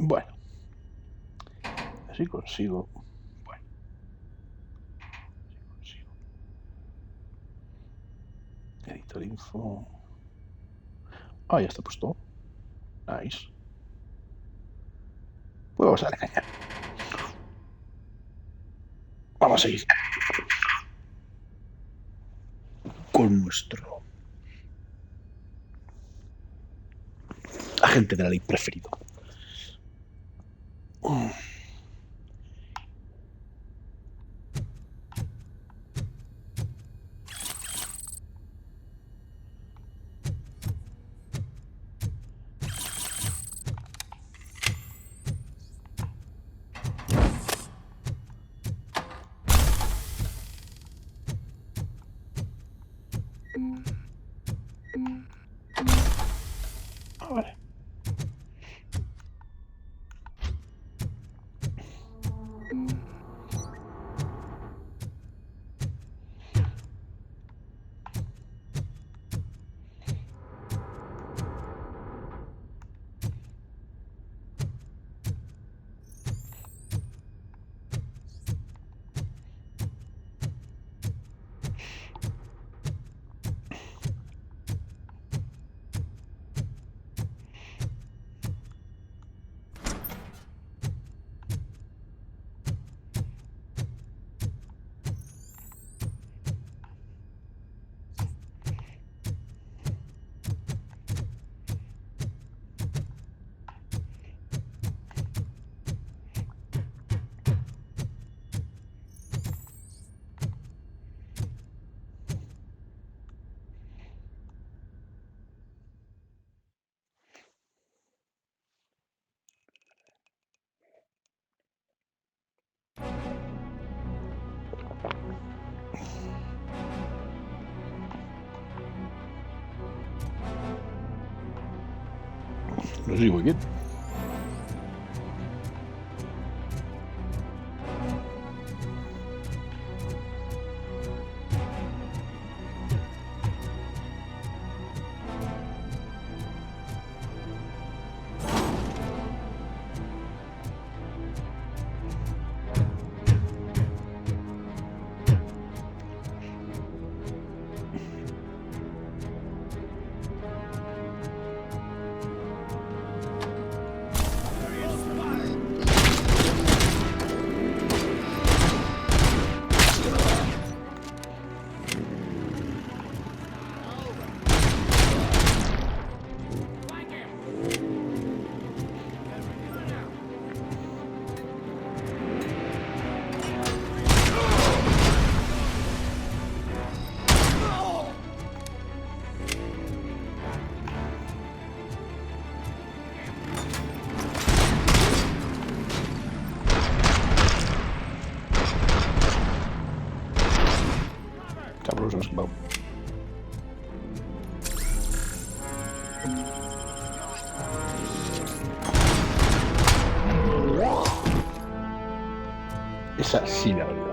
Bueno, así consigo. Bueno, así consigo. Editor info. Ah, ya está puesto. Nice. Pues vamos a darle caña. Vamos a seguir con nuestro agente de la ley preferido. Vale. No sé si voy bien. Cabros, nos vamos. Esa sí la verdad.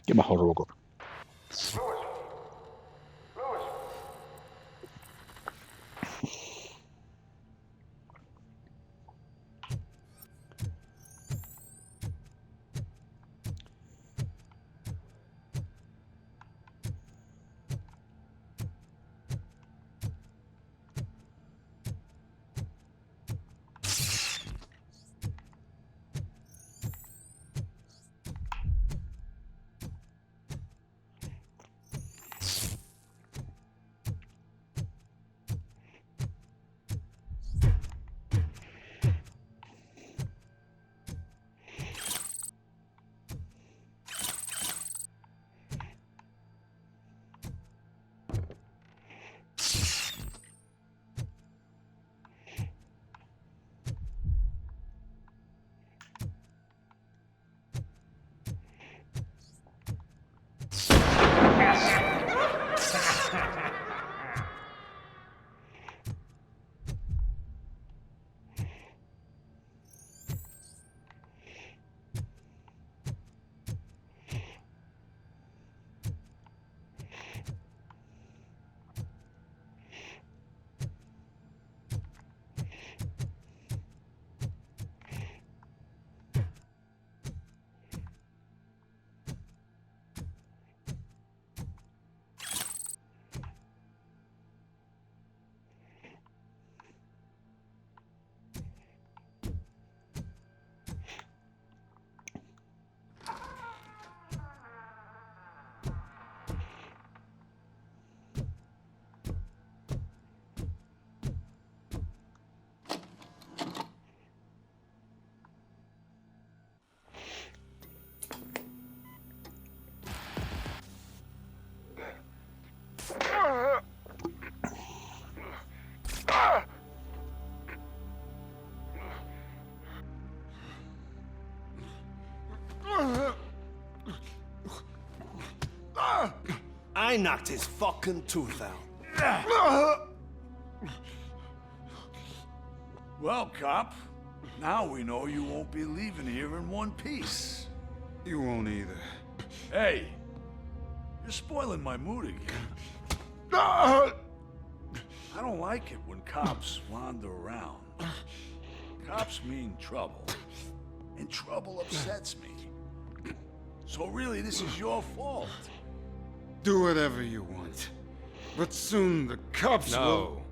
¿Qué bajo RoboCop? I knocked his fucking tooth out. Well, cop, now we know you won't be leaving here in one piece. You won't either. Hey, you're spoiling my mood again. I don't like it when cops wander around. Cops mean trouble, and trouble upsets me. So really, this is your fault. Do whatever you want. But soon the cops will...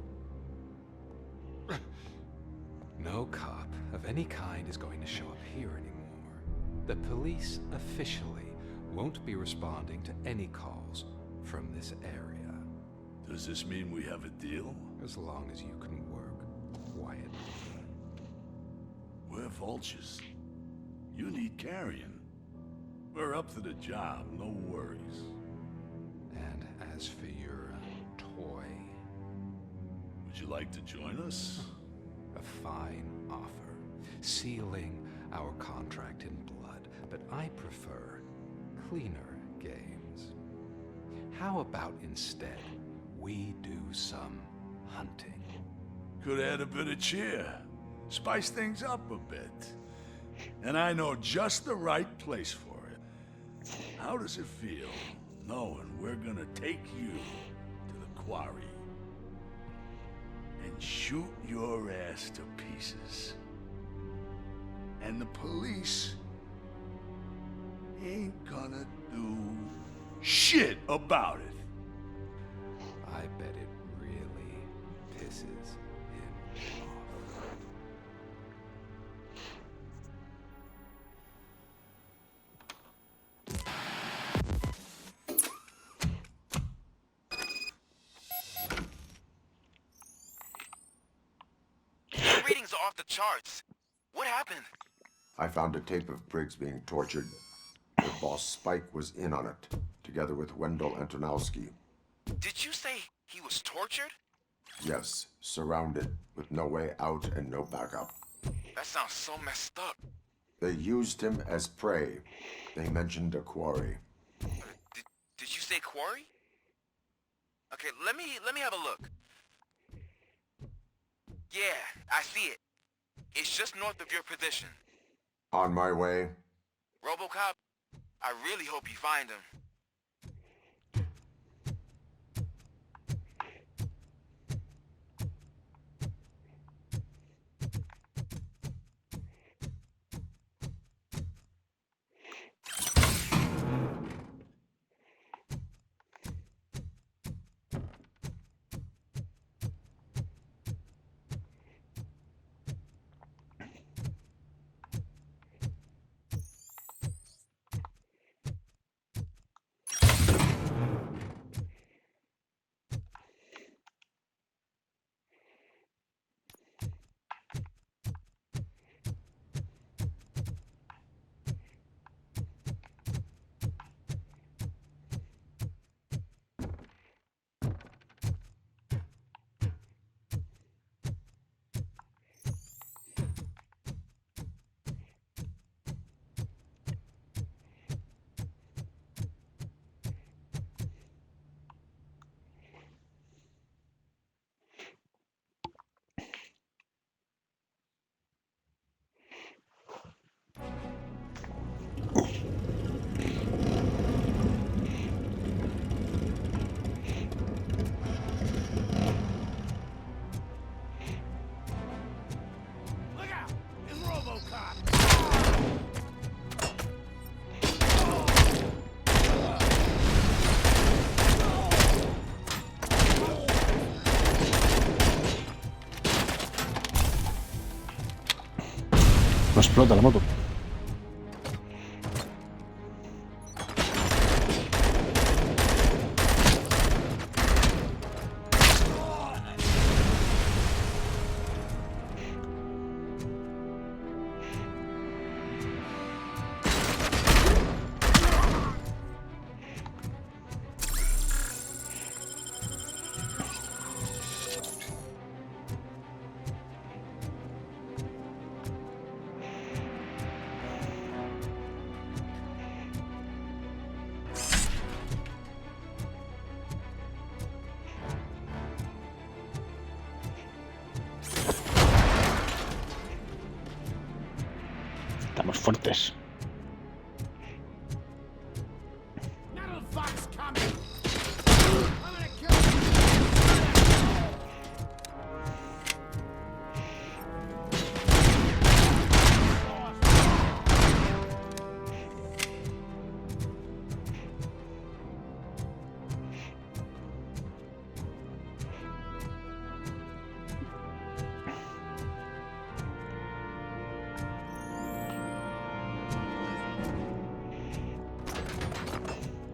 No cop of any kind is going to show up here anymore. The police officially won't be responding to any calls from this area. Does this mean we have a deal? As long as you can work quietly. We're vultures. You need carrion. We're up to the job, no worries. And as for your toy, Would you like to join us? a fine offer, sealing our contract in blood, but I prefer cleaner games. How about instead we do some hunting? Could add a bit of cheer. Spice things up a bit. And I know just the right place for it. How does it feel knowing we're gonna take you to the quarry and shoot your ass to pieces? And the police ain't gonna do shit about it. I bet it really pisses him off. The readings are off the charts. What happened? I found a tape of Briggs being tortured. Their boss Spike was in on it, together with Wendell Antonowski. Did you say he was tortured? Yes, surrounded, with no way out and no backup. That sounds so messed up. They used him as prey. They mentioned a quarry. Did you say quarry? Okay, let me have a look. Yeah, I see it. It's just north of your position. On my way, RoboCop, I really hope you find him. Look out! It's RoboCop! No explota la moto. Estamos fuertes. Metal Fox coming! I'm gonna kill you!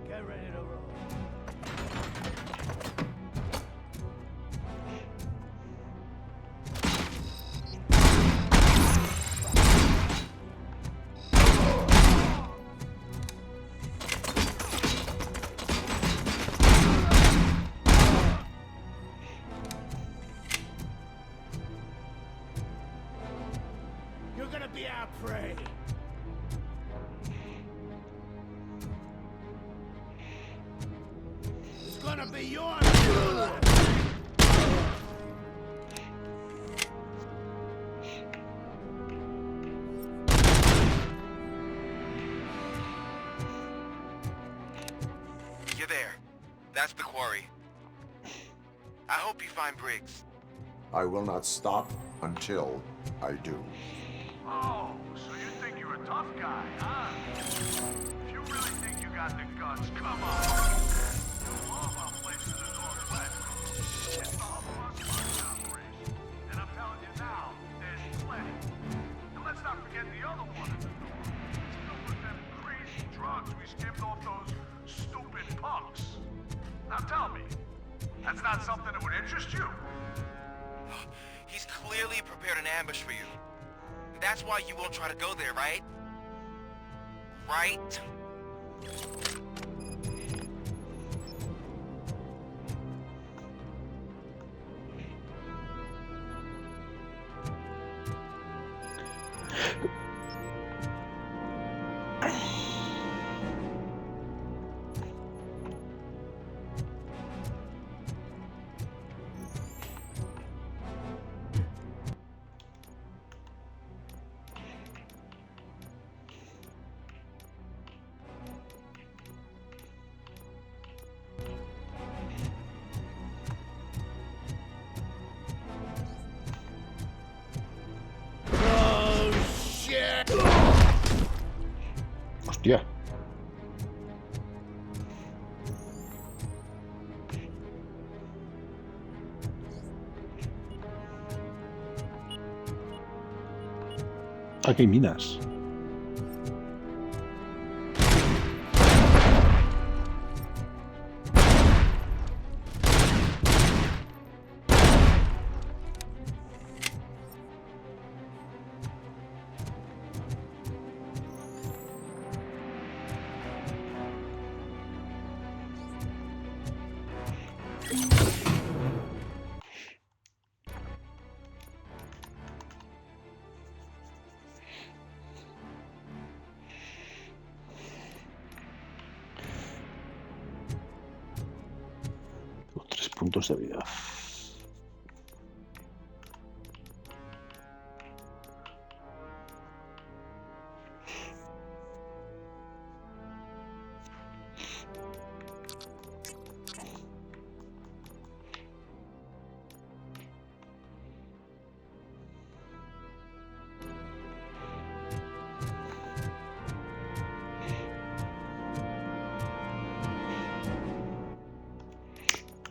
Get ready to roll. You're gonna be our prey. It's gonna be your You're there. That's the quarry. I hope you find Briggs. I will not stop until I do. Oh, so you think you're a tough guy, huh? If you really think you got the guts, come on. All of our places in the Northwest. It's all plus operation. And I'm telling you now, there's plenty. And let's not forget the other one in the north. It's filled with them crazy drugs we skimmed off those stupid punks. Now tell me, that's not something that would interest you? He's clearly prepared an ambush for you. That's why you won't try to go there, right? Right? Hostia. Aquí hay minas. Los 3 puntos de vida.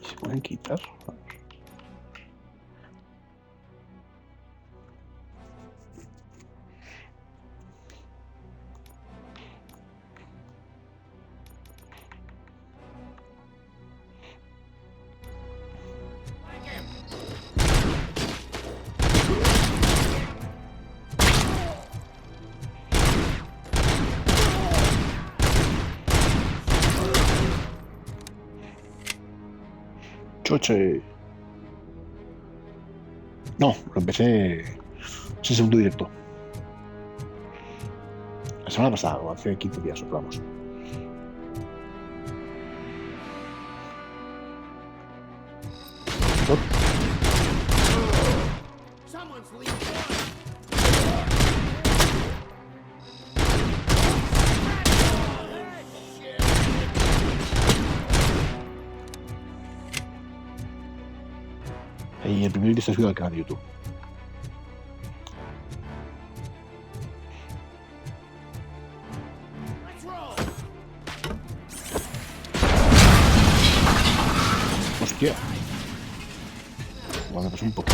¿Se pueden quitar? Choche. No, lo empecé ese segundo directo. La semana pasada, o hace 15 días, vamos. Y el primer vídeo está subido al canal de YouTube. Hostia. Bueno, pues un poco.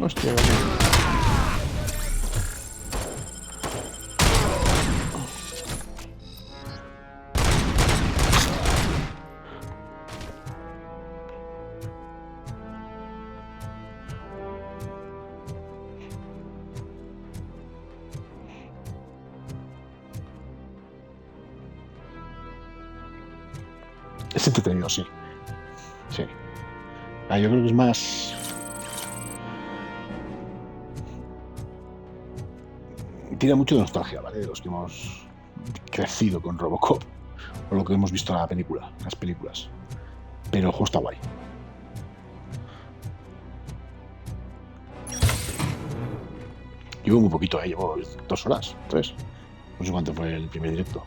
Hostia, es entretenido, sí. Sí. Yo creo que es más... Tira mucho de nostalgia, ¿vale? De los que hemos crecido con RoboCop. o lo que hemos visto en la película, en las películas. Pero el juego está guay. Llevo muy poquito, llevo 2 horas, 3. No sé cuánto fue el primer directo.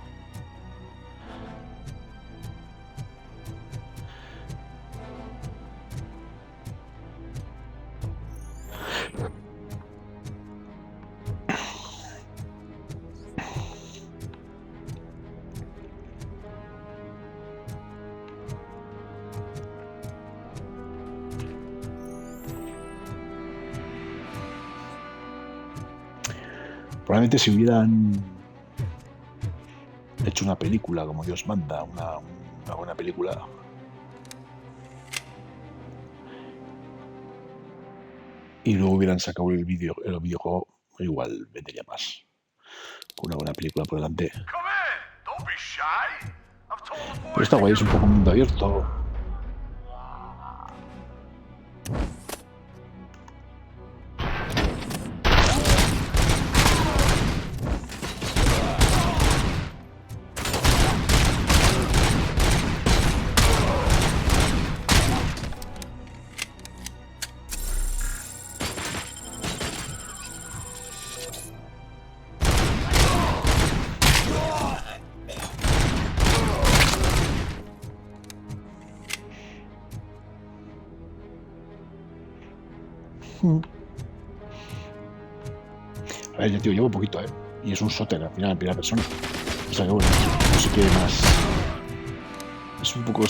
Probablemente si hubieran hecho una película como Dios manda, una buena película, y luego hubieran sacado el videojuego, igual vendería más. Una buena película por delante. Pero está guay, es un poco mundo abierto. A ver, ya tío, llevo poquito, y es un shooter al final en primera persona. O sea que bueno, no sé qué más. Es un poco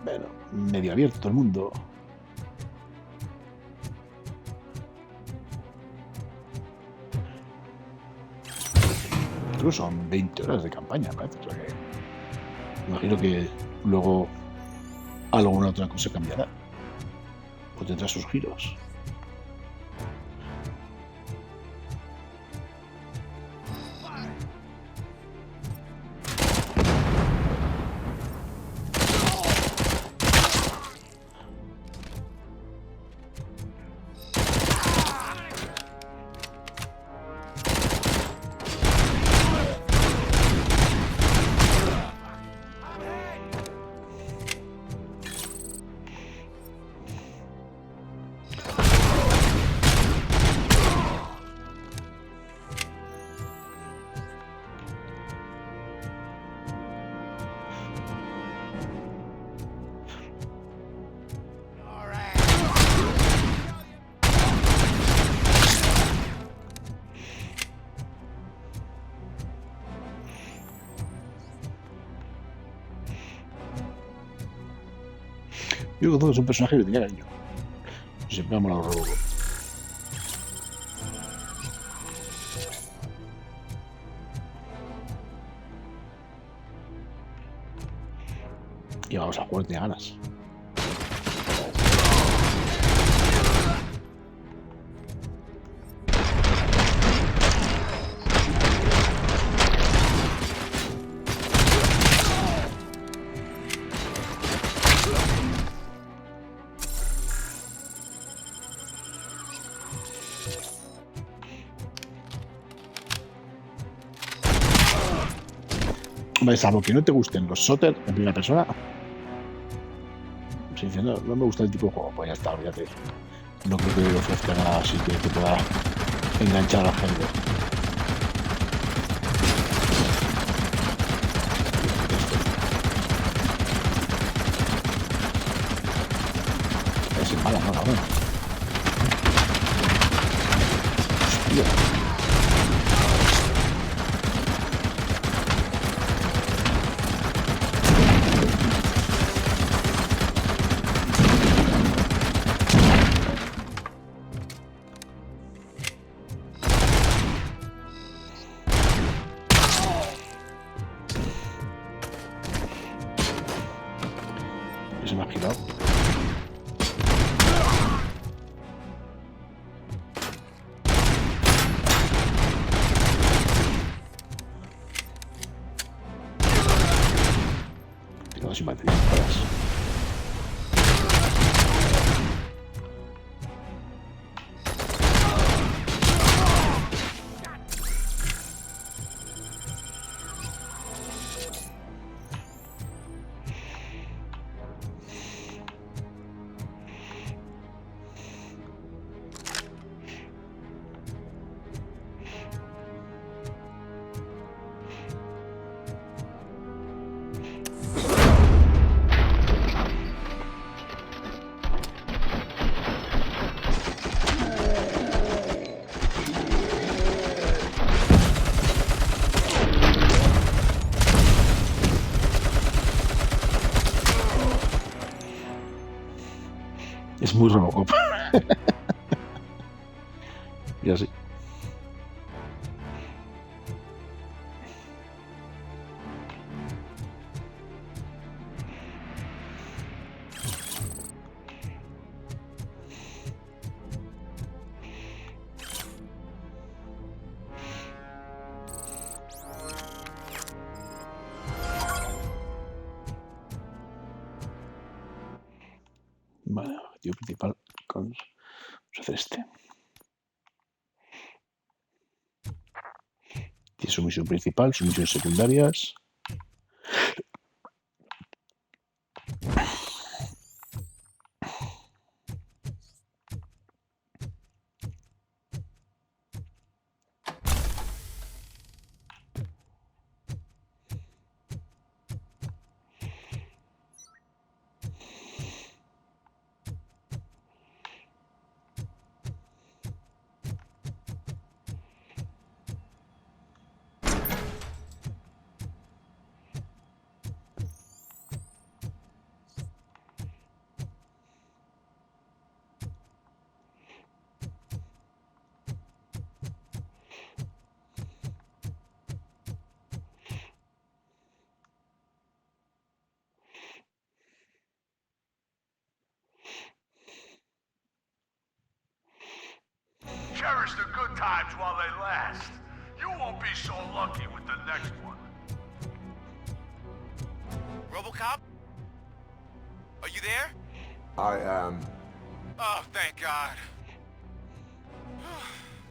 bueno, medio abierto todo el mundo. Creo que son 20 horas de campaña, parece. O sea que imagino que luego alguna otra cosa cambiará. O tendrá sus giros. Yo creo que es un personaje que tenía cariño. Siempre me ha molado RoboCop. Y vamos a jugar, tenía ganas. Vale, salvo que no te gusten los shooter en primera persona. Si dices, no me gusta el tipo de juego, pues ya está, olvídate. No creo que ofrezca nada así que te pueda enganchar al género. Es mala, no, cabrón. Hostia. Se me ha girado. Tirado sin batería. muy RoboCop. Y así. Vale, objetivo principal vamos a hacer este. Tiene su misión principal, sus misiones secundarias. Cherish the good times while they last. You won't be so lucky with the next one. RoboCop? Are you there? I am. Oh, thank God.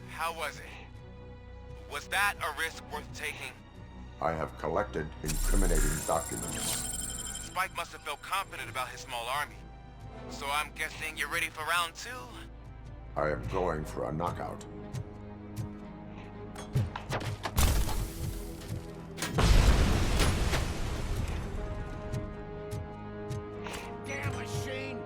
How was it? Was that a risk worth taking? I have collected incriminating documents. Spike must have felt confident about his small army. So I'm guessing you're ready for round 2? I am going for a knockout. Damn machine!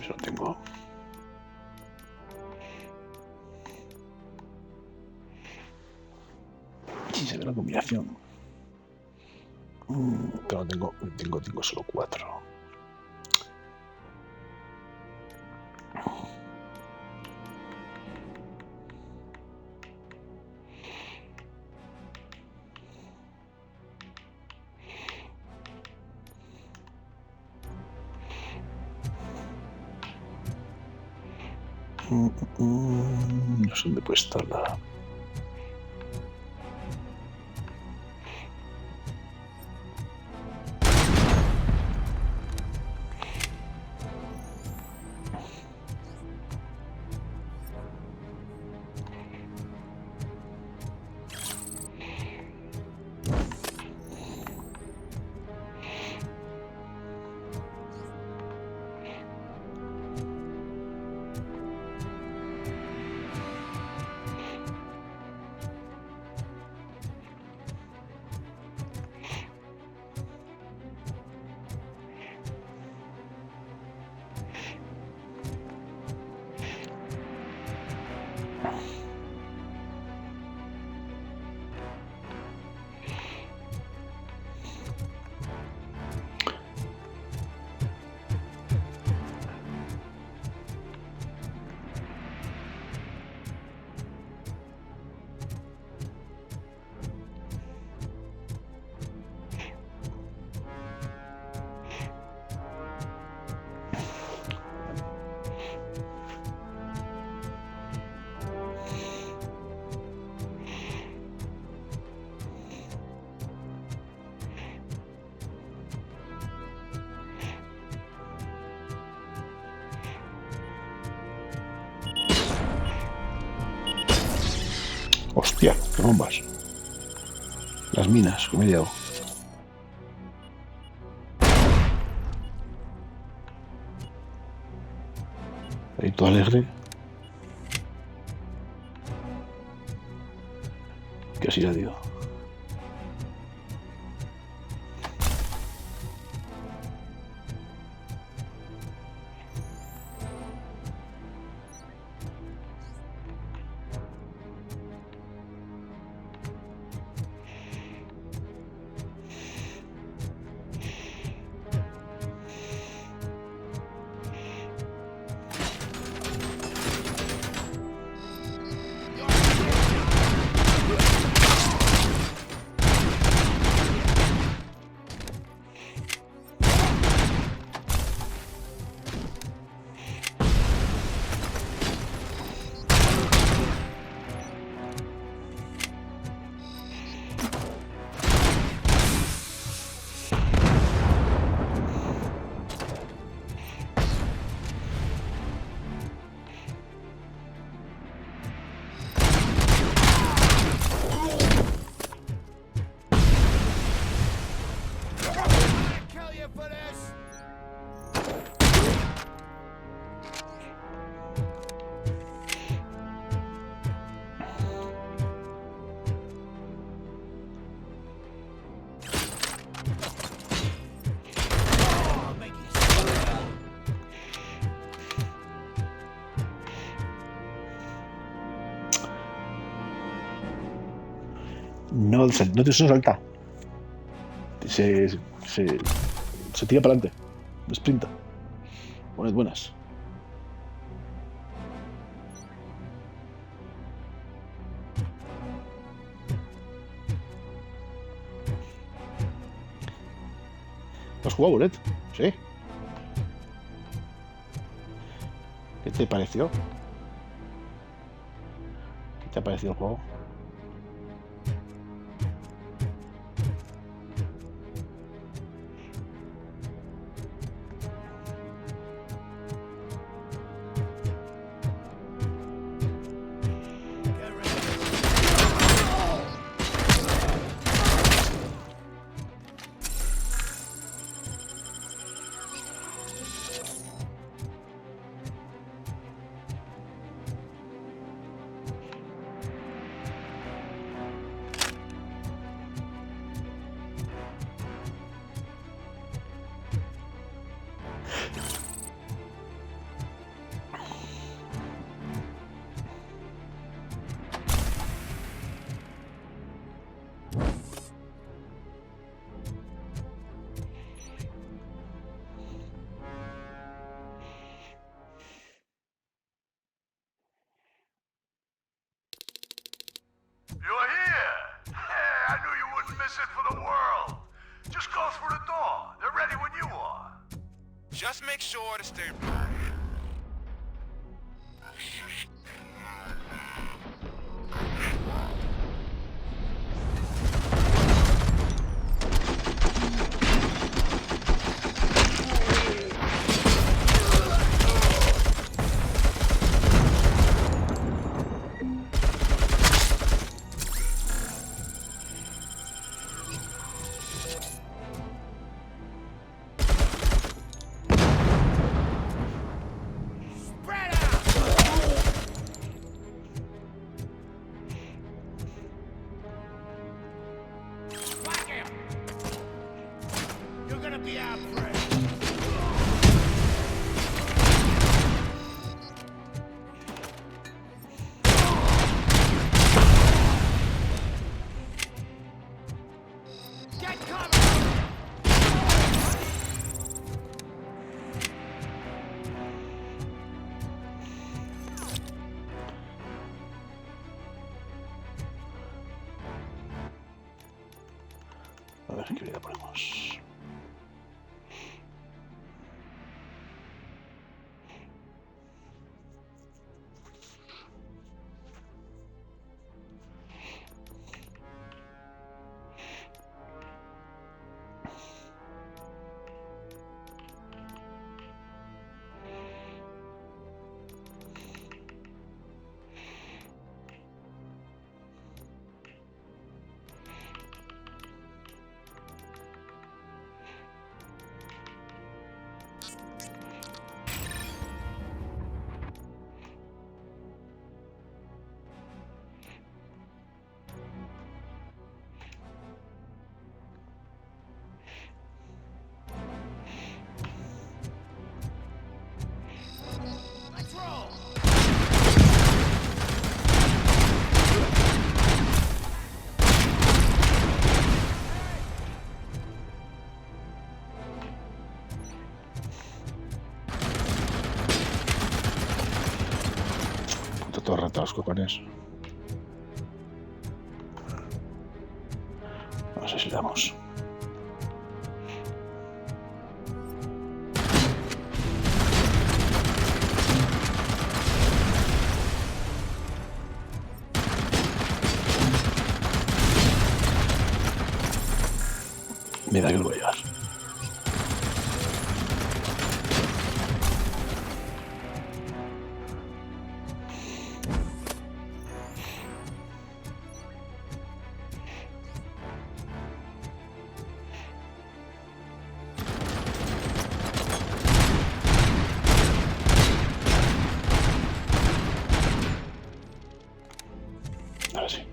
Eso lo tengo. Sí, se ve la combinación. Pero tengo solo 4. No sé dónde puede estar la... Hostia, qué bombas. Las minas, que me he liado. Ahí todo alegre. Que así la digo. No, no te salta. Se tira para adelante. Sprinta. Buenas. ¿Lo has jugado, Buret? Sí. ¿Qué te pareció? ¿Qué te ha parecido el juego? You're here! Hey, I knew you wouldn't miss it for the world. Just go through the door. They're ready when you are. Just make sure to stay... A ver qué vida ponemos. Está todo rato los cojones. No sé si le damos. Me da que lo voy a llevar. Ahora sí.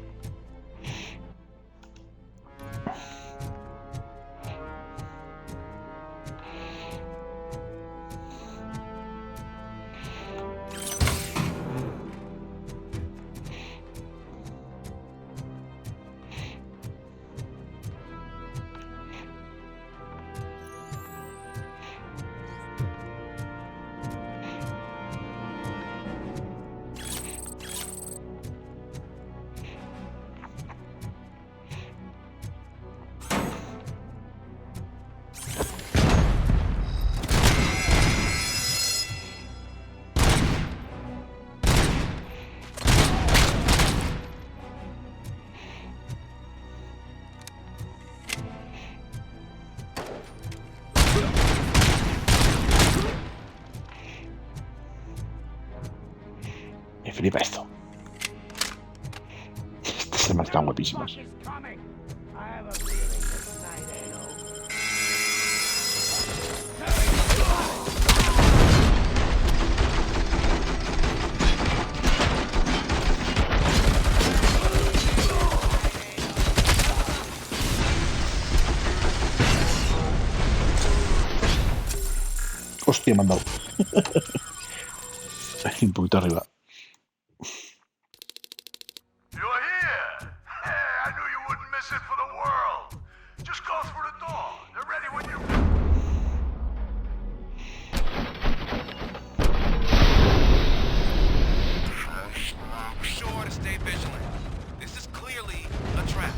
Me flipa esto. Estas armas están guapísimas. Hostia, me han dado. Un poquito arriba. You're here! Hey, I knew you wouldn't miss it for the world! Just go through the door. They're ready when you... Be sure to stay vigilant. This is clearly a trap.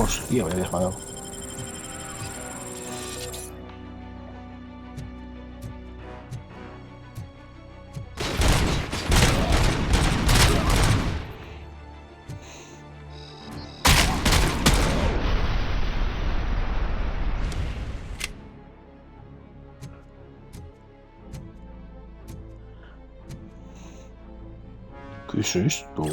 Hostia, me había dejado. ¿Qué es esto?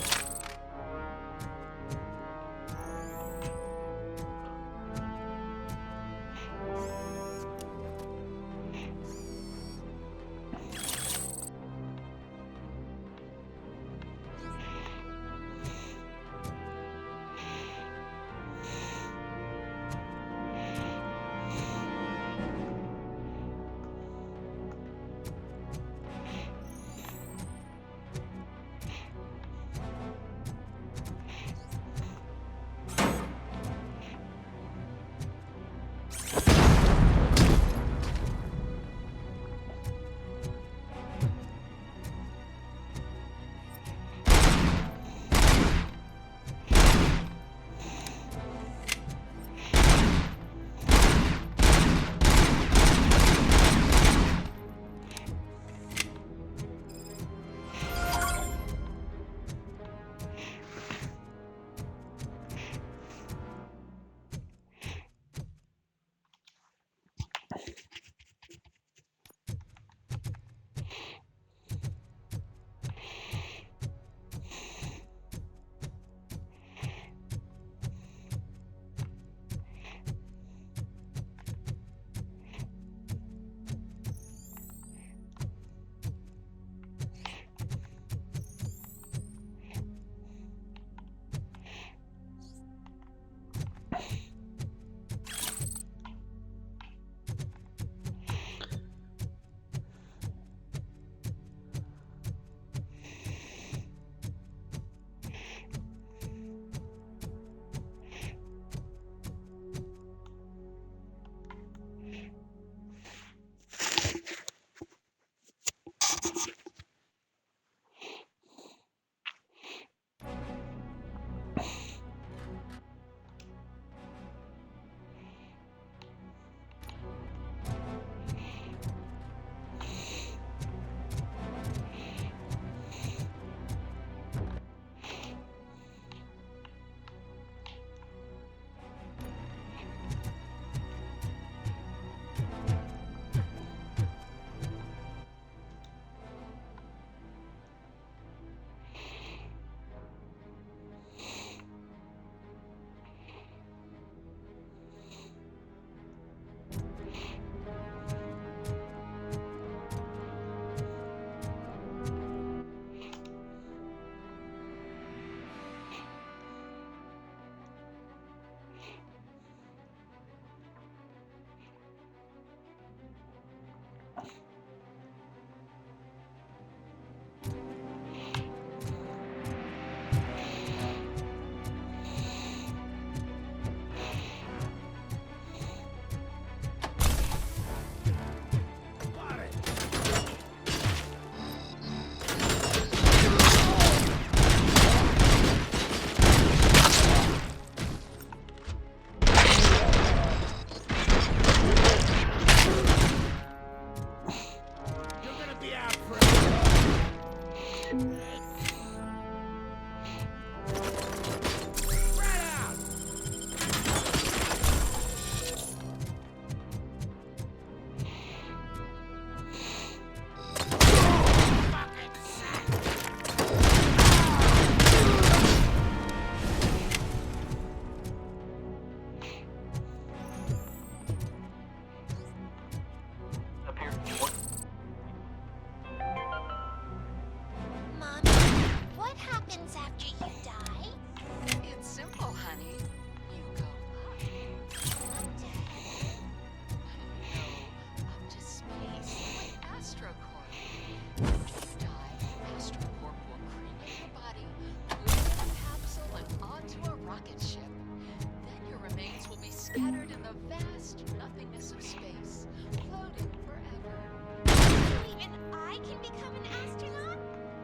can become an astronaut?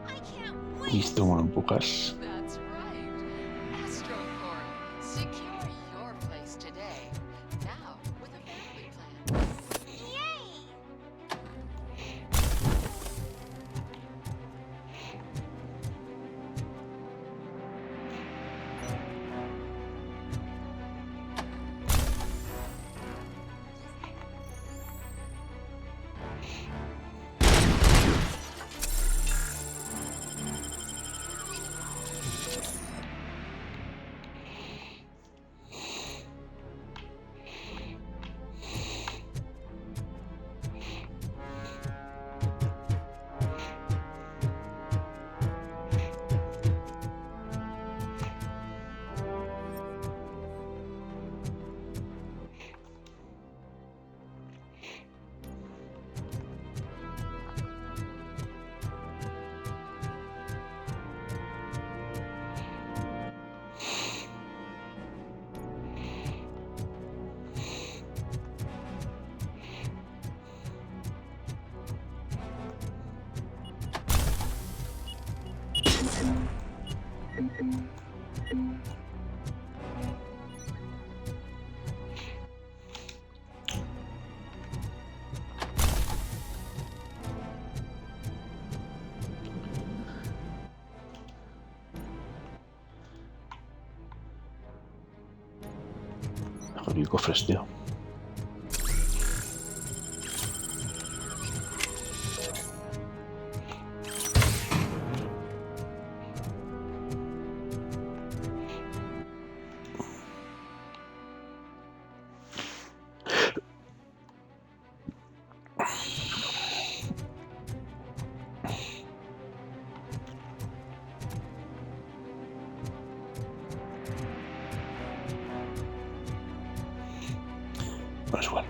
I can't wait. Listo, bueno, empujas. That's right. AstroCorp. Secure your place today. Now with a family plan. Yay! Abrir cofres, tío. Pues igual.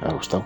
Me ha gustado.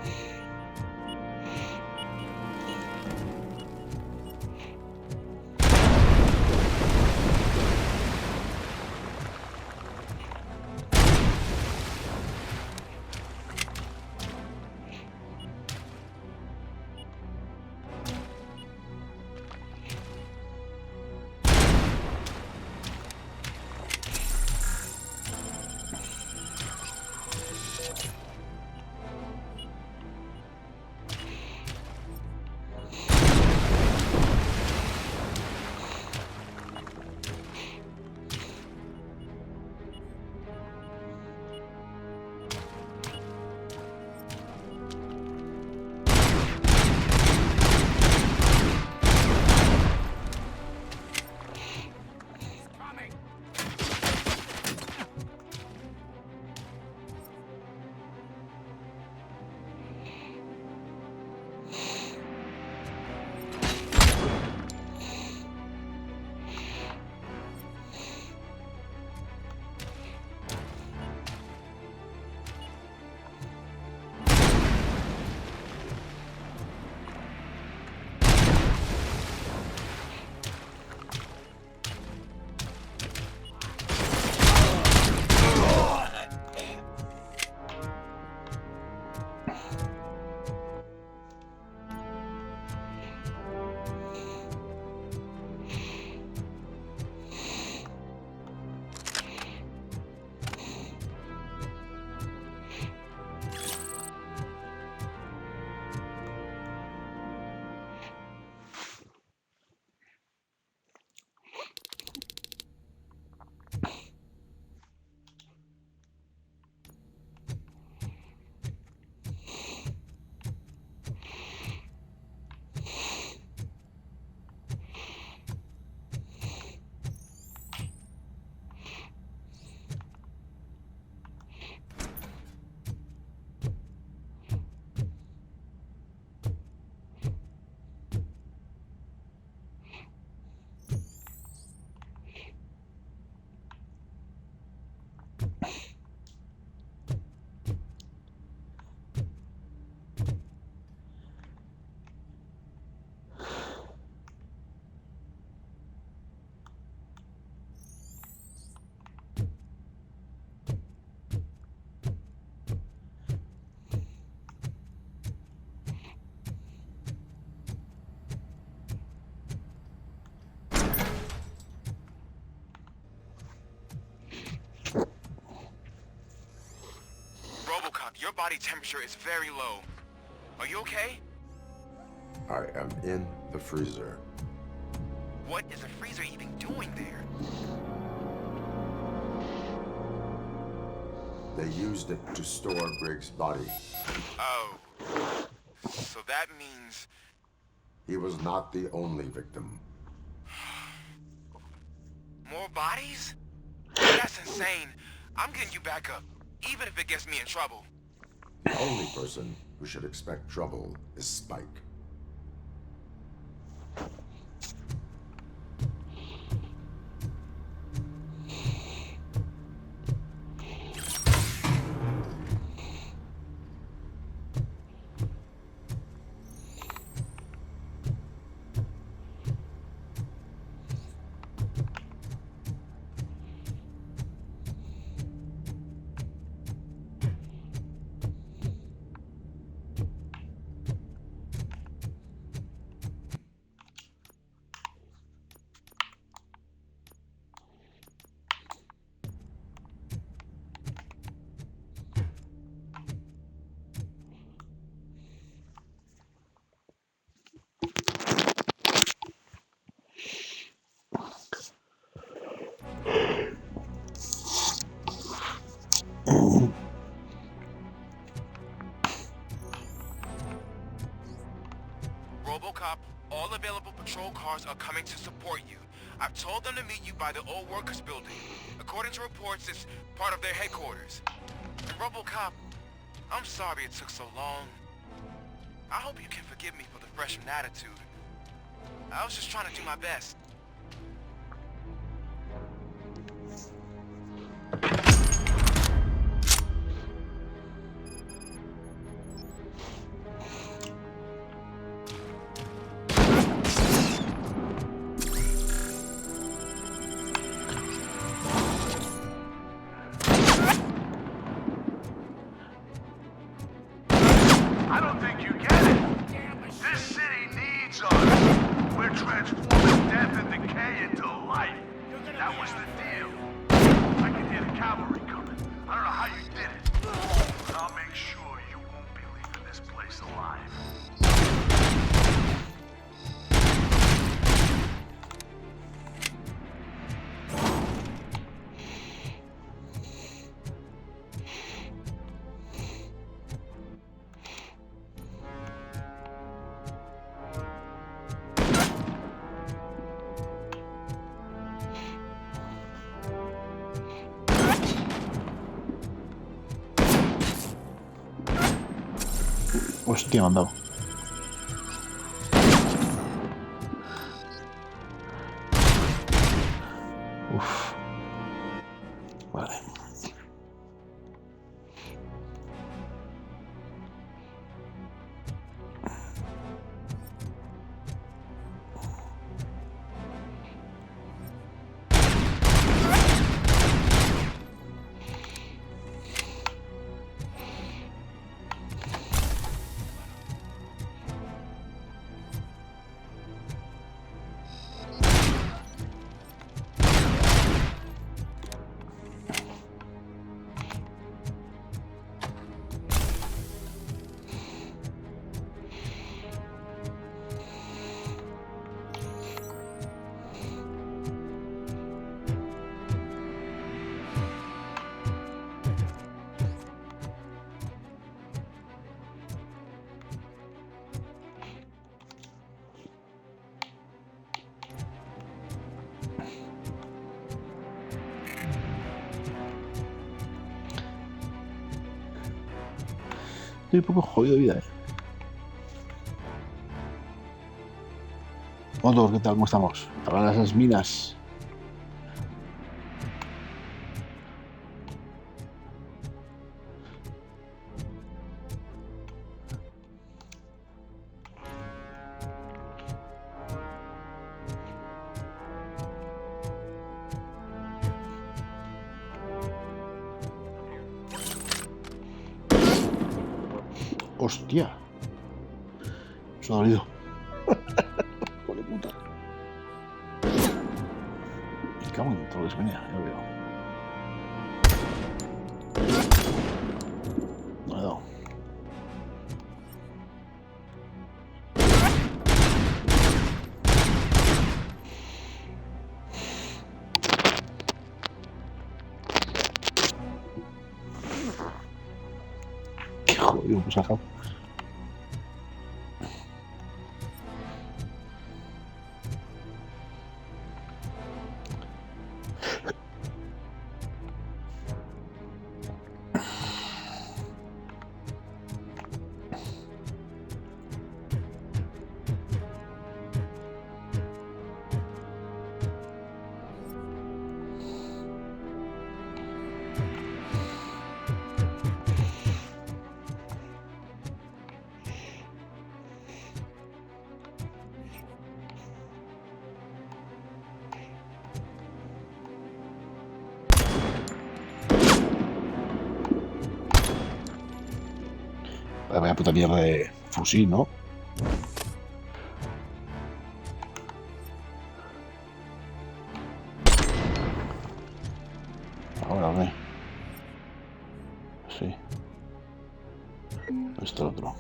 body temperature is very low. Are you okay? I am in the freezer. What is the freezer even doing there? They used it to store Briggs' body. Oh. So that means... He was not the only victim. more bodies? That's insane. I'm getting you back up, even if it gets me in trouble. The only person who should expect trouble is Spike. RoboCop, all available patrol cars are coming to support you. I've told them to meet you by the old workers building. According to reports, it's part of their headquarters. And RoboCop, I'm sorry it took so long. I hope you can forgive me for the freshman attitude. I was just trying to do my best. I don't think you get it. This city needs us. We're transforming death and decay into life. That was the deal. I can hear the cavalry coming. I don't know how you did it, but I'll make sure you won't be leaving this place alive. Hostia, me han dado. Uf. Vale. Estoy un poco jodido de vida, Otros, ¿qué tal? ¿Cómo estamos? Para esas minas. Hostia. Eso ha dolido. Joder, puta. Me cago en todo lo que se venía, ya lo veo. No le he dado. Digo, pues ajá. Vaya puta mierda de fusil, ¿no? Ahora ve. Sí. ¿Dónde está el otro?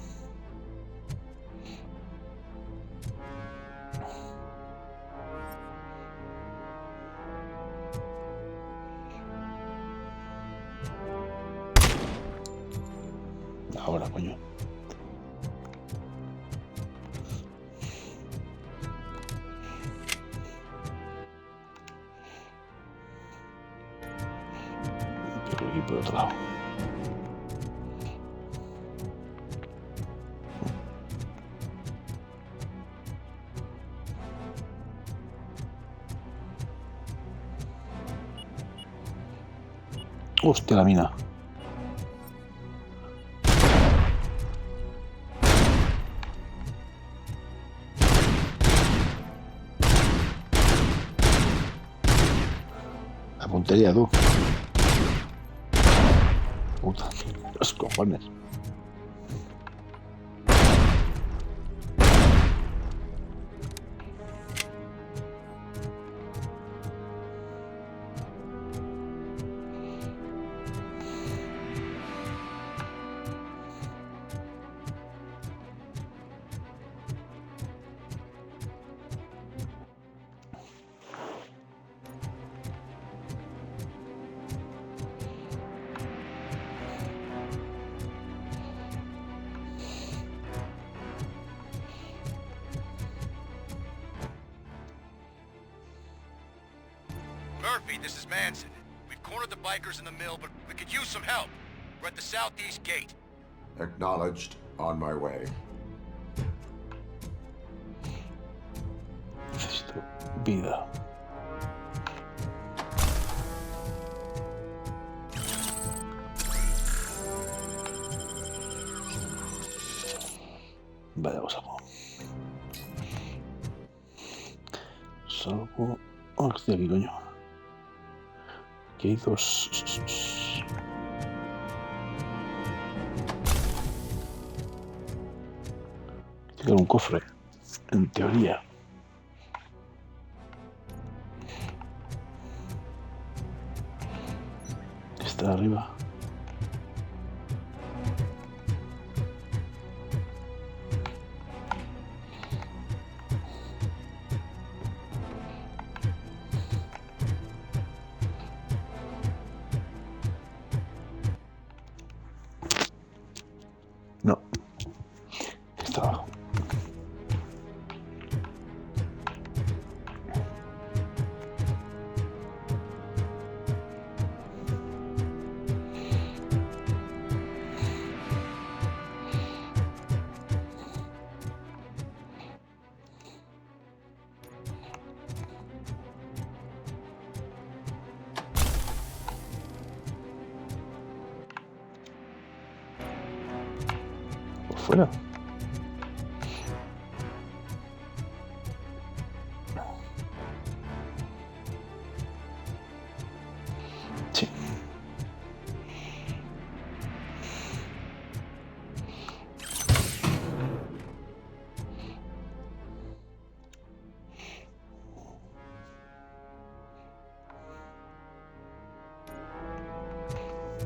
Ahora, coño. Pero aquí por otro lado. Hostia, la mina. La puntería, tú. Puta, los cojones. Murphy, this is Manson. We've cornered the bikers in the mill, but we could use some help. We're at the southeast gate. Acknowledged. On my way. Necesito vida. Vaya, vamos a poner. Salgo. Oh, estoy aquí, coño. Aquí hay dos. Tiene un cofre. En teoría. Está arriba. No. Está abajo. Por fuera. Sí.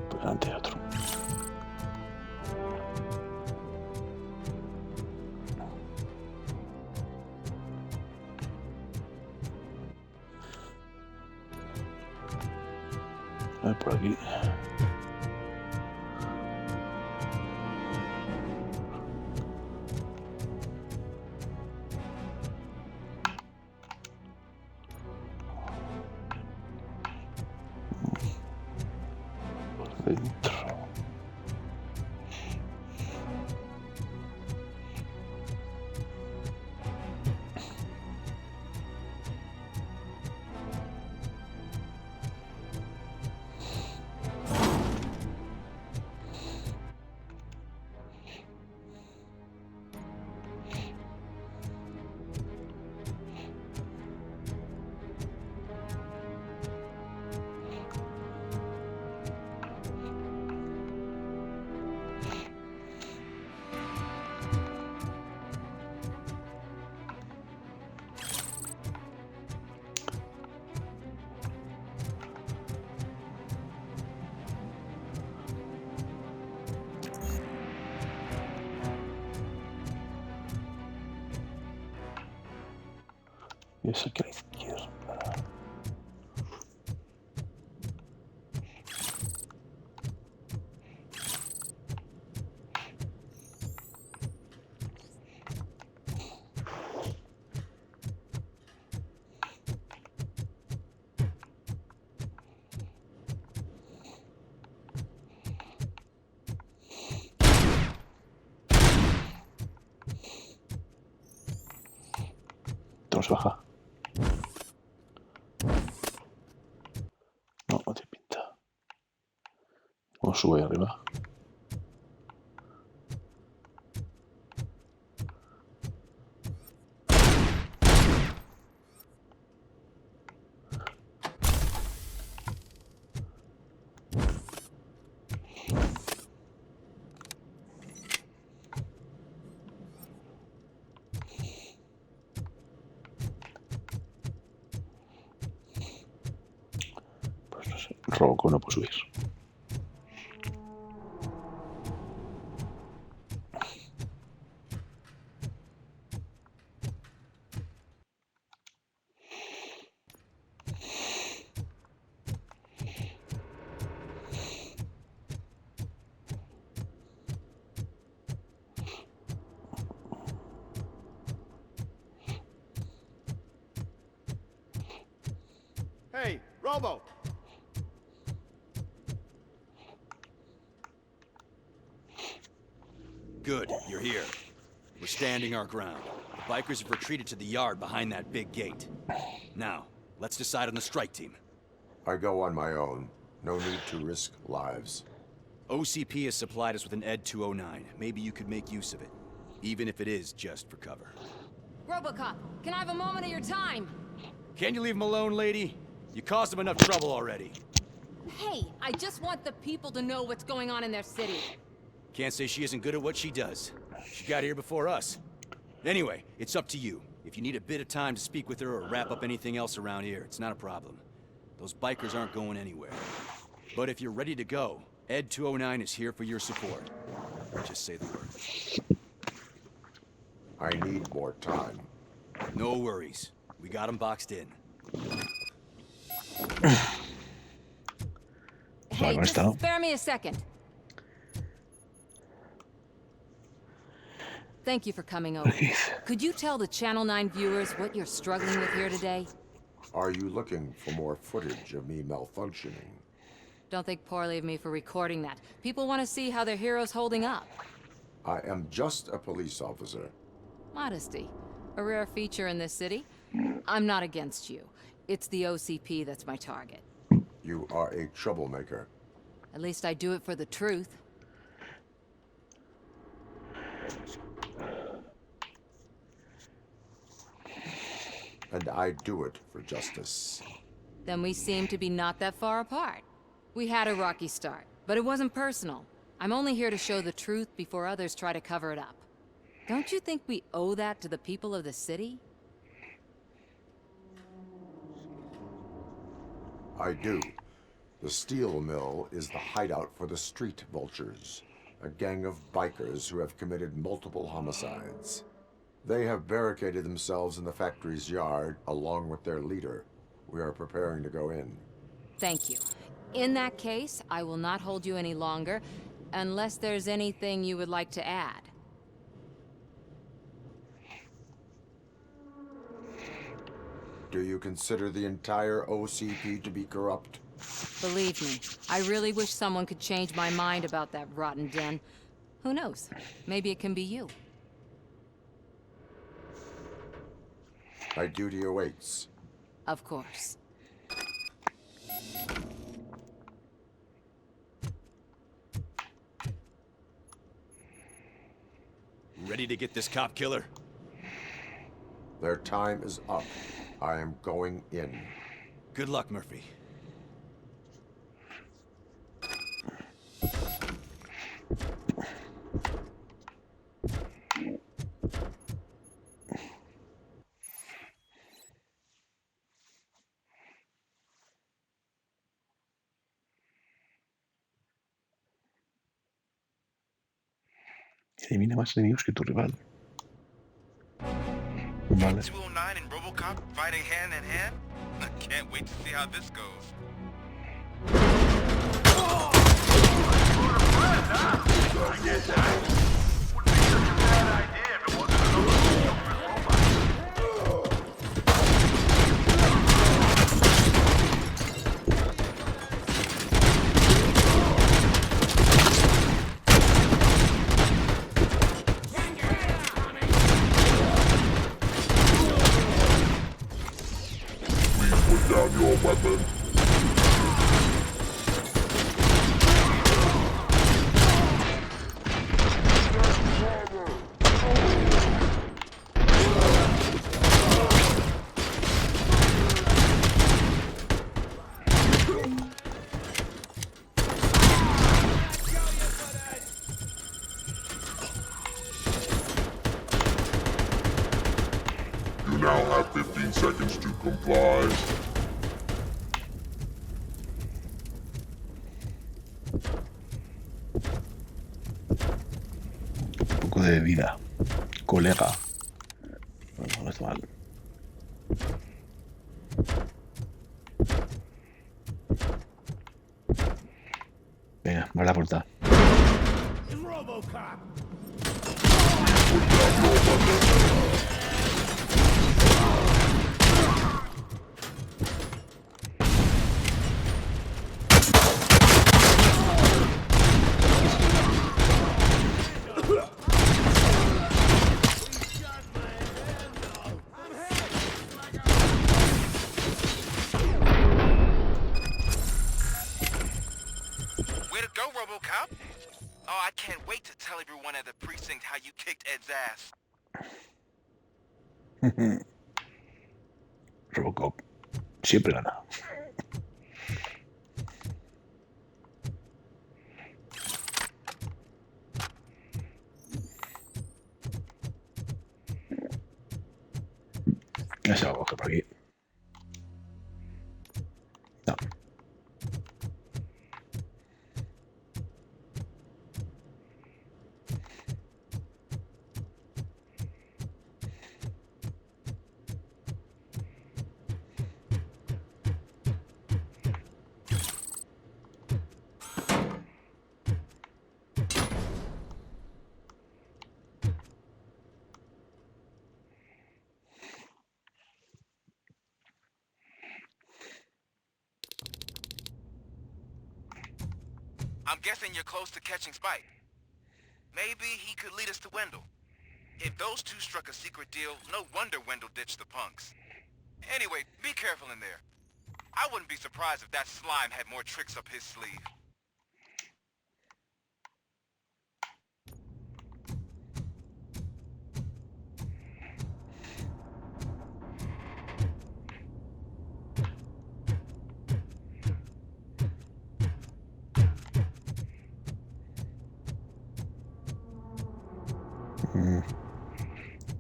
Por delante de otro. A ver, por aquí. dentro. Y es aquí a la izquierda. Entonces baja. No, no tiene pinta. O sube arriba. Pues no sé. RoboCop no puede subir. Hey, Robo! Good, you're here. We're standing our ground. The bikers have retreated to the yard behind that big gate. Now, let's decide on the strike team. I go on my own. No need to risk lives. OCP has supplied us with an ED 209. Maybe you could make use of it. Even if it is just for cover. RoboCop, can I have a moment of your time? Can you leave him alone, lady? You caused him enough trouble already. Hey, I just want the people to know what's going on in their city. Can't say she isn't good at what she does. She got here before us. Anyway, it's up to you. If you need a bit of time to speak with her or wrap up anything else around here, it's not a problem. Those bikers aren't going anywhere. But if you're ready to go, ED 209 is here for your support. Just say the word. I need more time. No worries. We got them boxed in. Hey, just spare me a second. Thank you for coming over. Could you tell the Channel 9 viewers what you're struggling with here today? Are you looking for more footage of me malfunctioning? Don't think poorly of me for recording that. People want to see how their hero's holding up. I am just a police officer. Modesty. A rare feature in this city. I'm not against you. It's the OCP that's my target. You are a troublemaker. At least I do it for the truth. And I do it for justice. Then we seem to be not that far apart. We had a rocky start, but it wasn't personal. I'm only here to show the truth before others try to cover it up. Don't you think we owe that to the people of the city? I do. The steel mill is the hideout for the street vultures, a gang of bikers who have committed multiple homicides. They have barricaded themselves in the factory's yard along with their leader. We are preparing to go in. Thank you. In that case, I will not hold you any longer, unless there's anything you would like to add. Do you consider the entire OCP to be corrupt? Believe me, I really wish someone could change my mind about that rotten den. Who knows? Maybe it can be you. My duty awaits. Of course. Ready to get this cop killer? Their time is up. I am going in. Good luck, Murphy. Elimina más enemigos que tu rival. Vale. 209 and RoboCop fighting hand in hand? I can't wait to see how this goes. You now have 15 seconds to comply. Un poco de vida, colega. No está mal. Venga, abre la puerta. Way to go, RoboCop! Oh, I can't wait to tell everyone at the precinct how you kicked Ed's ass. RoboCop siempre gana. Ya se va a coger por aquí. No. I'm guessing you're close to catching Spike. Maybe he could lead us to Wendell. If those two struck a secret deal, no wonder Wendell ditched the punks. Anyway, be careful in there. I wouldn't be surprised if that slime had more tricks up his sleeve.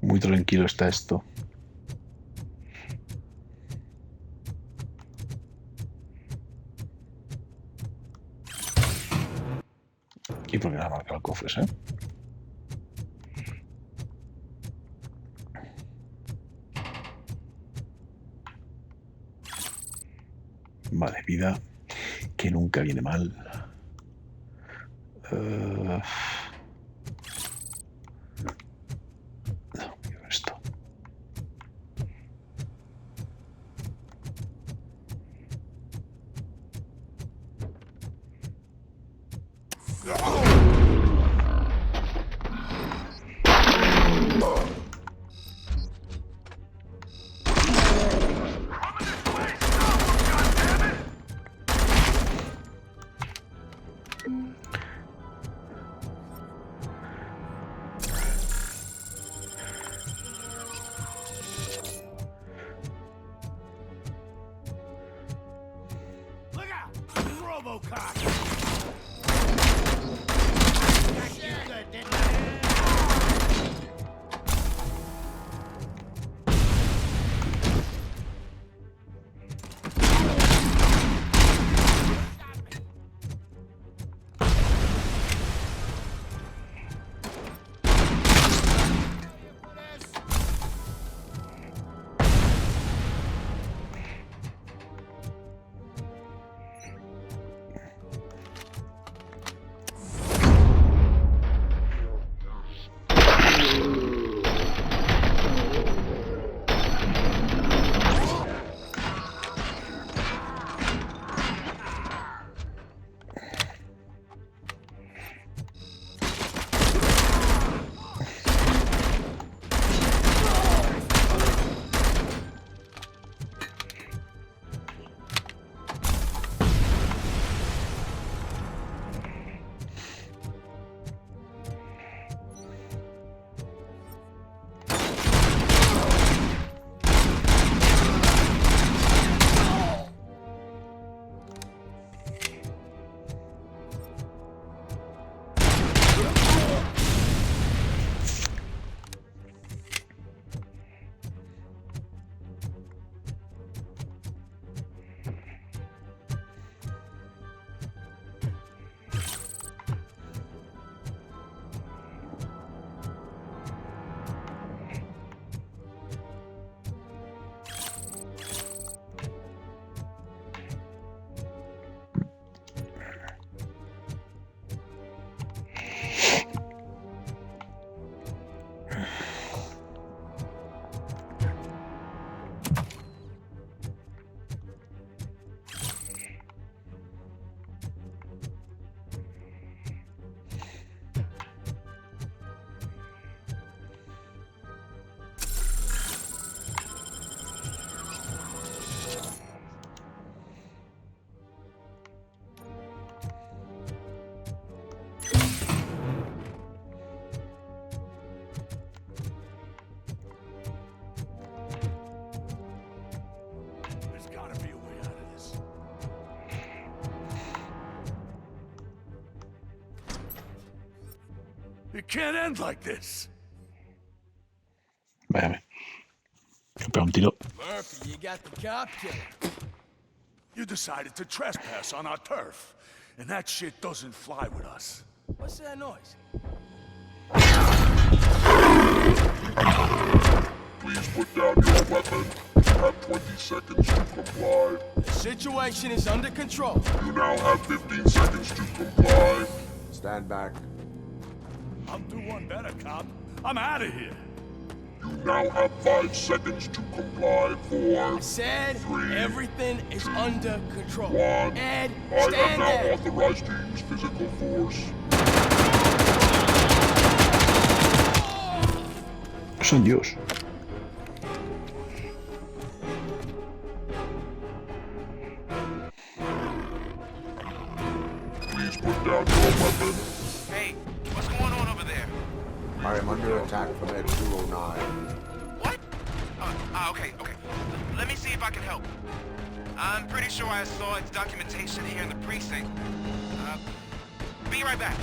Muy tranquilo está esto. ¿Y por qué no ha marcado el cofres, eh? Vale, vida, que nunca viene mal. No, quiero esto. Look out! RoboCop! It can't end like this. Váyame. Me pega un tiro. Murphy, you got the cop killer. You decided to trespass on our turf, and that shit doesn't fly with us. What's that noise? Please put down your weapon. You have 20 seconds to comply. The situation is under control. You now have 15 seconds to comply. Stand back. I'll do one better, cop. I'm out of here. You now have 5 seconds to comply. 4, I said 3, everything is under control. 1. Ed, I am stand now there. authorized to use physical force. Son Dios. Please put down your weapon. Hey, what's going on over there? I am under attack from Ed 209. What? Okay. Let me see if I can help. I'm pretty sure I saw its documentation here in the precinct. Be right back.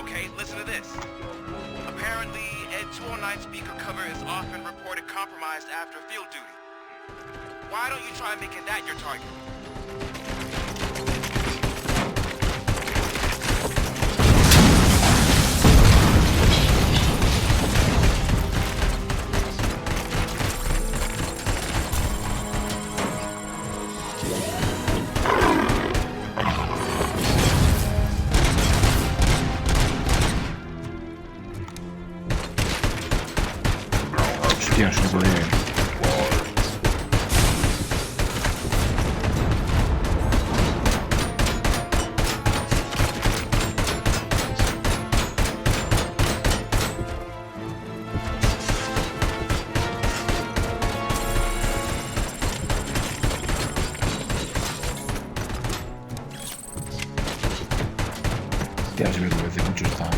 Okay, listen to this. Apparently, Ed 209 speaker cover is often reported compromised after field duty. Why don't you try making that your target? You Hostia, se puede... Hostia, se me parece mucho esta...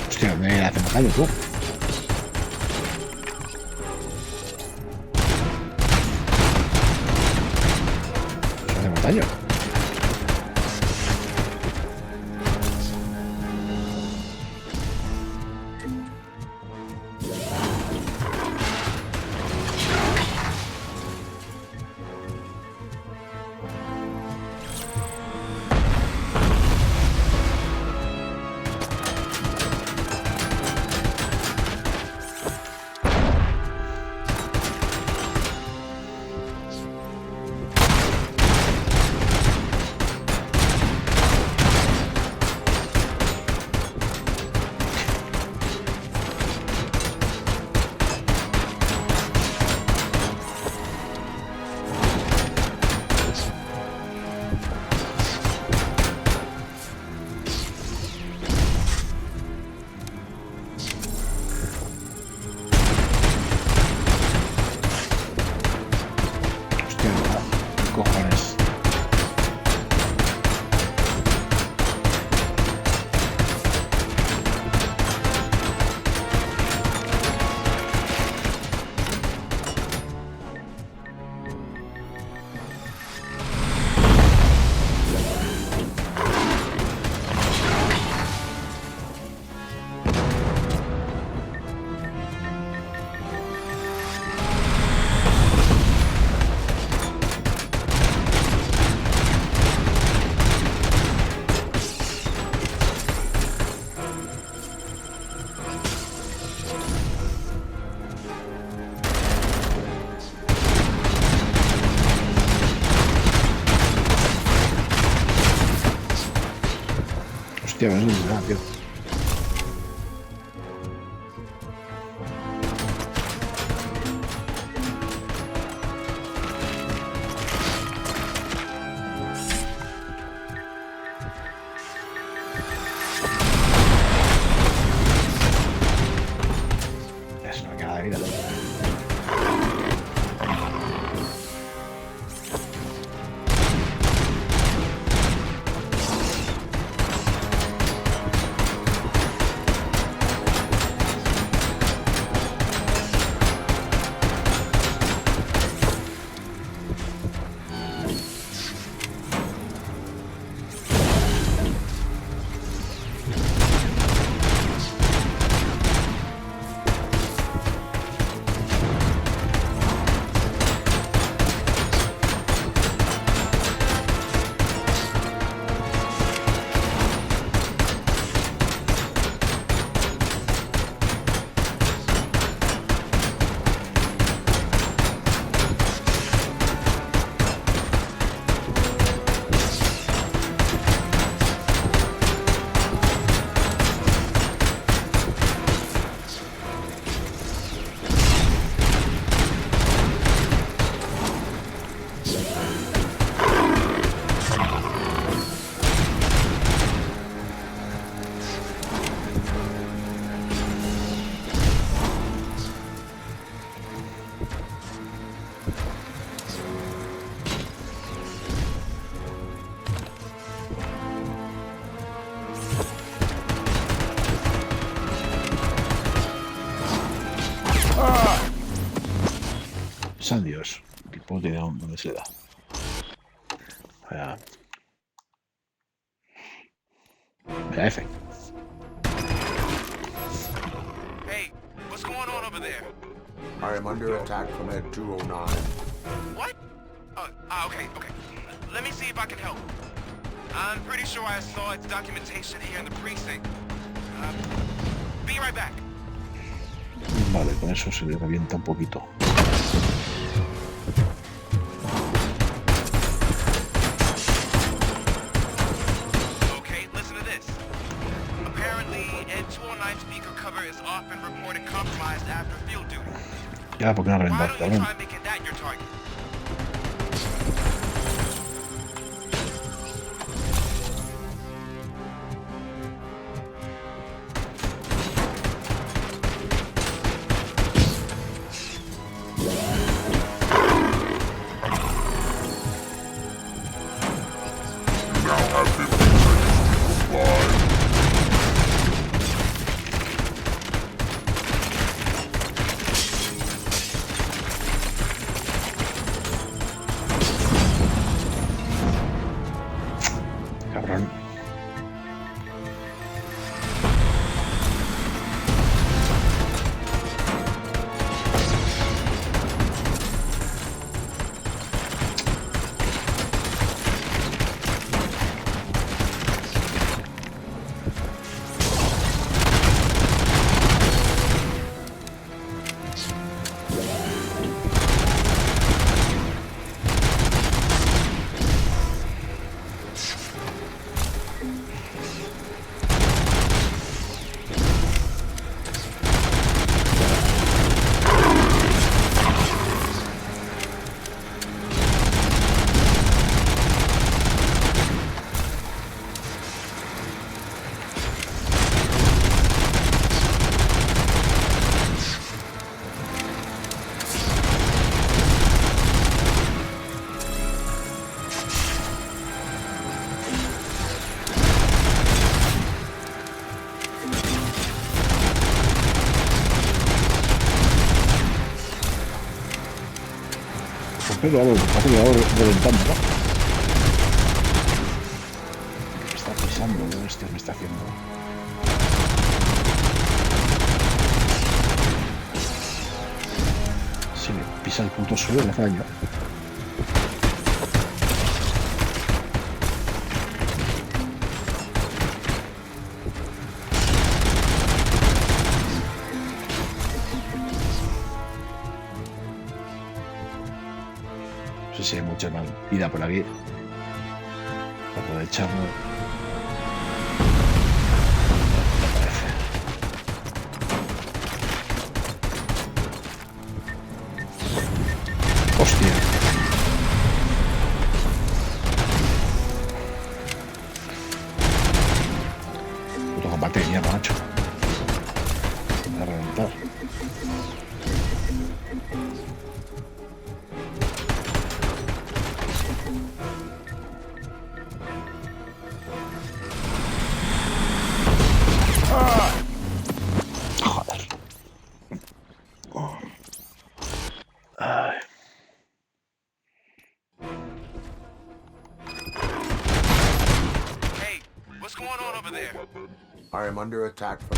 Hostia, me hace más daño, tú. Me hace más daño. Cojones. Hostia, no es nada, tío. Ya se me queda de vida. San Dios, que puedo tener donde se da. Mira, F. Hey, what's going on over there? I am under attack from Ed 209. What? Okay. Let me see if I can help. I'm pretty sure I saw its documentation here in the precinct. Be right back. Vale, con eso se le revienta un poquito. Ya, ¿por qué no Why reventar, don't you cabrón? try making that your target? You now have 15 seconds to comply. Cabrón. Pero algo, ha quedado reventando, ¿no? Me está pisando, ¿no? Este me está haciendo. Si me pisa el punto suelo, le hace daño. No sé si hay mucha más vida por aquí. Para poder echarlo. Me parece. Hostia. Puto combate de mierda, macho. A reventar. Joder. Ay. Hey, what's going on over there? I am under attack from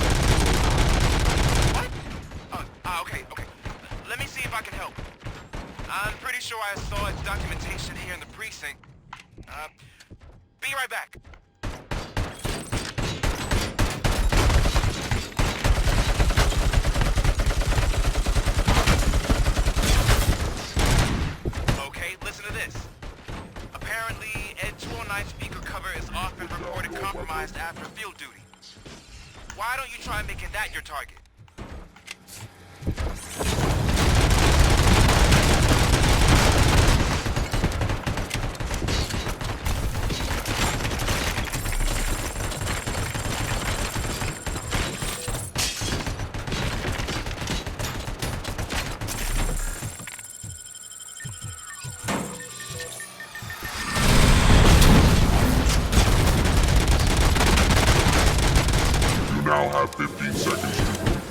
What? Okay. Let me see if I can help. I'm pretty sure I saw its documentation here in the precinct. Be right back. Okay, listen to this. Apparently, Ed 209 speaker cover is often reported compromised after field duty. Why don't you try making that your target? You now have 15 seconds to comply.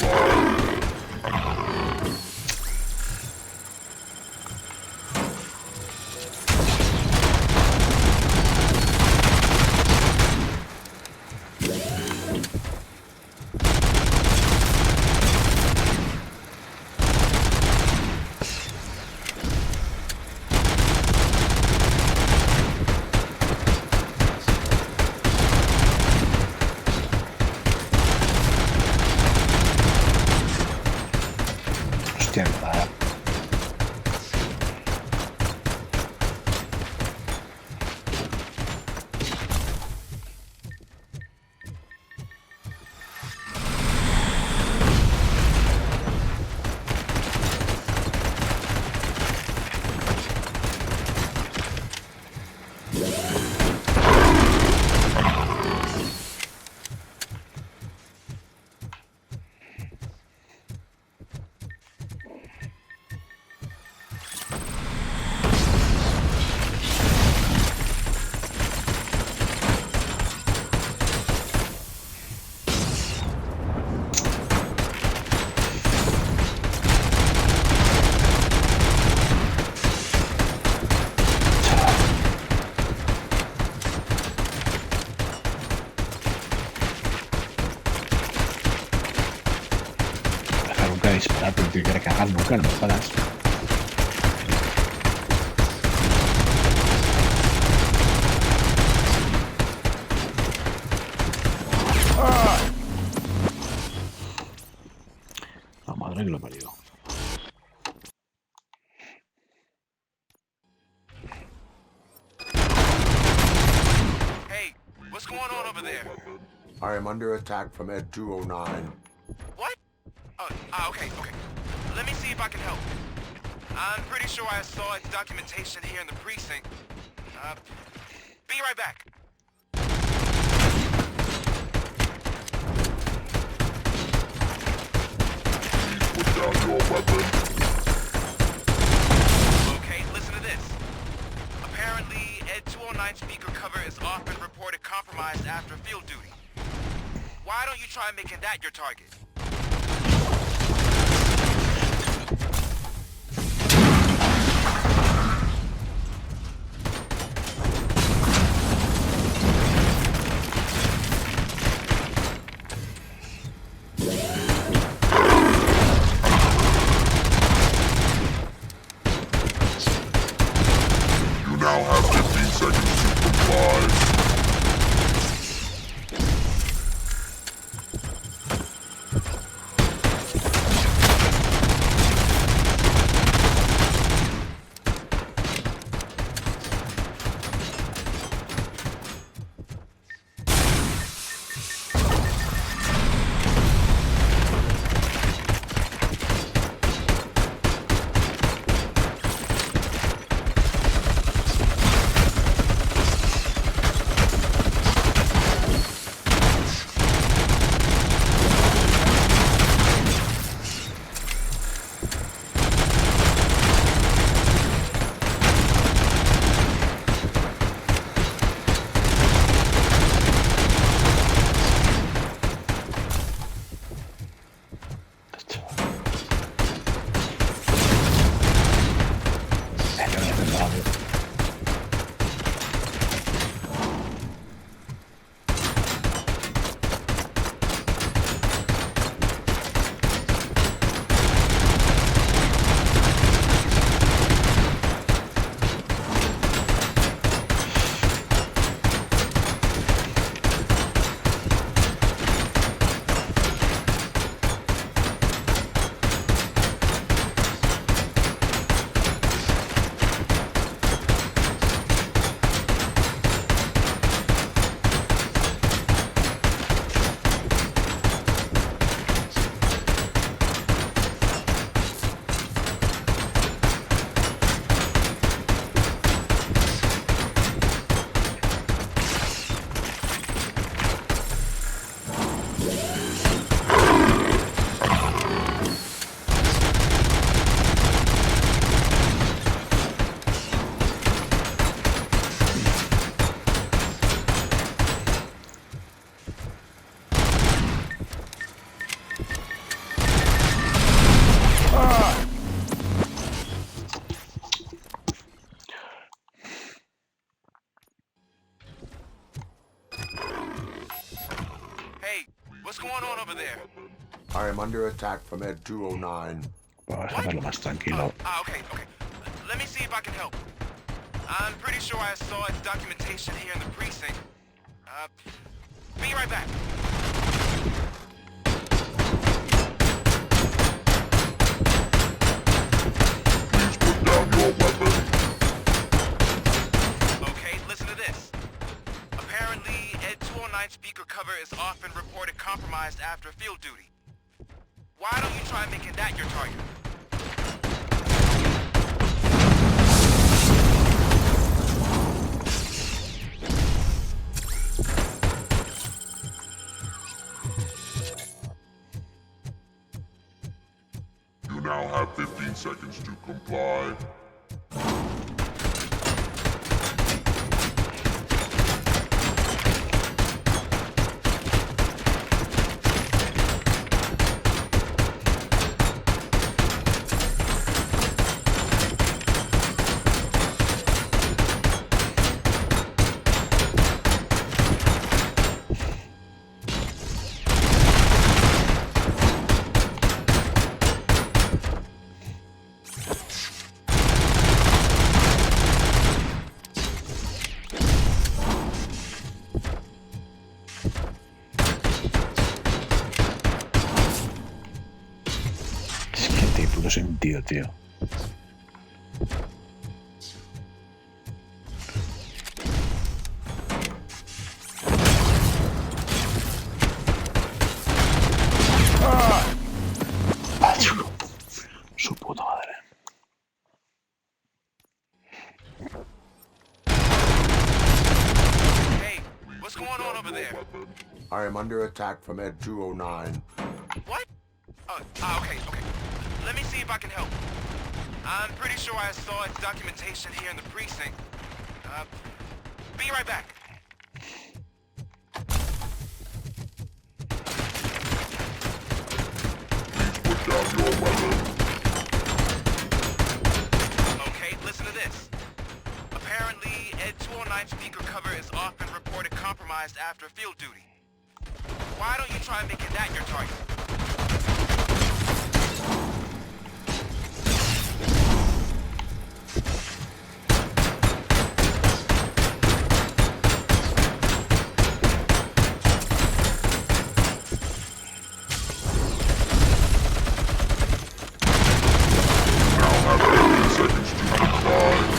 bajar nunca, no me jodas. La madre que lo parió. Hey, what's going on over there? I am under attack from Ed 209. What? Okay. Let me see if I can help. I'm pretty sure I saw its documentation here in the precinct. Be right back. Put down your weapon. Okay, listen to this. Apparently, Ed 209 speaker cover is off and reported compromised after field duty. Why don't you try making that your target? You now have 15 seconds to comply. What's going on over there? I am under attack from Ed 209. Vamos a verlo más tranquilo. Okay. Let me see if I can help. I'm pretty sure I saw its documentation here in the precinct. Be right back. Please put down your weapon. Okay, listen to this. Apparently, Ed 209 speaker cover is off and reported compromised after field duty. Why don't you try making that your target? You now have 15 seconds to comply. Joder, tío. Su puta madre. Hey, what's going on over there? I am under attack from Ed 209. What? Okay. Let me see if I can help. I'm pretty sure I saw its documentation here in the precinct. Be right back. Put down your weapon. Okay, listen to this. Apparently, Ed 209 speaker cover is often reported compromised after field duty. Why don't you try making that your target? Now have 15 seconds to comply.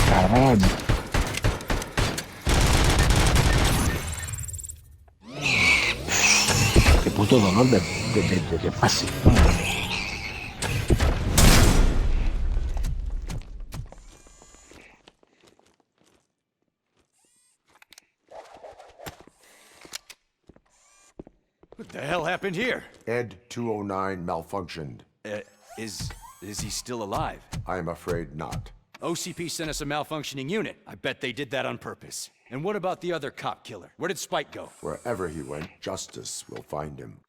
Cabrón. Qué puto dolor de pase. What the hell happened here? Ed 209 malfunctioned. Is he still alive? I am afraid not. OCP sent us a malfunctioning unit. I bet they did that on purpose. And what about the other cop killer? Where did Spike go? Wherever he went, justice will find him.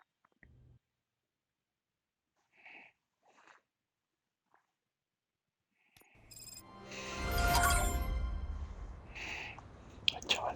Chaval.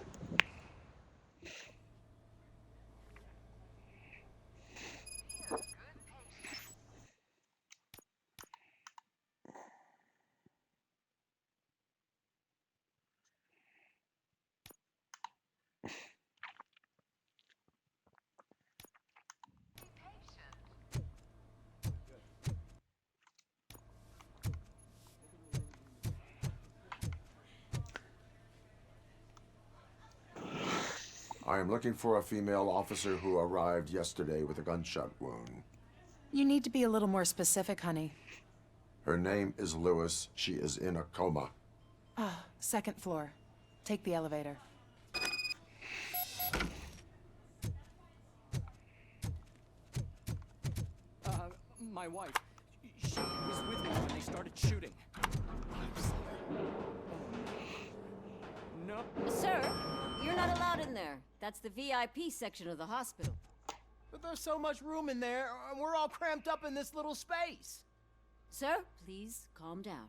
I am looking for a female officer who arrived yesterday with a gunshot wound. You need to be a little more specific, honey. Her name is Lewis. She is in a coma. Ah, second floor. Take the elevator. My wife. She was with me when they started shooting. No. Sir, you're not allowed in there. That's the VIP section of the hospital. But there's so much room in there, and we're all cramped up in this little space. Sir, please calm down.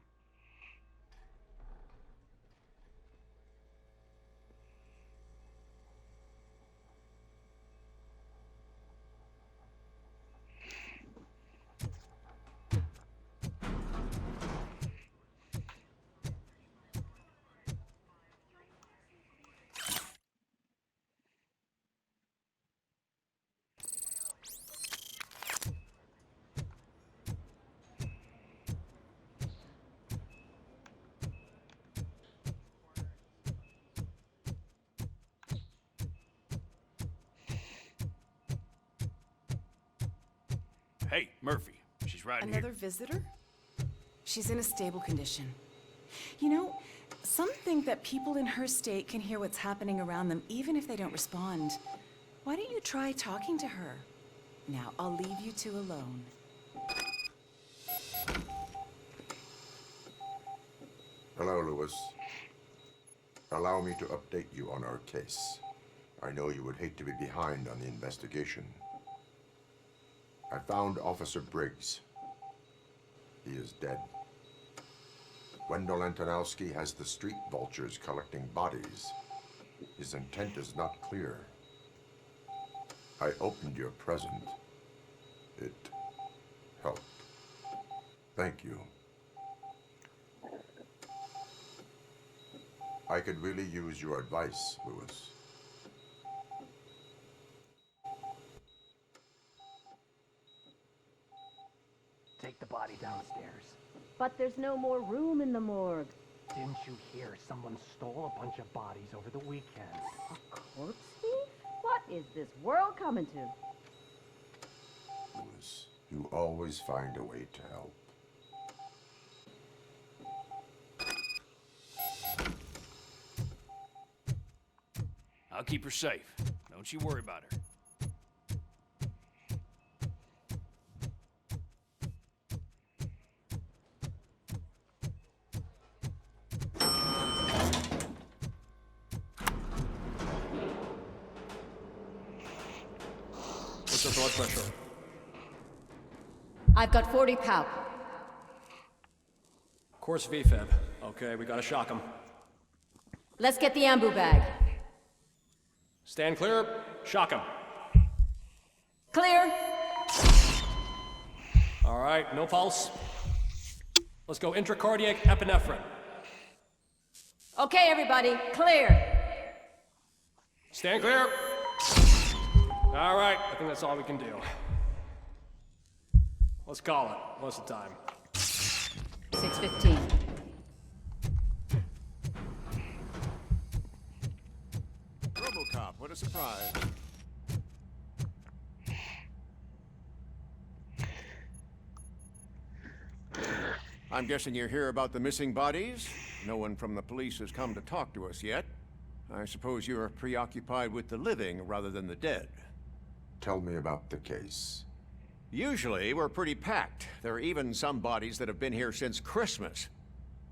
Hey, Murphy. She's right Another visitor? She's in a stable condition. You know, some think that people in her state can hear what's happening around them even if they don't respond. Why don't you try talking to her? Now, I'll leave you two alone. Hello, Lewis. Allow me to update you on our case. I know you would hate to be behind on the investigation. I found Officer Briggs. He is dead. Wendell Antonowski has the street vultures collecting bodies. His intent is not clear. I opened your present. It helped. Thank you. I could really use your advice, Lewis. Take the body downstairs. But there's no more room in the morgue. Didn't you hear someone stole a bunch of bodies over the weekend? A corpse thief? What is this world coming to? Lewis, you always find a way to help. I'll keep her safe. Don't you worry about her. What's her blood pressure? I've got 40 pow. Course VFib. Okay, we gotta shock him. Let's get the ambu bag. Stand clear. Shock him. Clear. All right, no pulse. Let's go intracardiac epinephrine. Okay, everybody, clear. Stand clear. All right, I think that's all we can do. Let's call it. What's the time? 6:15. RoboCop, what a surprise. I'm guessing you're here about the missing bodies? No one from the police has come to talk to us yet. I suppose you're preoccupied with the living rather than the dead. Tell me about the case. Usually, we're pretty packed. There are even some bodies that have been here since Christmas.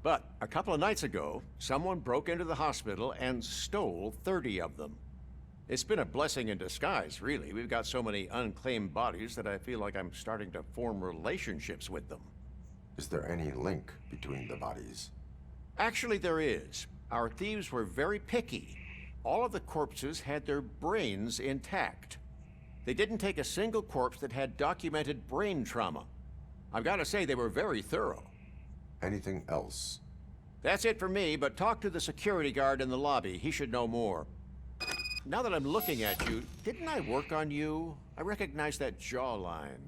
But a couple of nights ago, someone broke into the hospital and stole 30 of them. It's been a blessing in disguise, really. We've got so many unclaimed bodies that I feel like I'm starting to form relationships with them. Is there any link between the bodies? Actually, there is. Our thieves were very picky. All of the corpses had their brains intact. They didn't take a single corpse that had documented brain trauma. I've got to say, they were very thorough. Anything else? That's it for me, but talk to the security guard in the lobby. He should know more. Now that I'm looking at you, didn't I work on you? I recognize that jawline.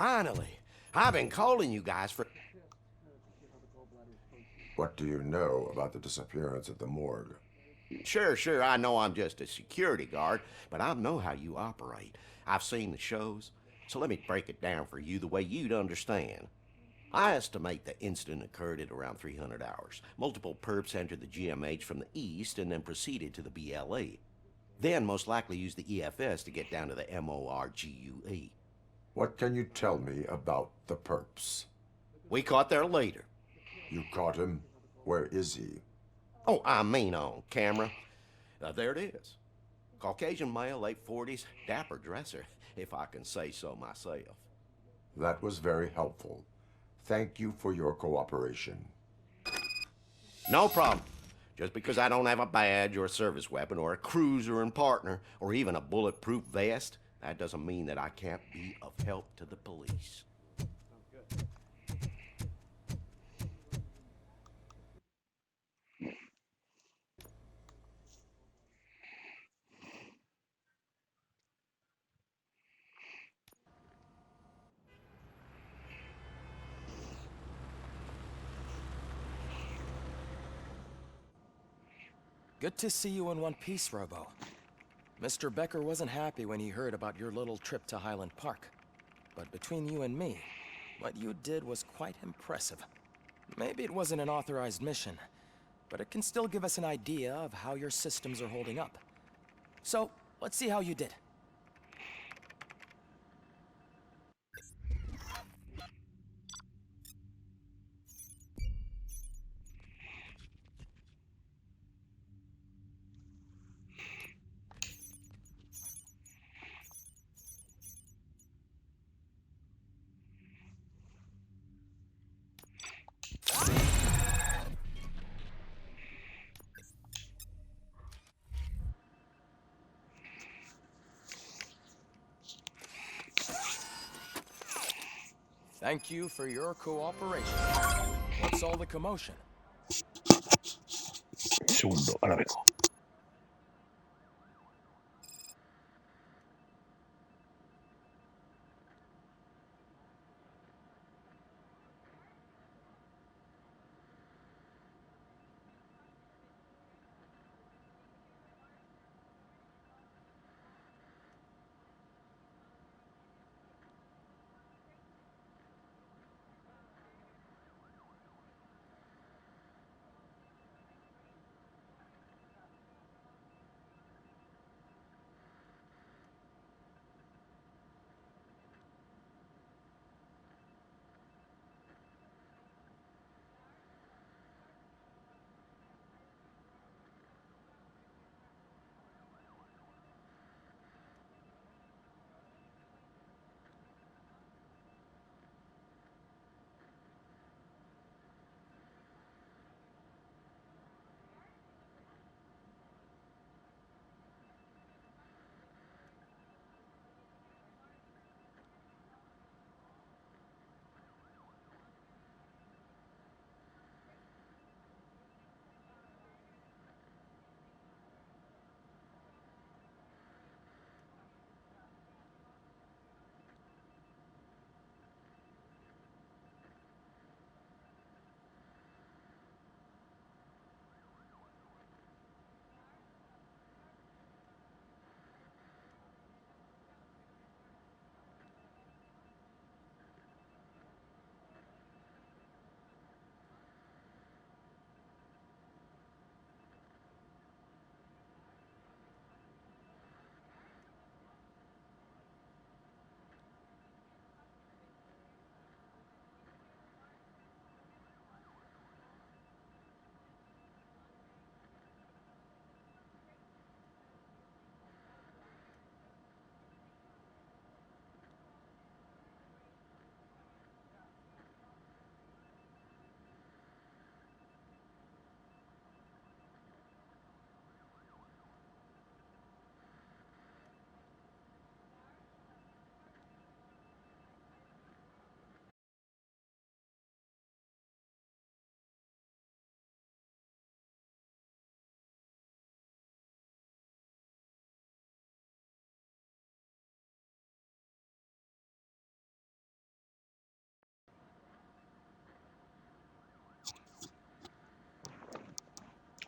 Finally. I've been calling you guys for... What do you know about the disappearance at the morgue? Sure, I know I'm just a security guard, but I know how you operate. I've seen the shows, so let me break it down for you the way you'd understand. I estimate the incident occurred at around 300 hours. Multiple perps entered the GMH from the east and then proceeded to the BLE. Then most likely used the EFS to get down to the MORGUE. What can you tell me about the perps? We caught their leader. You caught him? Where is he? Oh, I mean on camera. There it is. Caucasian male, late 40s, dapper dresser, if I can say so myself. That was very helpful. Thank you for your cooperation. No problem. Just because I don't have a badge or a service weapon or a cruiser and partner or even a bulletproof vest, that doesn't mean that I can't be of help to the police. Good to see you in one piece, Robo. Mr. Becker wasn't happy when he heard about your little trip to Highland Park. But between you and me, what you did was quite impressive. Maybe it wasn't an authorized mission, but it can still give us an idea of how your systems are holding up. So, let's see how you did. Thank you for your cooperation. What's all the commotion? Segundo, ahora vengo.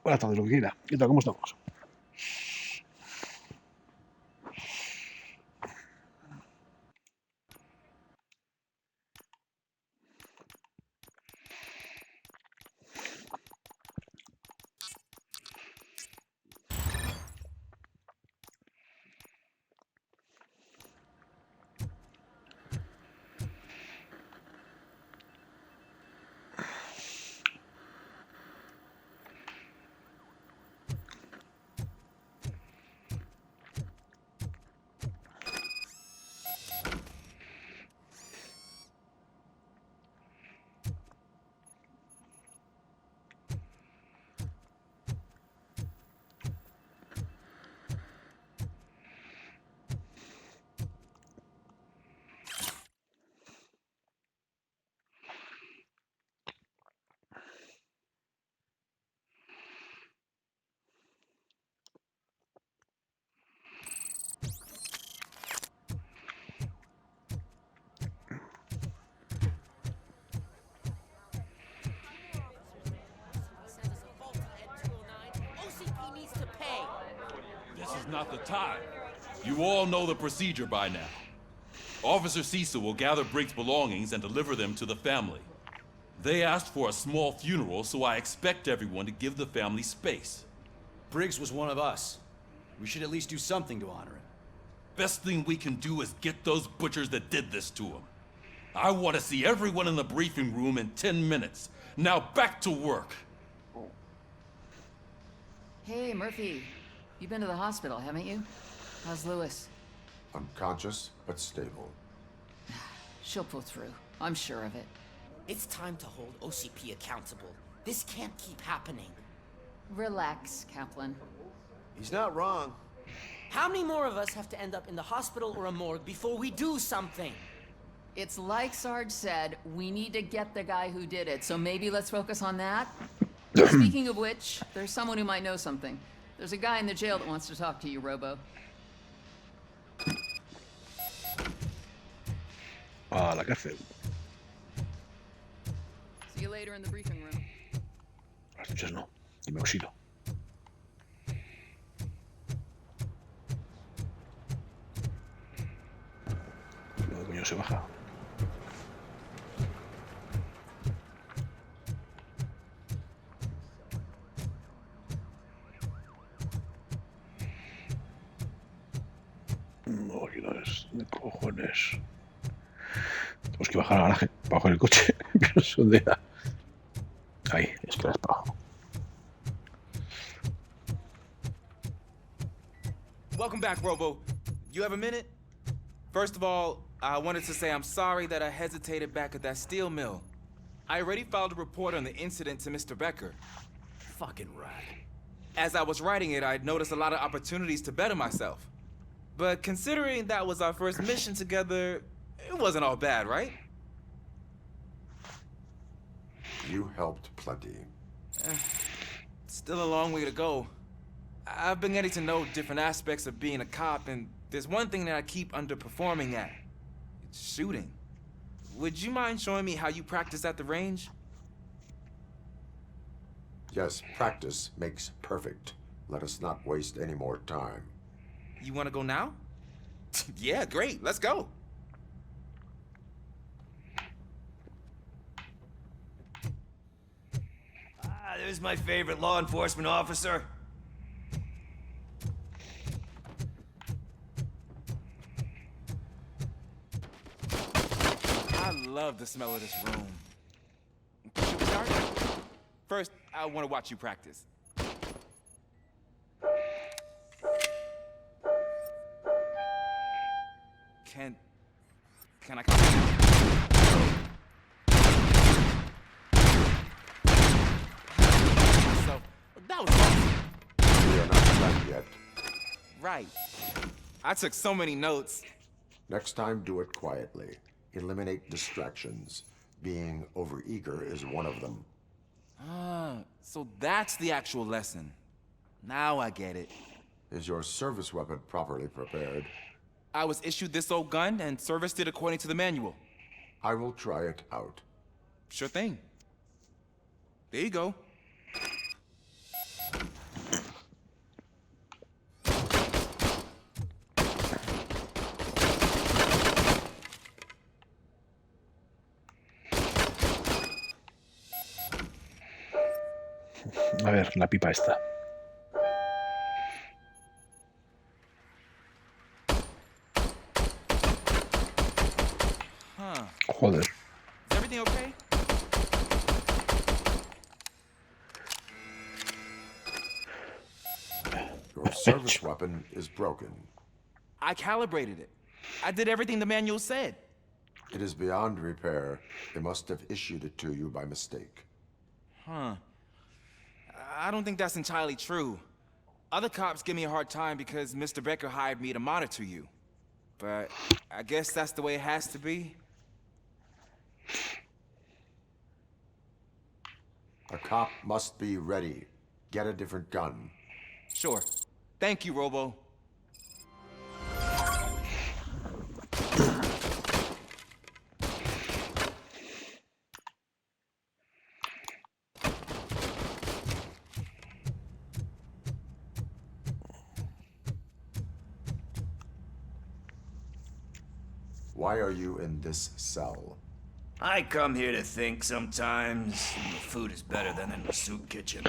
Buenas tardes, lo que quiera. ¿Qué tal? ¿Cómo estamos? Not the time. You all know the procedure by now. Officer Cecil will gather Briggs' belongings and deliver them to the family. They asked for a small funeral, so I expect everyone to give the family space. Briggs was one of us. We should at least do something to honor him. Best thing we can do is get those butchers that did this to him. I want to see everyone in the briefing room in 10 minutes. Now back to work. Hey, Murphy. You've been to the hospital, haven't you? How's Lewis? Unconscious, but stable. She'll pull through. I'm sure of it. It's time to hold OCP accountable. This can't keep happening. Relax, Kaplan. He's not wrong. How many more of us have to end up in the hospital or a morgue before we do something? It's like Sarge said, we need to get the guy who did it, so maybe let's focus on that. Speaking of which, there's someone who might know something. There's a guy in the jail that wants to talk to you, Robo. A la cárcel. See you later in the briefing room. Las noches no. Y me oxido. ¿Dónde coño se baja? Máquinas de cojones. Tenemos que bajar al garaje para coger el coche. Que no sé dónde era. Ahí, escaleras para abajo. Welcome back, Robo. You have a minute? First of all, I wanted to say I'm sorry that I hesitated back at that steel mill. I already filed a report on the incident to Mr. Becker. Fucking right. As I was writing it, I'd noticed a lot of opportunities to better myself. But considering that was our first mission together, it wasn't all bad, right? You helped plenty. Still a long way to go. I've been getting to know different aspects of being a cop, and there's one thing that I keep underperforming at. It's shooting. Would you mind showing me how you practice at the range? Yes, practice makes perfect. Let us not waste any more time. You want to go now? Yeah, great. Let's go. There's my favorite law enforcement officer. I love the smell of this room. Should we start? First, I want to watch you practice. Can I come? So, that was awesome. We are not done yet. Right. I took so many notes. Next time, do it quietly. Eliminate distractions. Being overeager is one of them. Ah, so that's the actual lesson. Now I get it. Is your service weapon properly prepared? I was issued this old gun and serviced it according to the manual. I will try it out. Sure thing. There you go. A ver, la pipa esta. Huh. Joder. Is everything okay? Your service weapon is broken. I calibrated it. I did everything the manual said. It is beyond repair. They must have issued it to you by mistake. Huh. I don't think that's entirely true. Other cops give me a hard time because Mr. Becker hired me to monitor you. But I guess that's the way it has to be. A cop must be ready. Get a different gun. Sure. Thank you, Robo. Why are you in this cell? I come here to think sometimes, and the food is better than in the soup kitchen.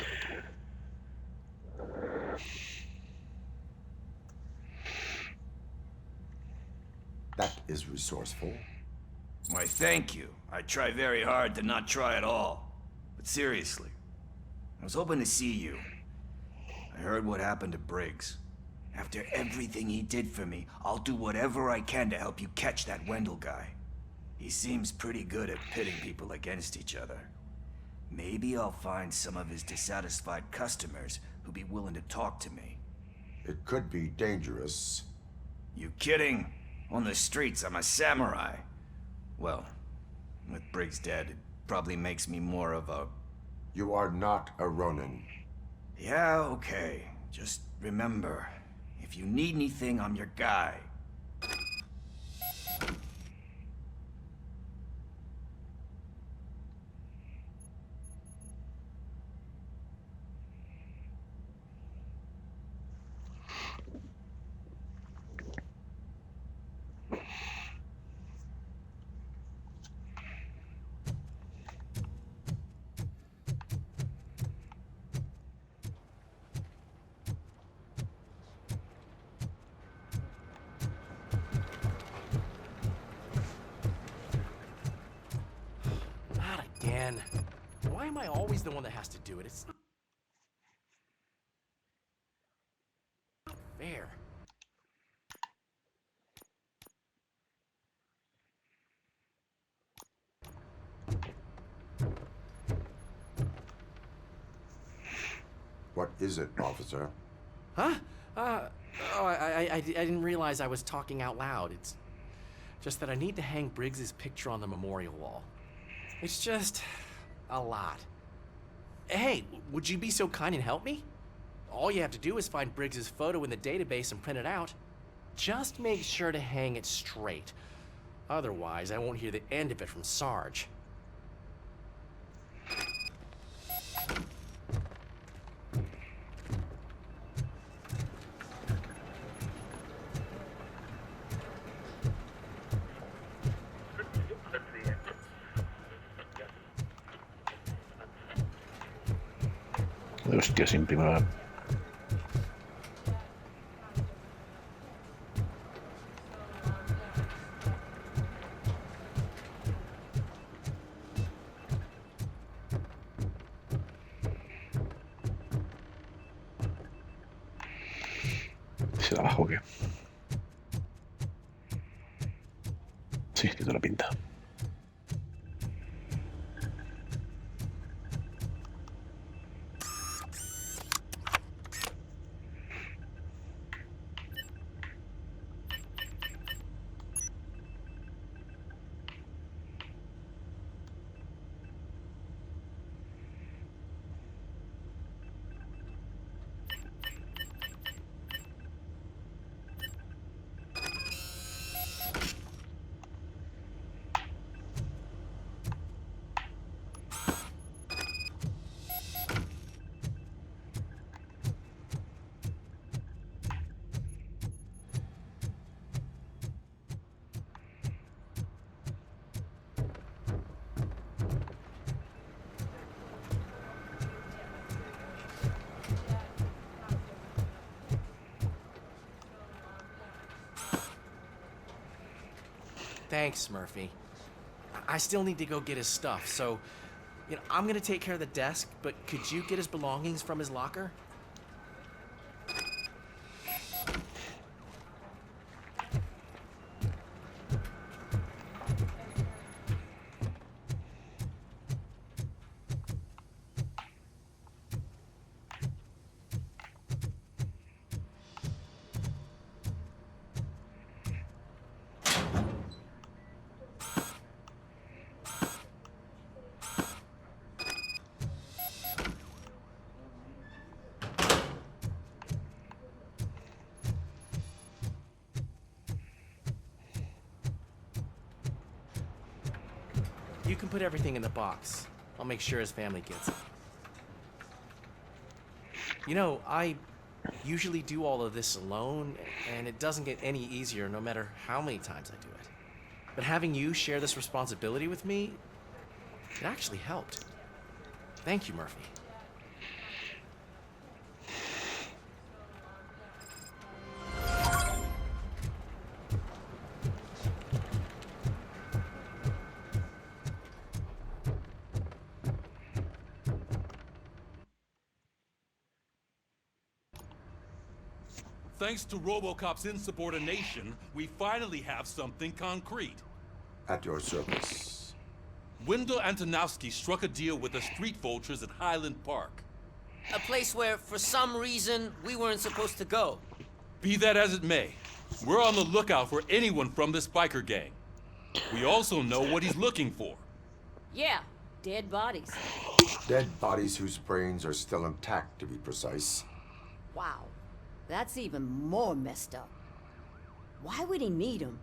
That is resourceful. Why, thank you. I try very hard to not try at all. But seriously, I was hoping to see you. I heard what happened to Briggs. After everything he did for me, I'll do whatever I can to help you catch that Wendell guy. He seems pretty good at pitting people against each other. Maybe I'll find some of his dissatisfied customers who'd be willing to talk to me. It could be dangerous. You kidding? On the streets, I'm a samurai. Well, with Briggs dead, it probably makes me more of a... You are not a Ronin. Yeah, okay. Just remember, if you need anything, I'm your guy. Not again. Why am I always the one that has to do it? It's not fair. What is it, officer? Huh? I didn't realize I was talking out loud. It's just that I need to hang Briggs's picture on the memorial wall. It's just a lot. Hey, would you be so kind and help me? All you have to do is find Briggs's photo in the database and print it out. Just make sure to hang it straight. Otherwise, I won't hear the end of it from Sarge. Hostia, sin primera. ¿Se da abajo o qué? Sí, tiene la pinta. Thanks, Murphy. I still need to go get his stuff, so, I'm gonna take care of the desk, but could you get his belongings from his locker? You can put everything in the box. I'll make sure his family gets it. I usually do all of this alone, and it doesn't get any easier no matter how many times I do it. But having you share this responsibility with me, it actually helped. Thank you, Murphy. Thanks to RoboCop's insubordination, we finally have something concrete. At your service. Wendell Antonowski struck a deal with the street vultures at Highland Park. A place where, for some reason, we weren't supposed to go. Be that as it may, we're on the lookout for anyone from this biker gang. We also know what he's looking for. Yeah, dead bodies. Dead bodies whose brains are still intact, to be precise. Wow, that's even more messed up. Why would he need them?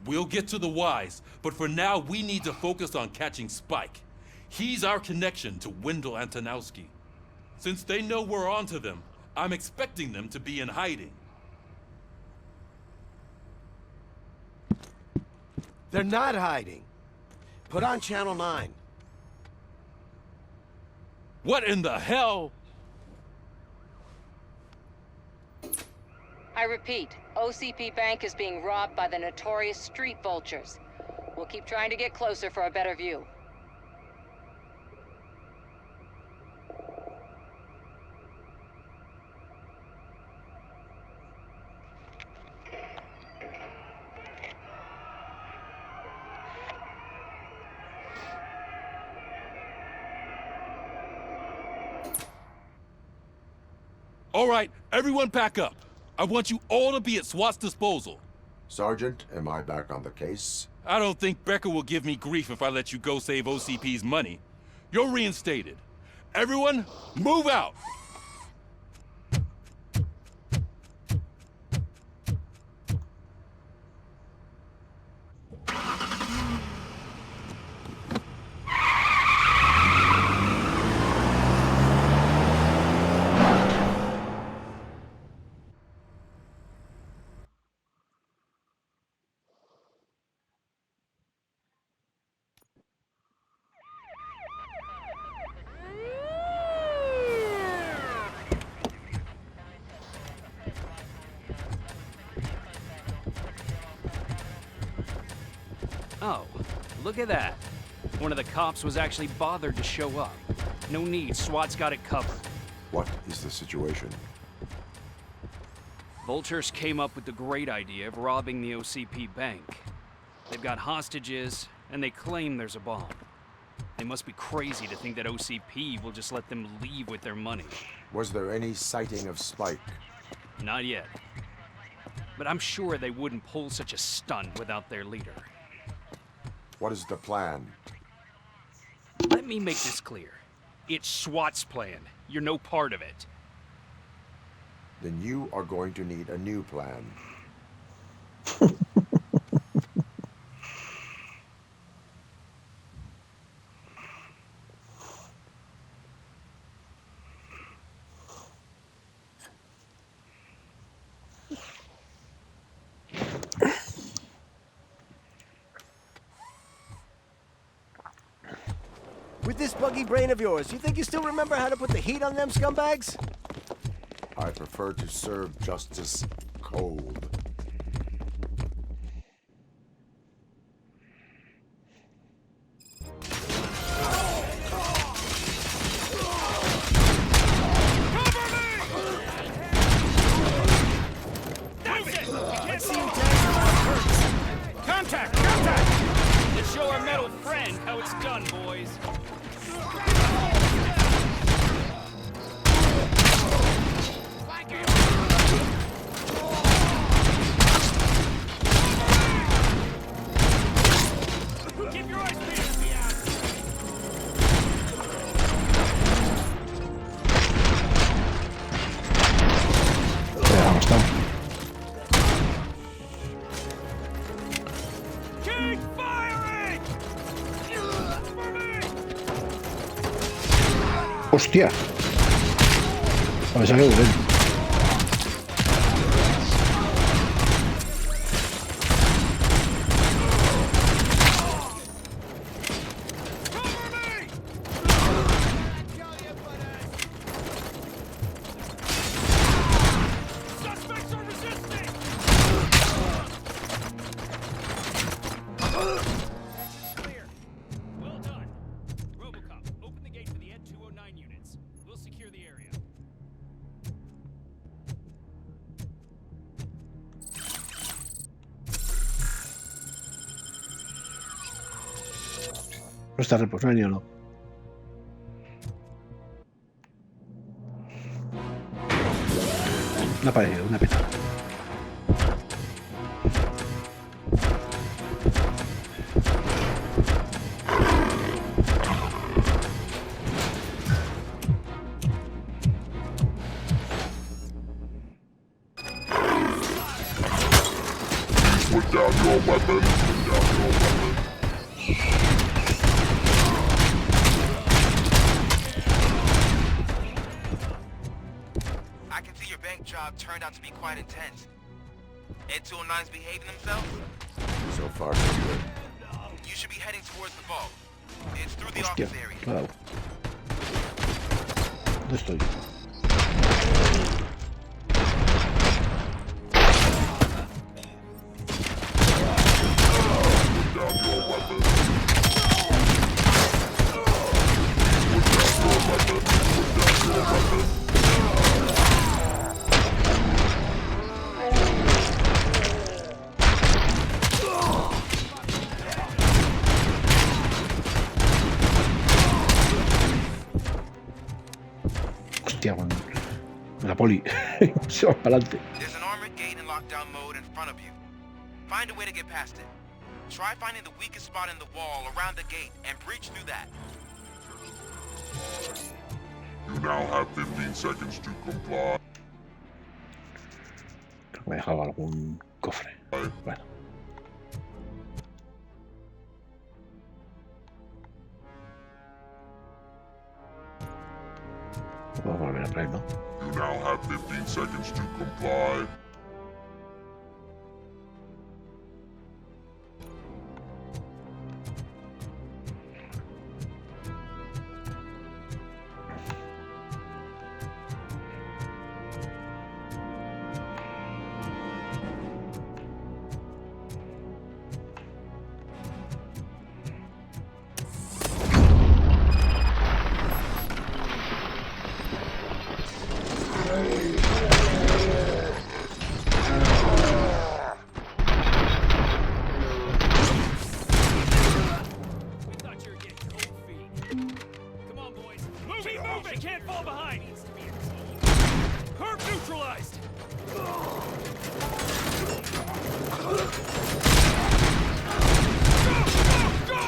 We'll get to the whys, but for now we need to focus on catching Spike. He's our connection to Wendell Antonowski. Since they know we're onto them, I'm expecting them to be in hiding. They're not hiding. Put on Channel 9. What in the hell? I repeat, OCP Bank is being robbed by the notorious street vultures. We'll keep trying to get closer for a better view. All right, everyone pack up. I want you all to be at SWAT's disposal. Sergeant, am I back on the case? I don't think Becker will give me grief if I let you go save OCP's money. You're reinstated. Everyone, move out! Oh, look at that. One of the cops was actually bothered to show up. No need, SWAT's got it covered. What is the situation? Vultures came up with the great idea of robbing the OCP bank. They've got hostages, and they claim there's a bomb. They must be crazy to think that OCP will just let them leave with their money. Was there any sighting of Spike? Not yet. But I'm sure they wouldn't pull such a stunt without their leader. What is the plan? Let me make this clear. It's SWAT's plan. You're no part of it. Then you are going to need a new plan. With this buggy brain of yours, you think you still remember how to put the heat on them scumbags? I prefer to serve justice cold. our metal friend how it's done, boys. Keep your eyes peeled, the ass. Vamos, está. Keep firing! ¡Hostia! A ver, sale bien. Suspects are resisting! Clear. Well done. RoboCop, open the gate for the Ed 209 units. We'll secure the area. No está reposario, no. Una pared, una peta. Put down your weapon. Put down your weapon. I can see your bank job turned out to be quite intense. Ed 209's behaving themselves? So far, so good. You should be heading towards the vault. It's through the Hostia, office area. claro. ¿Dónde estoy? Put down your weapon. Put down your weapon. Put down your weapon. Hostia, con la poli. Se va para adelante. There's an armored gate in lockdown mode in front of you. Find a way to get past it. Try finding the weakest spot in the wall around the gate and breach through that. You now have 15 seconds to comply. Creo que me he dejado algún cofre. Bueno. Vamos a volver a por ahí, ¿no? You now have 15 seconds to comply. We thought you were getting cold feet. Come on, boys. Move, keep moving! Can't fall behind! Curve neutralized! Go, go, go!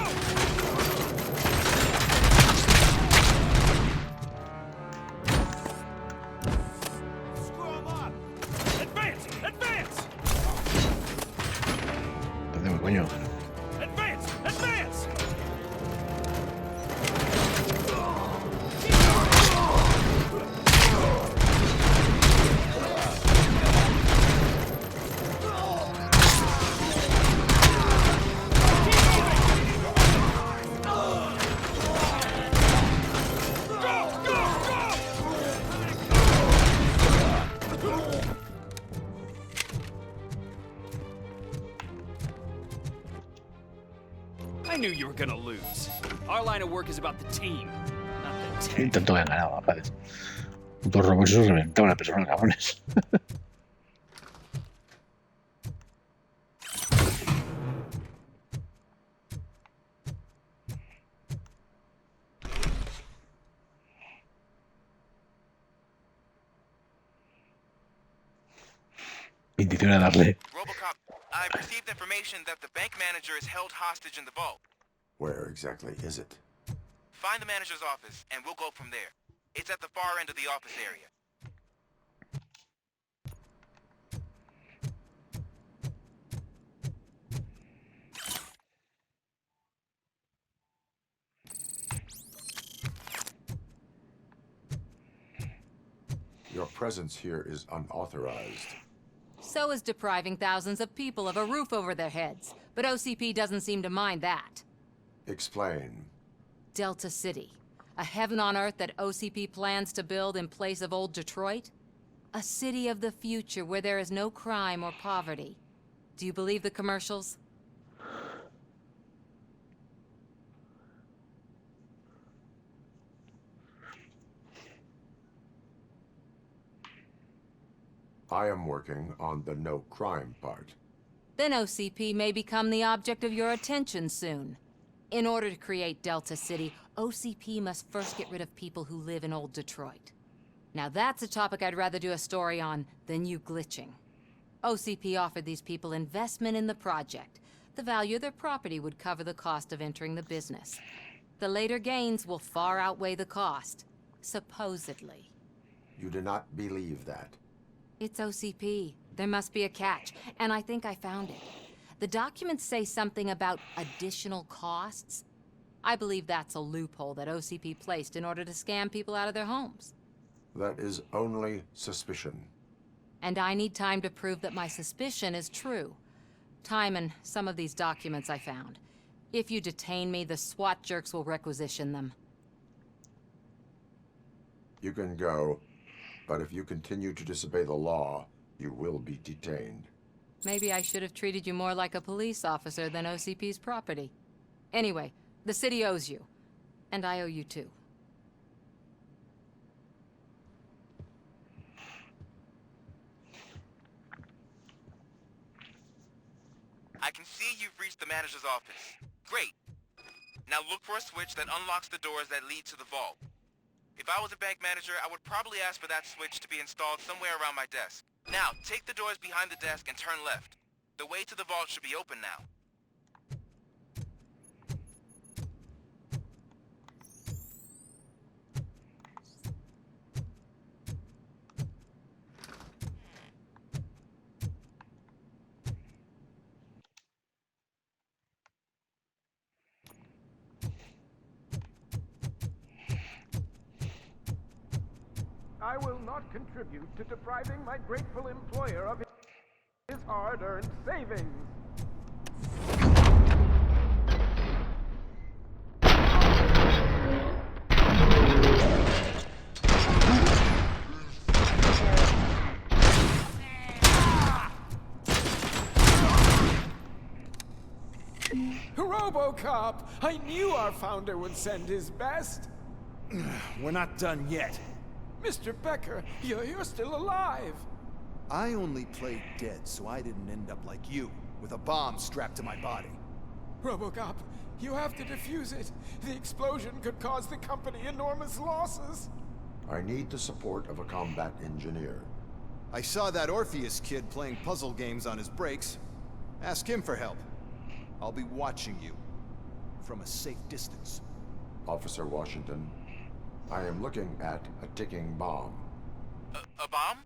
Screw 'em up! Advance! Advance! ¿Dónde coño? Advance! Advance! I knew you were gonna lose. Our line of work is about the team, not the team. Intento ganar, rapaz. Dos robots esos reventaban a la persona, cabrones. intención de darle. RoboCop, I've received information that the bank manager is held hostage in the vault. Where exactly is it? Find the manager's office, and we'll go from there. It's at the far end of the office area. Your presence here is unauthorized. So is depriving thousands of people of a roof over their heads. But OCP doesn't seem to mind that. Explain. Delta City. A heaven on earth that OCP plans to build in place of old Detroit? A city of the future where there is no crime or poverty. Do you believe the commercials? I am working on the no crime part. Then OCP may become the object of your attention soon. In order to create Delta City, OCP must first get rid of people who live in old Detroit. Now that's a topic I'd rather do a story on than you glitching. OCP offered these people investment in the project. The value of their property would cover the cost of entering the business. The later gains will far outweigh the cost, supposedly. You do not believe that. It's OCP. There must be a catch, and I think I found it. The documents say something about additional costs. I believe that's a loophole that OCP placed in order to scam people out of their homes. That is only suspicion. And I need time to prove that my suspicion is true. Time and some of these documents I found. If you detain me, the SWAT jerks will requisition them. You can go, but if you continue to disobey the law, you will be detained. Maybe I should have treated you more like a police officer than OCP's property. Anyway, the city owes you. And I owe you too. I can see you've reached the manager's office. Great. Now look for a switch that unlocks the doors that lead to the vault. If I was a bank manager, I would probably ask for that switch to be installed somewhere around my desk. Now, take the doors behind the desk and turn left. The way to the vault should be open now. I will not contribute to depriving my grateful employer of his hard-earned savings. RoboCop! I knew our founder would send his best. We're not done yet. Mr. Becker, you're still alive. I only played dead so I didn't end up like you, with a bomb strapped to my body. RoboCop, you have to defuse it. The explosion could cause the company enormous losses. I need the support of a combat engineer. I saw that Orpheus kid playing puzzle games on his breaks. Ask him for help. I'll be watching you, from a safe distance. Officer Washington, I am looking at a ticking bomb. A bomb?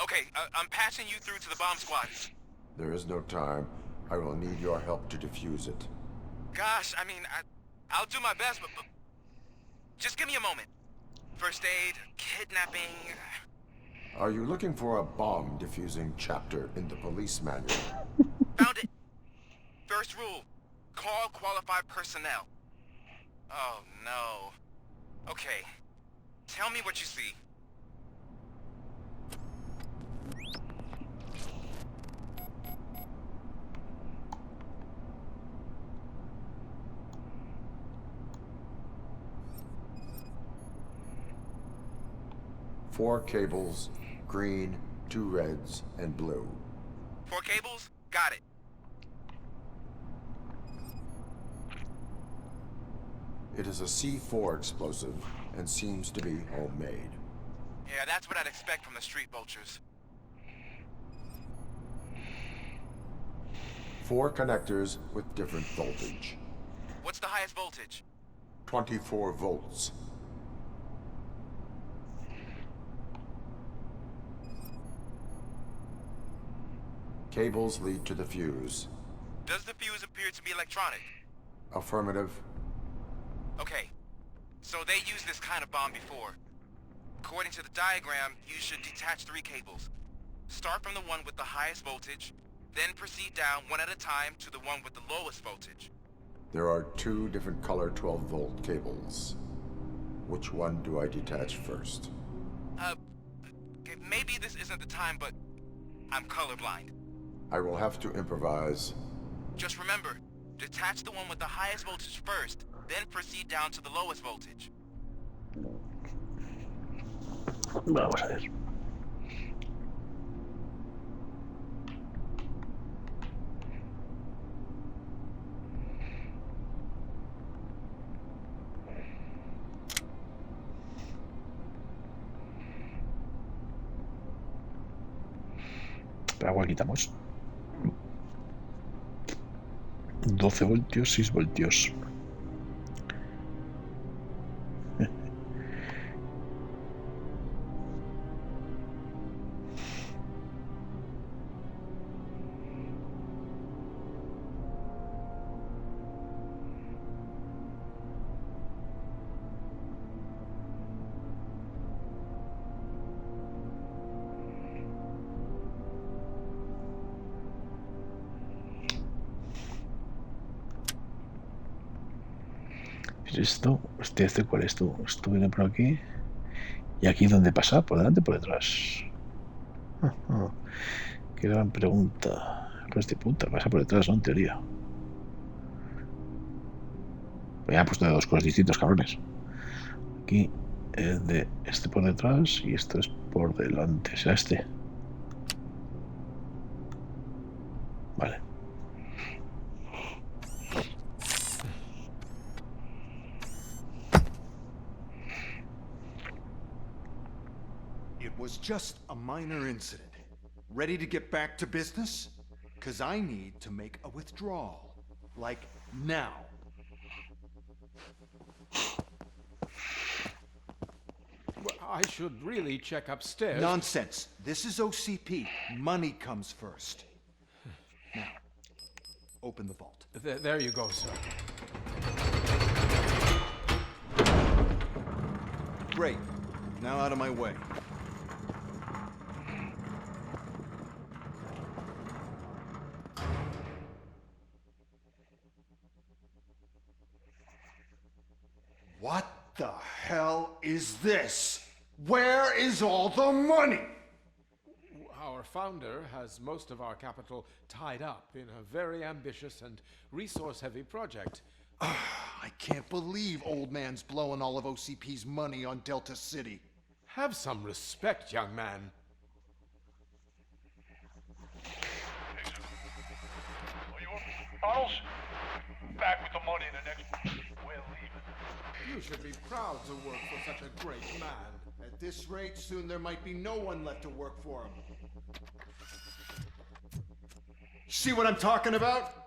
Okay, I'm passing you through to the bomb squad. There is no time. I will need your help to defuse it. Gosh, I mean, I'll do my best, but just give me a moment. First aid, kidnapping... Are you looking for a bomb defusing chapter in the police manual? Found it! First rule, call qualified personnel. Oh, no. Okay, tell me what you see. Four cables, green, 2 reds, and blue. 4 cables? Got it. It is a C4 explosive and seems to be homemade. Yeah, that's what I'd expect from the street vultures. 4 connectors with different voltage. What's the highest voltage? 24 volts. Cables lead to the fuse. Does the fuse appear to be electronic? Affirmative. Okay, so they used this kind of bomb before. According to the diagram, you should detach 3 cables. Start from the one with the highest voltage, then proceed down one at a time to the one with the lowest voltage. There are 2 different color 12-volt cables. Which one do I detach first? Okay, maybe this isn't the time, but I'm colorblind. I will have to improvise. Just remember, detach the one with the highest voltage first, then proceed down to the lowest voltage. Vamos a ver. ¿Pero cuál quitamos? 12 voltios, 6 voltios. Esto, este cuál es esto. Esto viene por aquí. ¿Y aquí dónde pasa? ¿Por delante o por detrás? Qué gran pregunta. Pues de puta, pasa por detrás, ¿no? En teoría. Me han puesto de 2 colores distintos, cabrones. Aquí es de este por detrás y esto es por delante. ¿Será este? Vale. It was just a minor incident. Ready to get back to business? 'Cause I need to make a withdrawal. Like now. Well, I should really check upstairs. Nonsense. This is OCP. Money comes first. Now, open the vault. There you go, sir. Great. Now out of my way. What the hell is this? Where is all the money? Our founder has most of our capital tied up in a very ambitious and resource-heavy project. I can't believe old man's blowing all of OCP's money on Delta City. Have some respect, young man. Bottles? Back with the money in the next... We're leaving. You should be proud to work for such a great man. At this rate, soon there might be no one left to work for him. See what I'm talking about?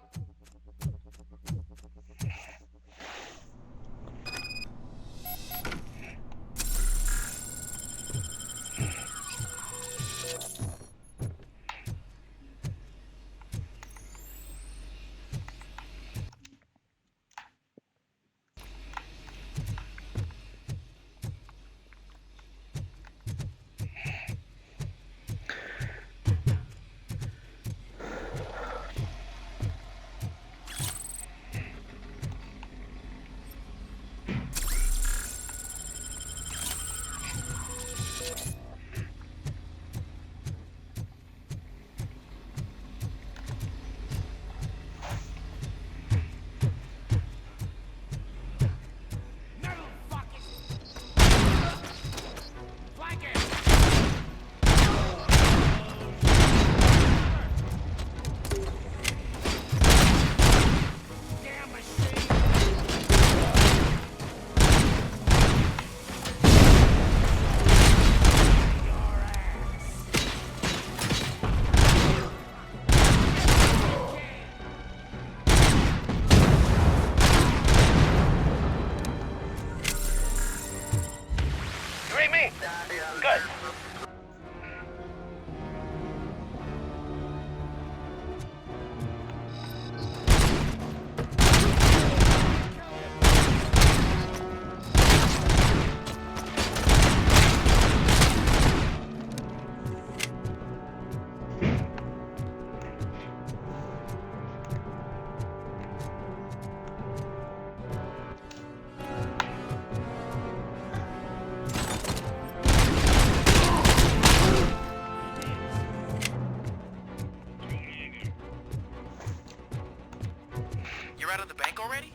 You're out of the bank already?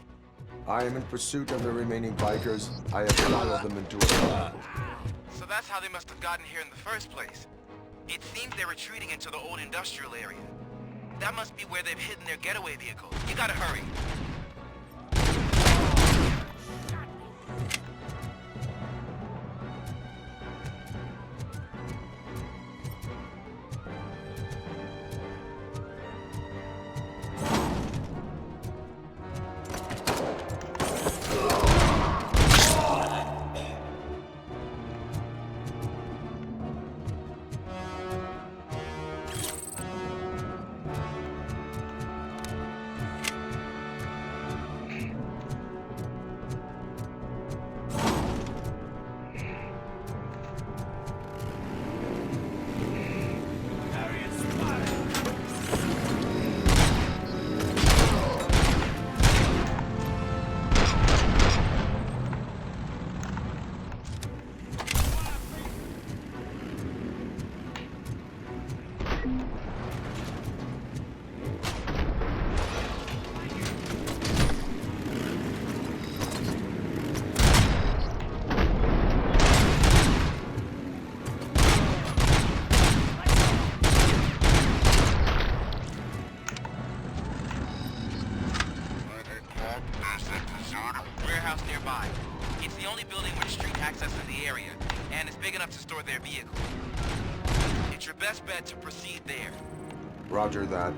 I am in pursuit of the remaining bikers. I have followed them into a tunnel. So that's how they must have gotten here in the first place. It seems they're retreating into the old industrial area. That must be where they've hidden their getaway vehicles. You gotta hurry. Warehouse nearby. It's the only building with street access in the area, and it's big enough to store their vehicles. It's your best bet to proceed there. Roger that.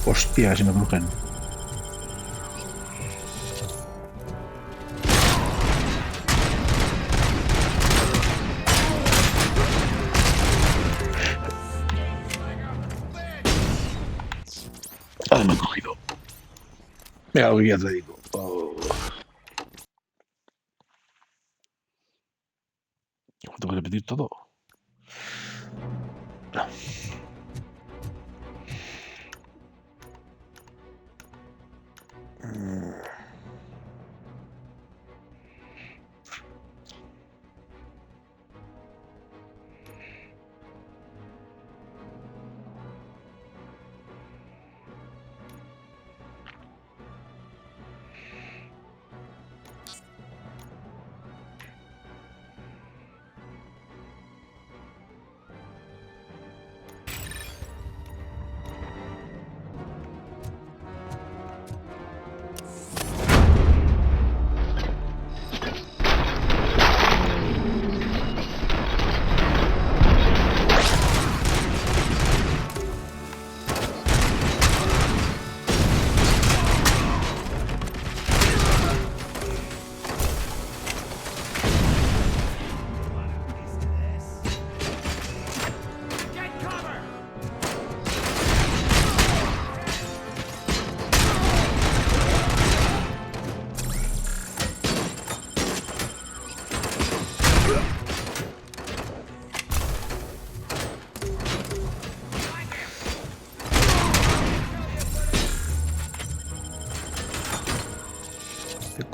Hostia, si me crujen. Ah, me han cogido. Mira lo que ya te digo. Oh. Tengo que repetir todo. No.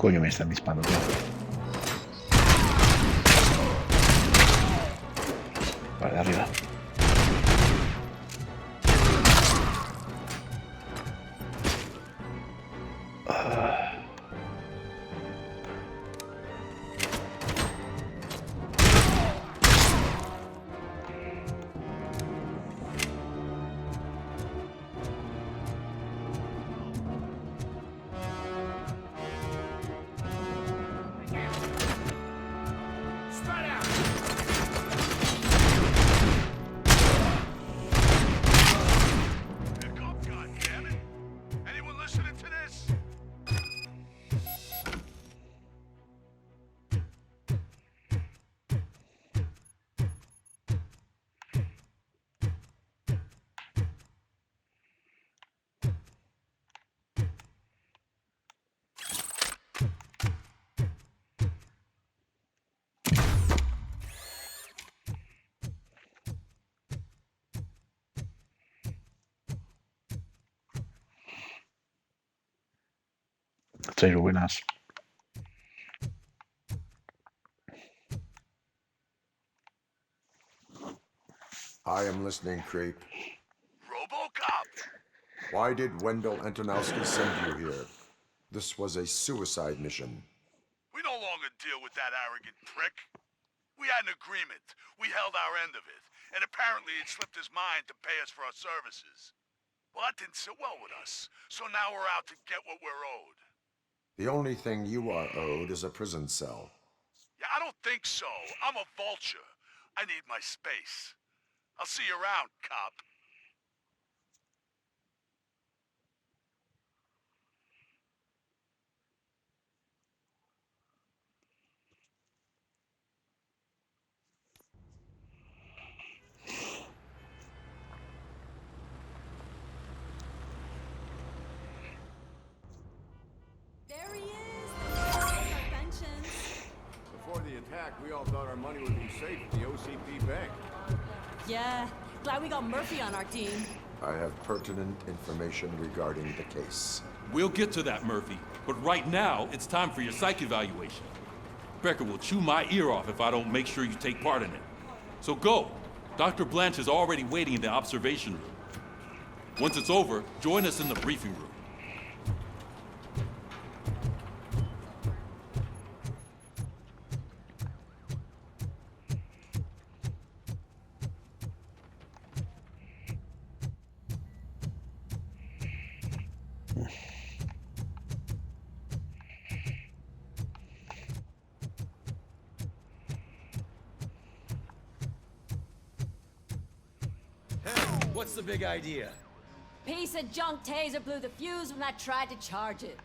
Coño, me están disparando, tío. Vale, arriba. Tres buenas. I am listening, creep. RoboCop! Why did Wendell Antonowski send you here? This was a suicide mission. We no longer deal with that arrogant prick. We had an agreement. We held our end of it. And apparently it slipped his mind to pay us for our services. Well, that didn't sit well with us. So now we're out to get what we're owed. The only thing you are owed is a prison cell. Yeah, I don't think so. I'm a vulture. I need my space. I'll see you around, cop. There he is! Our pensions. Before the attack, we all thought our money would be safe at the OCP bank. Yeah, glad we got Murphy on our team. I have pertinent information regarding the case. We'll get to that, Murphy. But right now, it's time for your psych evaluation. Becker will chew my ear off if I don't make sure you take part in it. So go. Dr. Blanche is already waiting in the observation room. Once it's over, join us in the briefing room. What's the big idea? Piece of junk taser blew the fuse when I tried to charge it.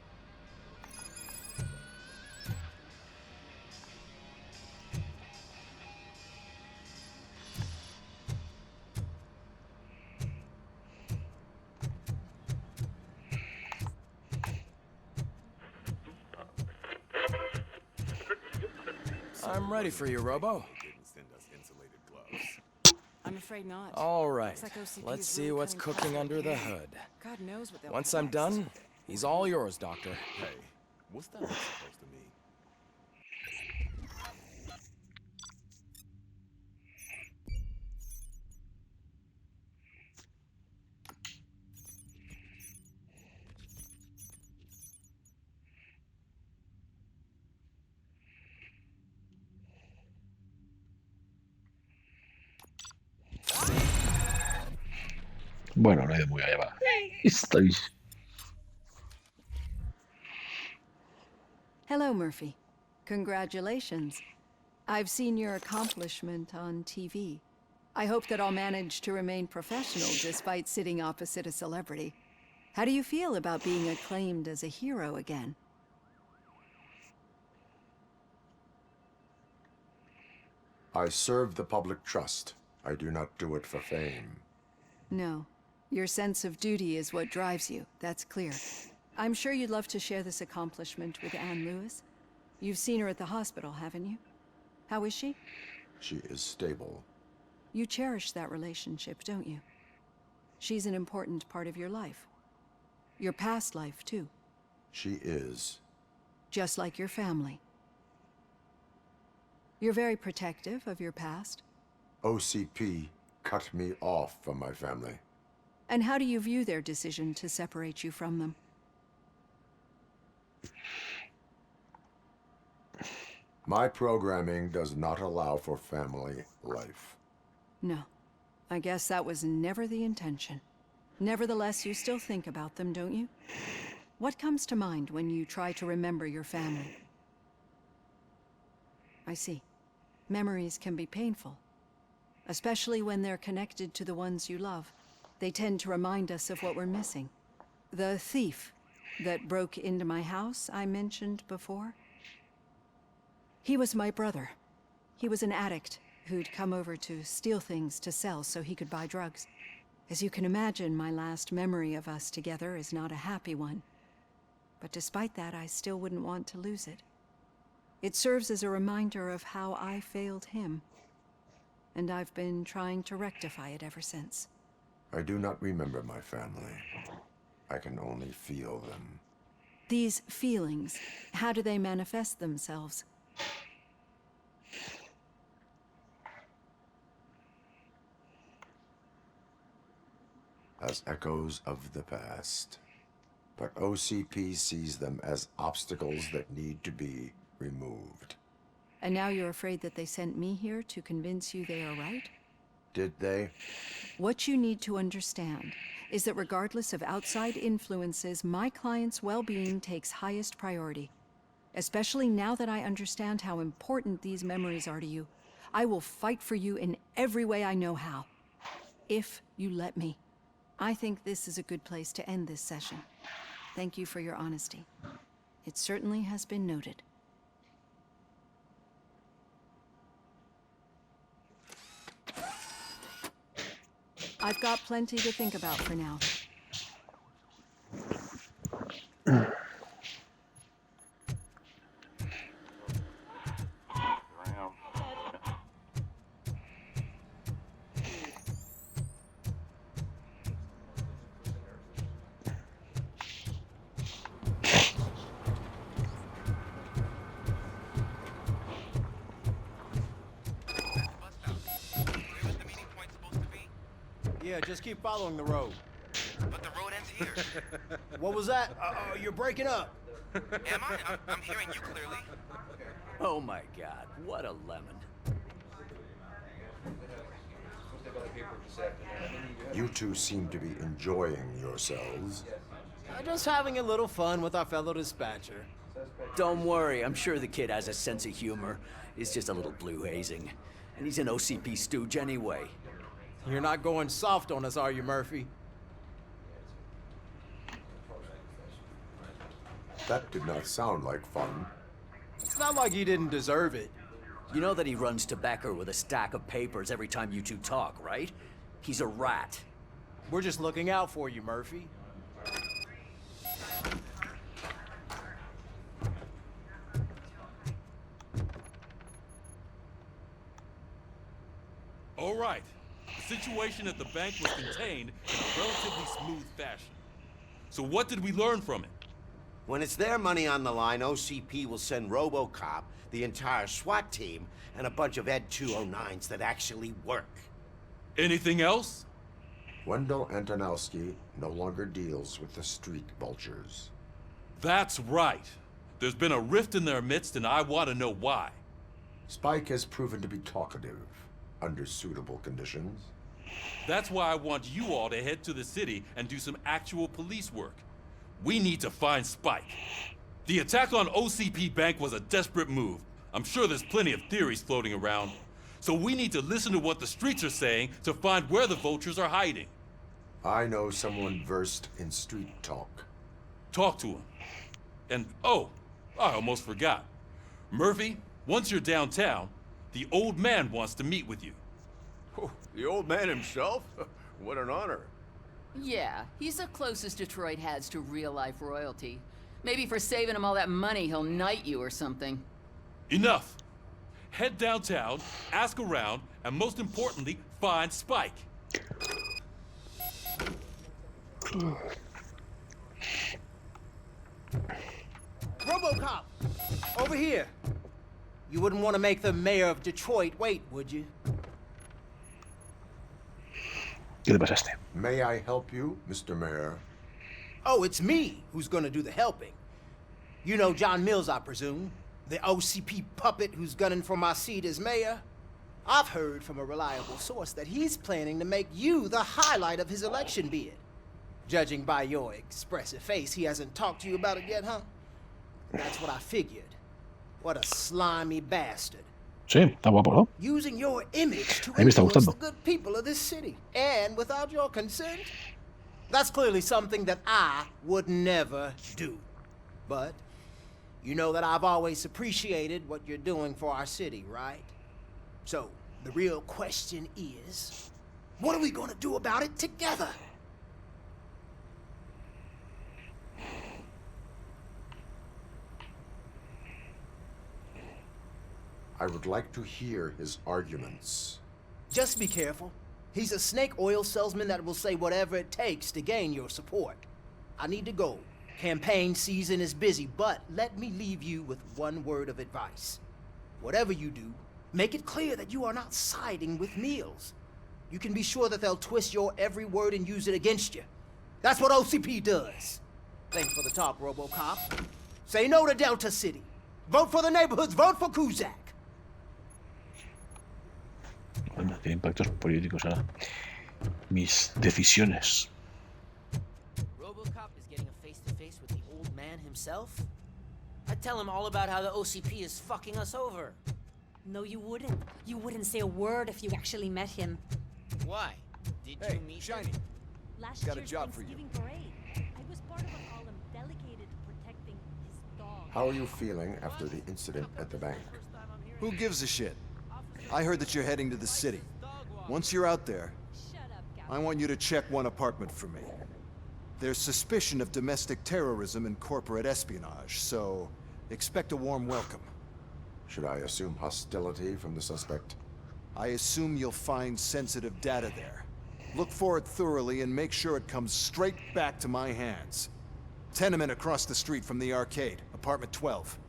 I'm ready for you, Robo. I'm afraid not. All right. Looks like OCP Let's is see really what's cutting cooking corners under with the me. hood. God knows what they'll Once put I'm next. done, he's all yours, Doctor. Hey, what's that supposed to mean? Bueno, no he ido muy allá, va. Estoy... Hello, Murphy. Congratulations. I've seen your accomplishment on TV. I hope that I'll manage to remain professional despite sitting opposite a celebrity. How do you feel about being acclaimed as a hero again? I serve the public trust. I do not do it for fame. No. Your sense of duty is what drives you. That's clear. I'm sure you'd love to share this accomplishment with Anne Lewis. You've seen her at the hospital, haven't you? How is she? She is stable. You cherish that relationship, don't you? She's an important part of your life. Your past life, too. She is. just like your family. You're very protective of your past. OCP cut me off from my family. And how do you view their decision to separate you from them? My programming does not allow for family life. No. I guess that was never the intention. Nevertheless, you still think about them, don't you? What comes to mind when you try to remember your family? I see. Memories can be painful, especially when they're connected to the ones you love. They tend to remind us of what we're missing. The thief that broke into my house I mentioned before? He was my brother. He was an addict who'd come over to steal things to sell so he could buy drugs. As you can imagine, my last memory of us together is not a happy one. But despite that, I still wouldn't want to lose it. It serves as a reminder of how I failed him. And I've been trying to rectify it ever since. I do not remember my family. I can only feel them. These feelings, how do they manifest themselves? As echoes of the past. But OCP sees them as obstacles that need to be removed. And now you're afraid that they sent me here to convince you they are right? Did they? What you need to understand is that regardless of outside influences, my client's well-being takes highest priority. Especially now that I understand how important these memories are to you. I will fight for you in every way I know how. If you let me. I think this is a good place to end this session. Thank you for your honesty. It certainly has been noted. I've got plenty to think about for now. Yeah, just keep following the road. But the road ends here. What was that? You're breaking up. Am I? I'm hearing you clearly. Oh my God, what a lemon. You two seem to be enjoying yourselves. Just having a little fun with our fellow dispatcher. Don't worry, I'm sure the kid has a sense of humor. It's just a little blue hazing. And he's an OCP stooge anyway. You're not going soft on us, are you, Murphy? That did not sound like fun. It's not like he didn't deserve it. You know that he runs to Becker with a stack of papers every time you two talk, right? He's a rat. We're just looking out for you, Murphy. All right. The situation at the bank was contained in a relatively smooth fashion. So what did we learn from it? When it's their money on the line, OCP will send RoboCop, the entire SWAT team, and a bunch of Ed 209s that actually work. Anything else? Wendell Antonowski no longer deals with the street vultures. That's right. There's been a rift in their midst, and I want to know why. Spike has proven to be talkative, under suitable conditions. That's why I want you all to head to the city and do some actual police work. We need to find Spike. The attack on OCP Bank was a desperate move. I'm sure there's plenty of theories floating around. So we need to listen to what the streets are saying to find where the vultures are hiding. I know someone versed in street talk. Talk to him. And, oh, I almost forgot. Murphy, once you're downtown, the old man wants to meet with you. Oh, the old man himself? What an honor. Yeah, he's the closest Detroit has to real-life royalty. Maybe for saving him all that money, he'll knight you or something. Enough. Head downtown, ask around, and most importantly, find Spike. RoboCop! Over here. You wouldn't want to make the mayor of Detroit wait, would you? ¿Qué le pasa a este? May I help you, Mr. Mayor? Oh, it's me who's gonna do the helping. You know John Mills, I presume? The OCP puppet who's gunning for my seat as mayor? I've heard from a reliable source that he's planning to make you the highlight of his election bid. Judging by your expressive face, he hasn't talked to you about it yet, huh? That's what I figured. What a slimy bastard. Sí, está guapo, ¿no? Using your image to A mí me está influence the gustando. good people of this city. And without your consent? That's clearly something that I would never do. But you know that I've always appreciated what you're doing for our city, right? So, the real question is, what are we gonna do about it together? I would like to hear his arguments. Just be careful. He's a snake oil salesman that will say whatever it takes to gain your support. I need to go. Campaign season is busy, but let me leave you with one word of advice. Whatever you do, make it clear that you are not siding with Mills. You can be sure that they'll twist your every word and use it against you. That's what OCP does. Thanks for the talk, RoboCop. Say no to Delta City. Vote for the neighborhoods. Vote for Kuzak. Anda, tiene impactos políticos ahora. Mis decisiones. RoboCop is getting a face-to-face with the old man himself? I'd tell him all about how the OCP is fucking us over. No, you wouldn't. You wouldn't say a word if you actually met him. Why? Did you meet Shiny. Last Got a year's job for you. Thanksgiving parade, I was part of a column dedicated to protecting his dog. How are you feeling after the incident at the bank? Who gives a shit? I heard that you're heading to the city. Once you're out there, I want you to check one apartment for me. There's suspicion of domestic terrorism and corporate espionage, so expect a warm welcome. Should I assume hostility from the suspect? I assume you'll find sensitive data there. Look for it thoroughly and make sure it comes straight back to my hands. Tenement across the street from the arcade, apartment 12.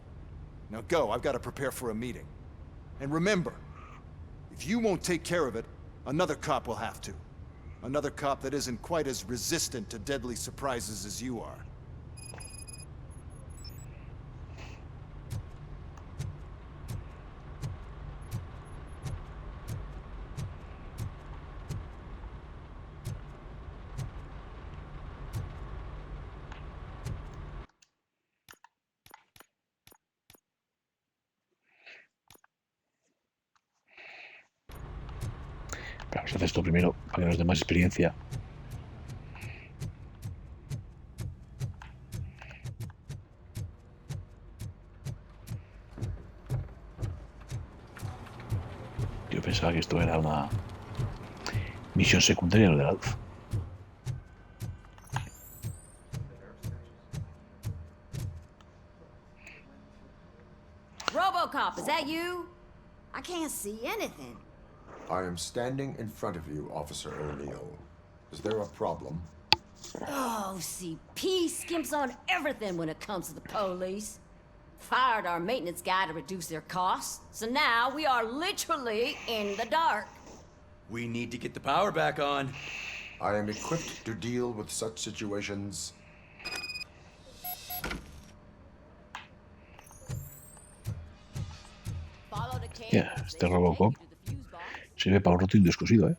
Now go, I've got to prepare for a meeting. And remember, if you won't take care of it, another cop will have to. Another cop that isn't quite as resistant to deadly surprises as you are. Pero vamos a hacer esto primero para que nos dé más experiencia. Yo pensaba que esto era una misión secundaria de la luz. RoboCop, is that you? I can't see anything. I am standing in front of you, Officer O'Neill. Is there a problem? OCP skimps on everything when it comes to the police. Fired our maintenance guy to reduce their costs, so now we are literally in the dark. We need to get the power back on. I am equipped to deal with such situations. Yeah, este RoboCop sirve para un roto y un descosido, ¿eh?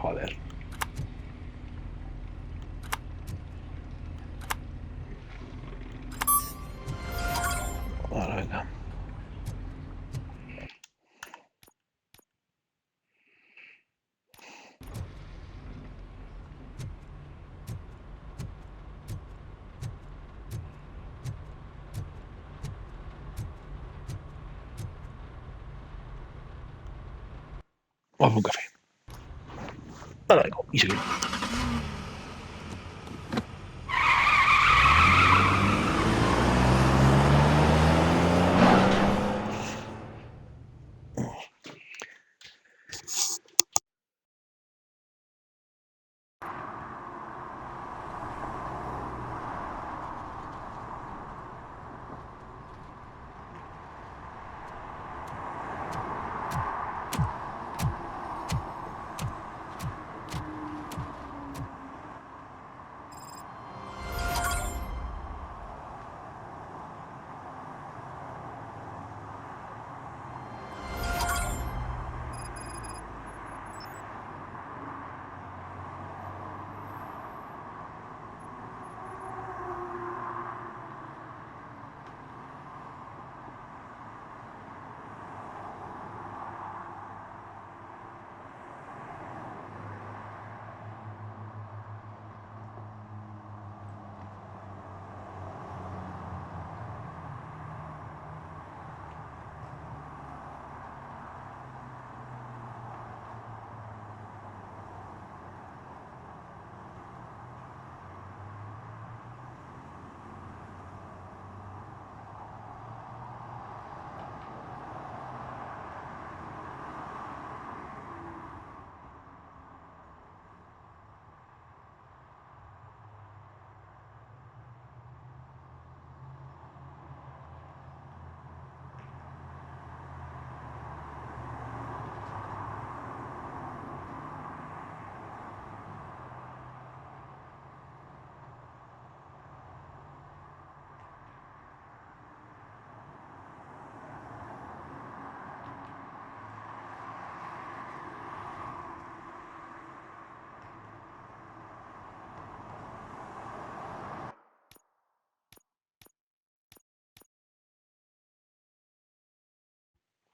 Joder. Vale, venga. Vamos a un café. Ahora vengo y seguimos.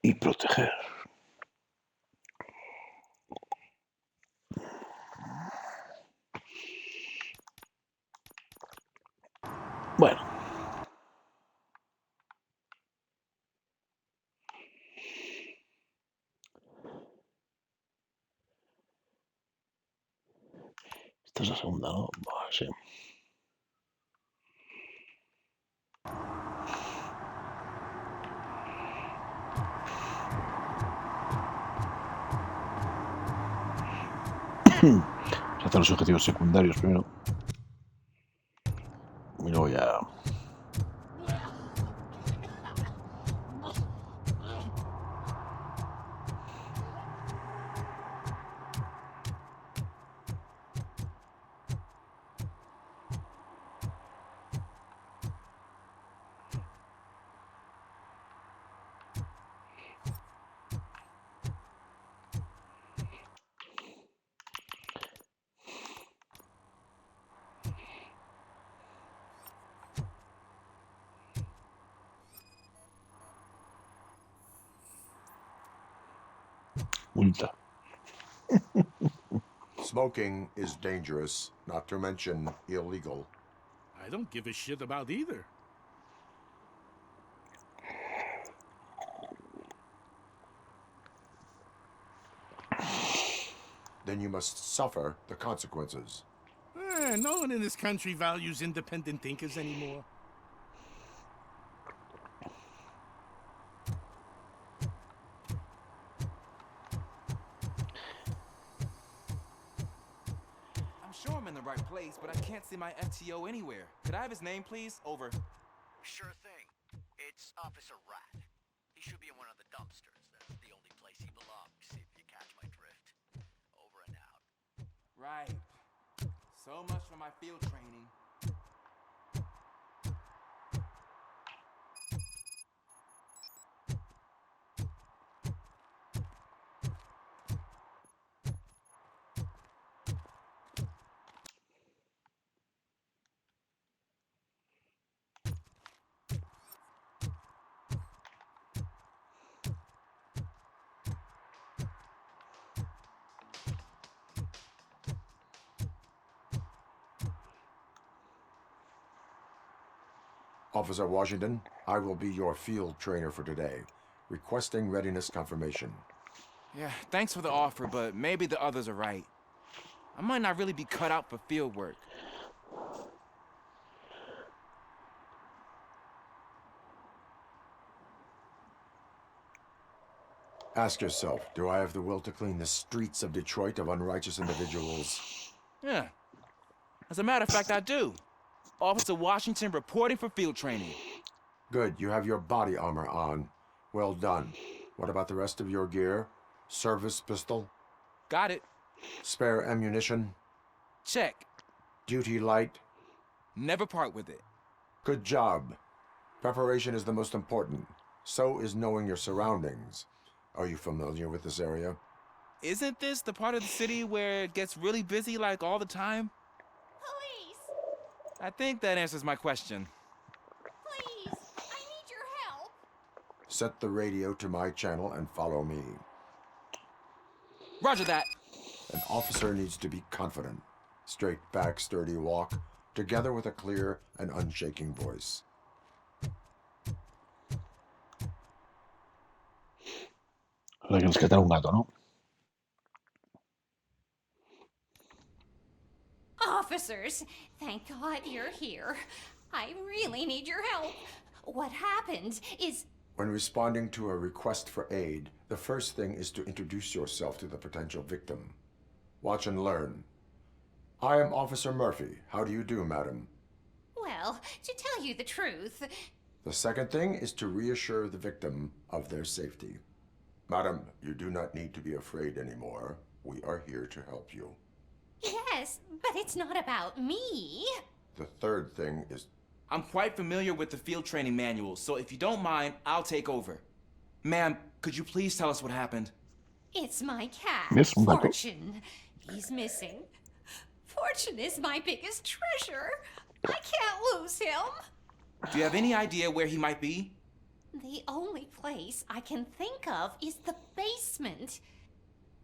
Y proteger. Bueno. Esta es la segunda, ¿no? Bueno, sí. Se hacen los objetivos secundarios primero. Y luego ya. Multa. Smoking is dangerous, not to mention illegal. I don't give a shit about either. Then you must suffer the consequences. No one in this country values independent thinkers anymore. I'm sure I'm in the right place, but I can't see my FTO anywhere. Could I have his name, please? Over. Sure thing. It's Officer Rat. He should be in one of the dumpsters. That's the only place he belongs, if you catch my drift. Over and out. Right. So much for my field training. Officer Washington, I will be your field trainer for today. Requesting readiness confirmation. Yeah, thanks for the offer, but maybe the others are right. I might not really be cut out for field work. Ask yourself, do I have the will to clean the streets of Detroit of unrighteous individuals? Yeah. As a matter of fact, I do. Officer Washington reporting for field training. Good, you have your body armor on. Well done. What about the rest of your gear? Service pistol? Got it. Spare ammunition? Check. Duty light? Never part with it. Good job. Preparation is the most important. So is knowing your surroundings. Are you familiar with this area? Isn't this the part of the city where it gets really busy like all the time? Police! I think that answers my question. Please, I need your help. Set the radio to my channel and follow me. Roger that. An officer needs to be confident. Straight back, sturdy walk, together with a clear and unshaking voice. Hay que rescatar un gato, ¿no? Officers, thank God you're here. I really need your help. What happened is... When responding to a request for aid, the first thing is to introduce yourself to the potential victim. Watch and learn. I am Officer Murphy. How do you do, madam? Well, to tell you the truth... The second thing is to reassure the victim of their safety. Madam, you do not need to be afraid anymore. We are here to help you. Yes, but it's not about me. The third thing is... I'm quite familiar with the field training manual, so if you don't mind, I'll take over. Ma'am, could you please tell us what happened? It's my cat, Yes, un gato. Fortune. He's missing. Fortune is my biggest treasure. I can't lose him. Do you have any idea where he might be? The only place I can think of is the basement.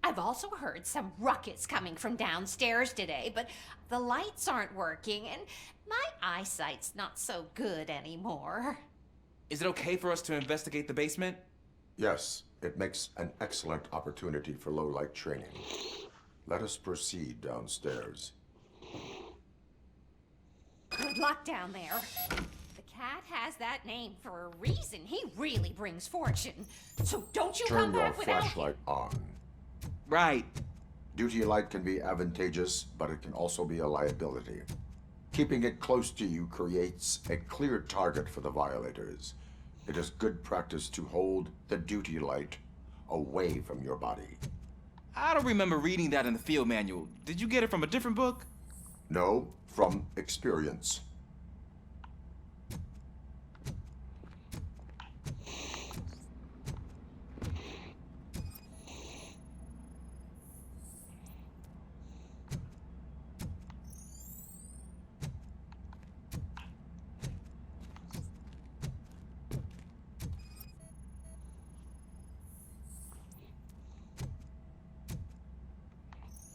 I've also heard some ruckus coming from downstairs today, but the lights aren't working and my eyesight's not so good anymore. Is it okay for us to investigate the basement? Yes, it makes an excellent opportunity for low-light training. Let us proceed downstairs. Good luck down there. The cat has that name for a reason. He really brings fortune. So don't you Turn come your back without... flashlight on. Right. Duty light can be advantageous, but it can also be a liability. Keeping it close to you creates a clear target for the violators. It is good practice to hold the duty light away from your body. I don't remember reading that in the field manual. Did you get it from a different book? No, from experience.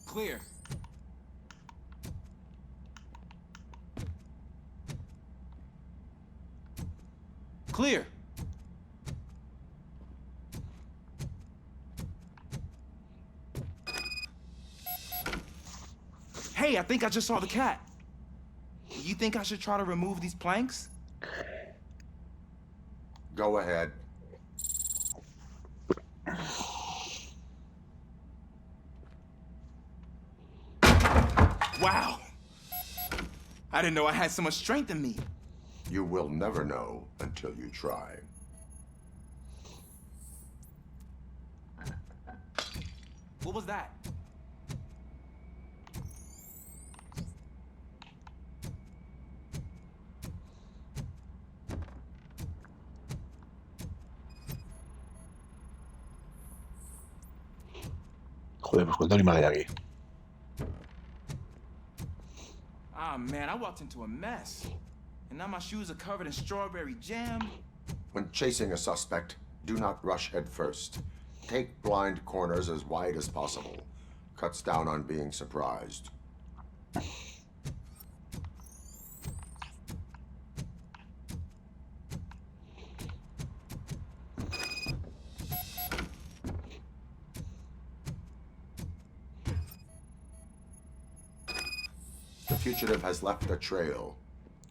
Clear. Clear. Hey, I think I just saw the cat. You think I should try to remove these planks? Go ahead. Wow. I didn't know I had so much strength in me. You will never know until you try. What was that? Joder, pues cuánto animal hay aquí. Ah, man, I walked into a mess. And now my shoes are covered in strawberry jam. When chasing a suspect, do not rush head first. Take blind corners as wide as possible. Cuts down on being surprised. fugitive has left a trail.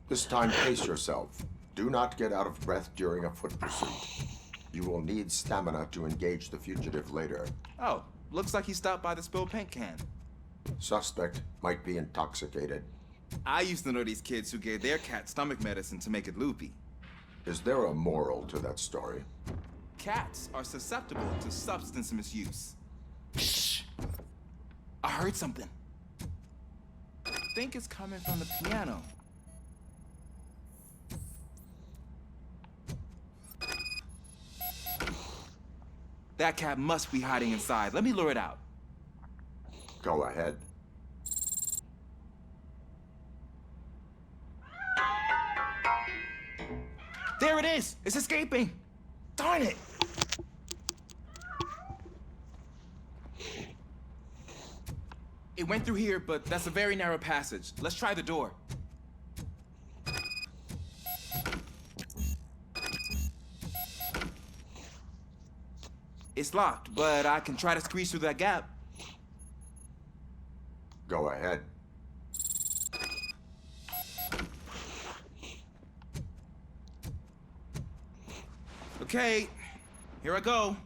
This time, pace yourself. Do not get out of breath during a foot pursuit. You will need stamina to engage the fugitive later. Oh, looks like he stopped by the spilled paint can. Suspect might be intoxicated. I used to know these kids who gave their cat stomach medicine to make it loopy. Is there a moral to that story? Cats are susceptible to substance misuse. Shh! I heard something. I think it's coming from the piano. That cat must be hiding inside. Let me lure it out. Go ahead. There it is! It's escaping! Darn it! It went through here, but that's a very narrow passage. Let's try the door. It's locked, but I can try to squeeze through that gap. Go ahead. Okay, here I go.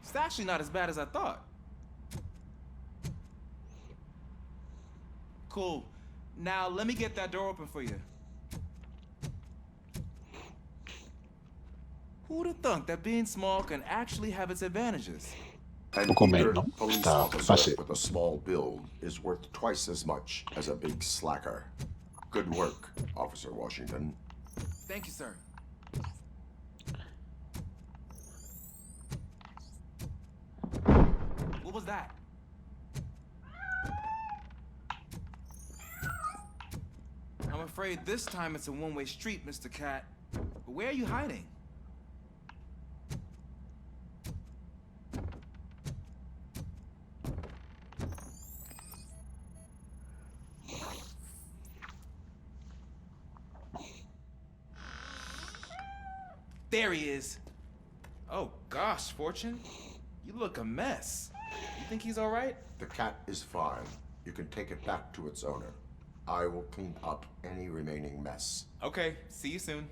It's actually not as bad as I thought. Cool. Now let me get that door open for you. Who'd have thunk that being small can actually have its advantages? An eager police officer with a small build is worth twice as much as a big slacker. Good work, Officer Washington. Thank you, sir. What was that? I'm afraid this time it's a one-way street, Mr. Cat. But where are you hiding? There he is. Oh gosh, Fortune. You look a mess. You think he's all right? The cat is fine. You can take it back to its owner. I will clean up any remaining mess. Okay, see you soon.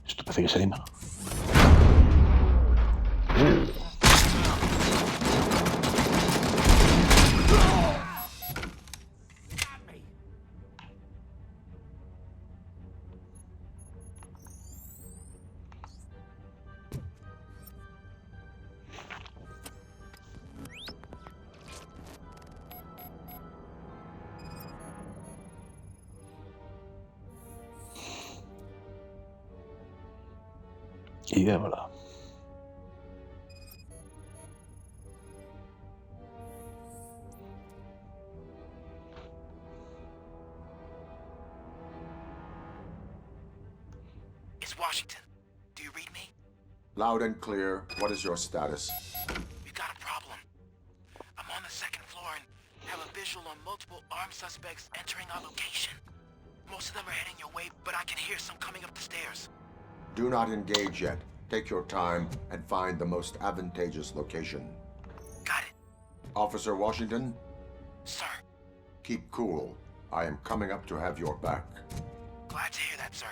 Esto parece que se anima. Y démosla. It's Washington. Do you read me? Loud and clear. What is your status? We've got a problem. I'm on the second floor and have a visual on multiple armed suspects entering our location. Most of them are heading your way, but I can hear some coming up the stairs. Do not engage yet. Take your time and find the most advantageous location. Got it. Officer Washington? Sir. Keep cool. I am coming up to have your back. Glad to hear that, sir.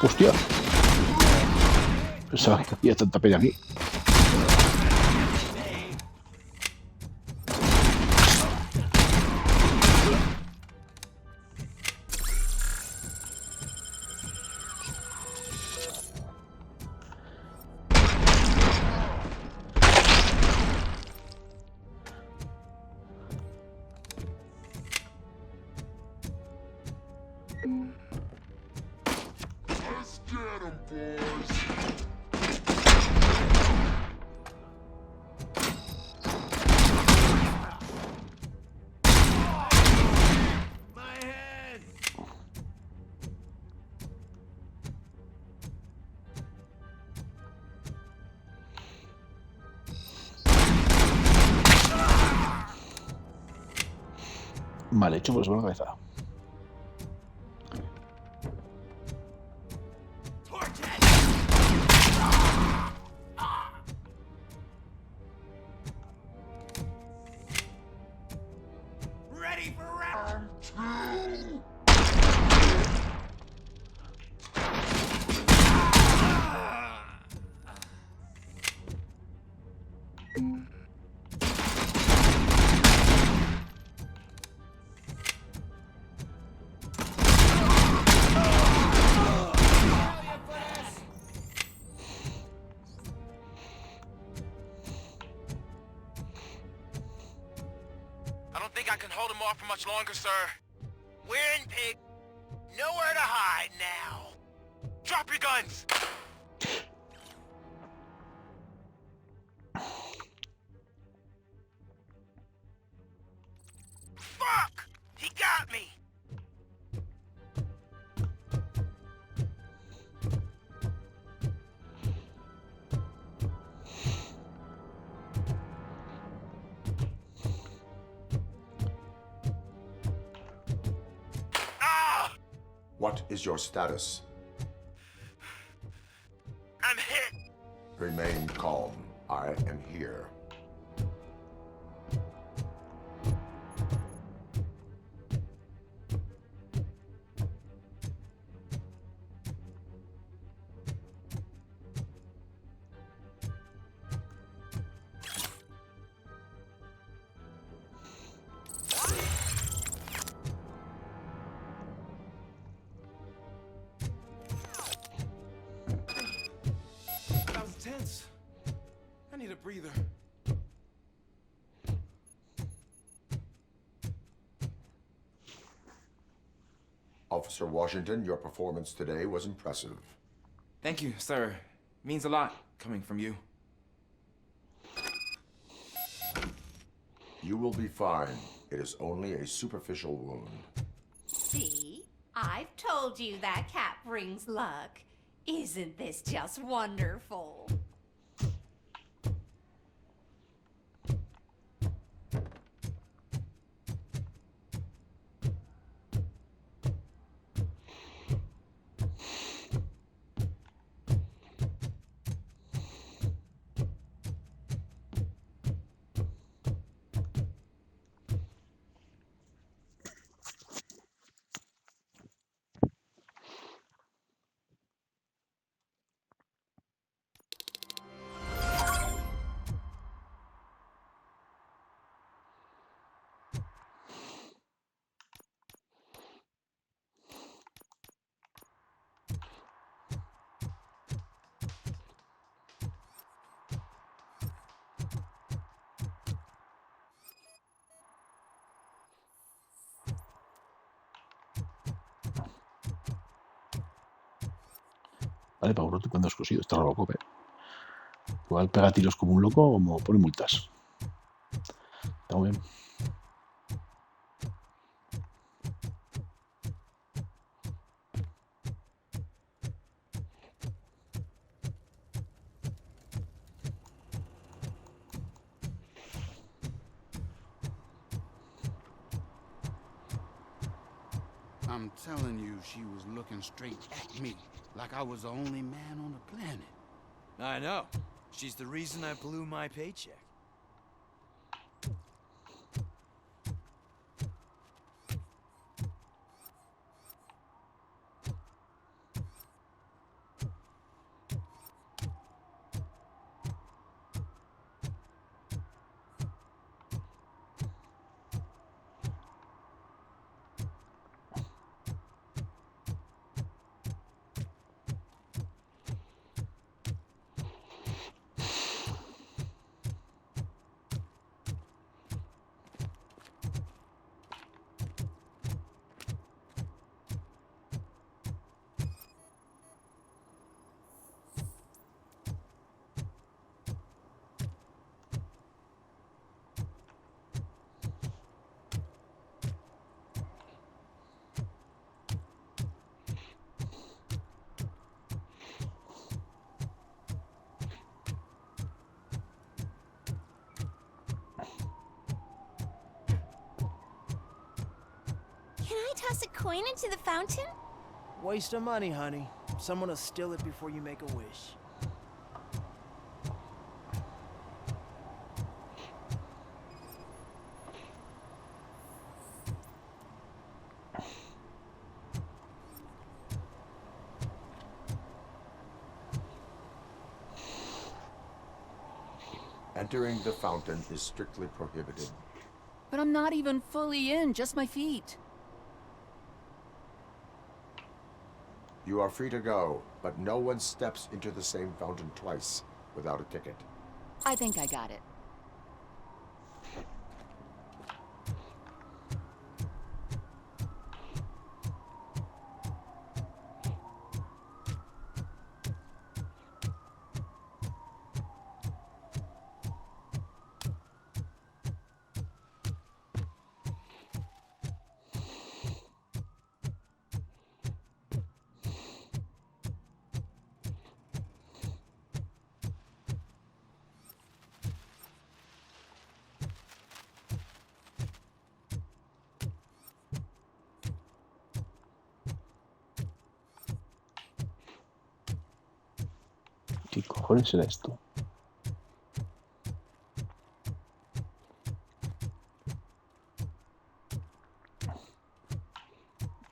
Hostia. Pensaba que había tanta peña aquí. Let's get 'em, boys. My head! Mal hecho, pues por la cabeza. Ready for round two. I don't think I can hold him off for much longer, sir. We're in, pig. Nowhere to hide now. Drop your guns! Fuck! He got me! What is your status? I'm hit! Remain calm. I am here. That was tense. I need a breather. Officer Washington, your performance today was impressive. Thank you, sir. Means a lot coming from you. You will be fine. It is only a superficial wound. See? I've told you that cat brings luck. Isn't this just wonderful? Vale, Pablo, tú cuando has cosido está RoboCop, ¿eh? Igual pega tiros como un loco o como pone multas. Está muy bien. I'm telling you, she was looking straight at me, like I was the only man on the planet. I know. She's the reason I blew my paycheck. I toss a coin into the fountain? Waste of money, honey. Someone will steal it before you make a wish. Entering the fountain is strictly prohibited. But I'm not even fully in, just my feet. You are free to go, but no one steps into the same fountain twice without a ticket. I think I got it. ¿Qué cojones era esto?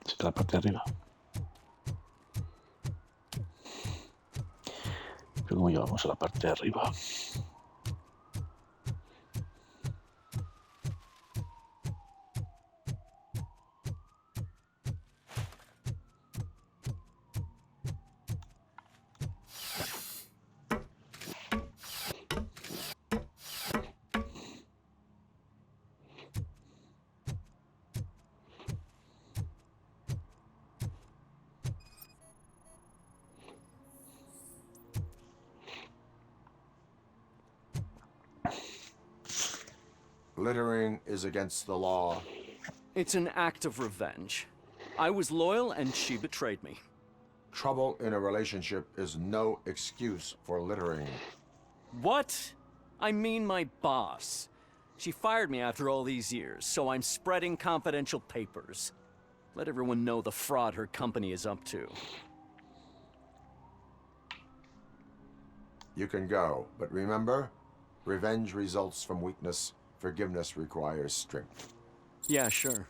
Está la parte de arriba. Pero ¿cómo llegamos a la parte de arriba? Littering is against the law. It's an act of revenge. I was loyal and she betrayed me. Trouble in a relationship is no excuse for littering. What? I mean my boss. She fired me after all these years, so I'm spreading confidential papers. Let everyone know the fraud her company is up to. You can go, but remember, revenge results from weakness. Forgiveness requires strength. Yeah, sure.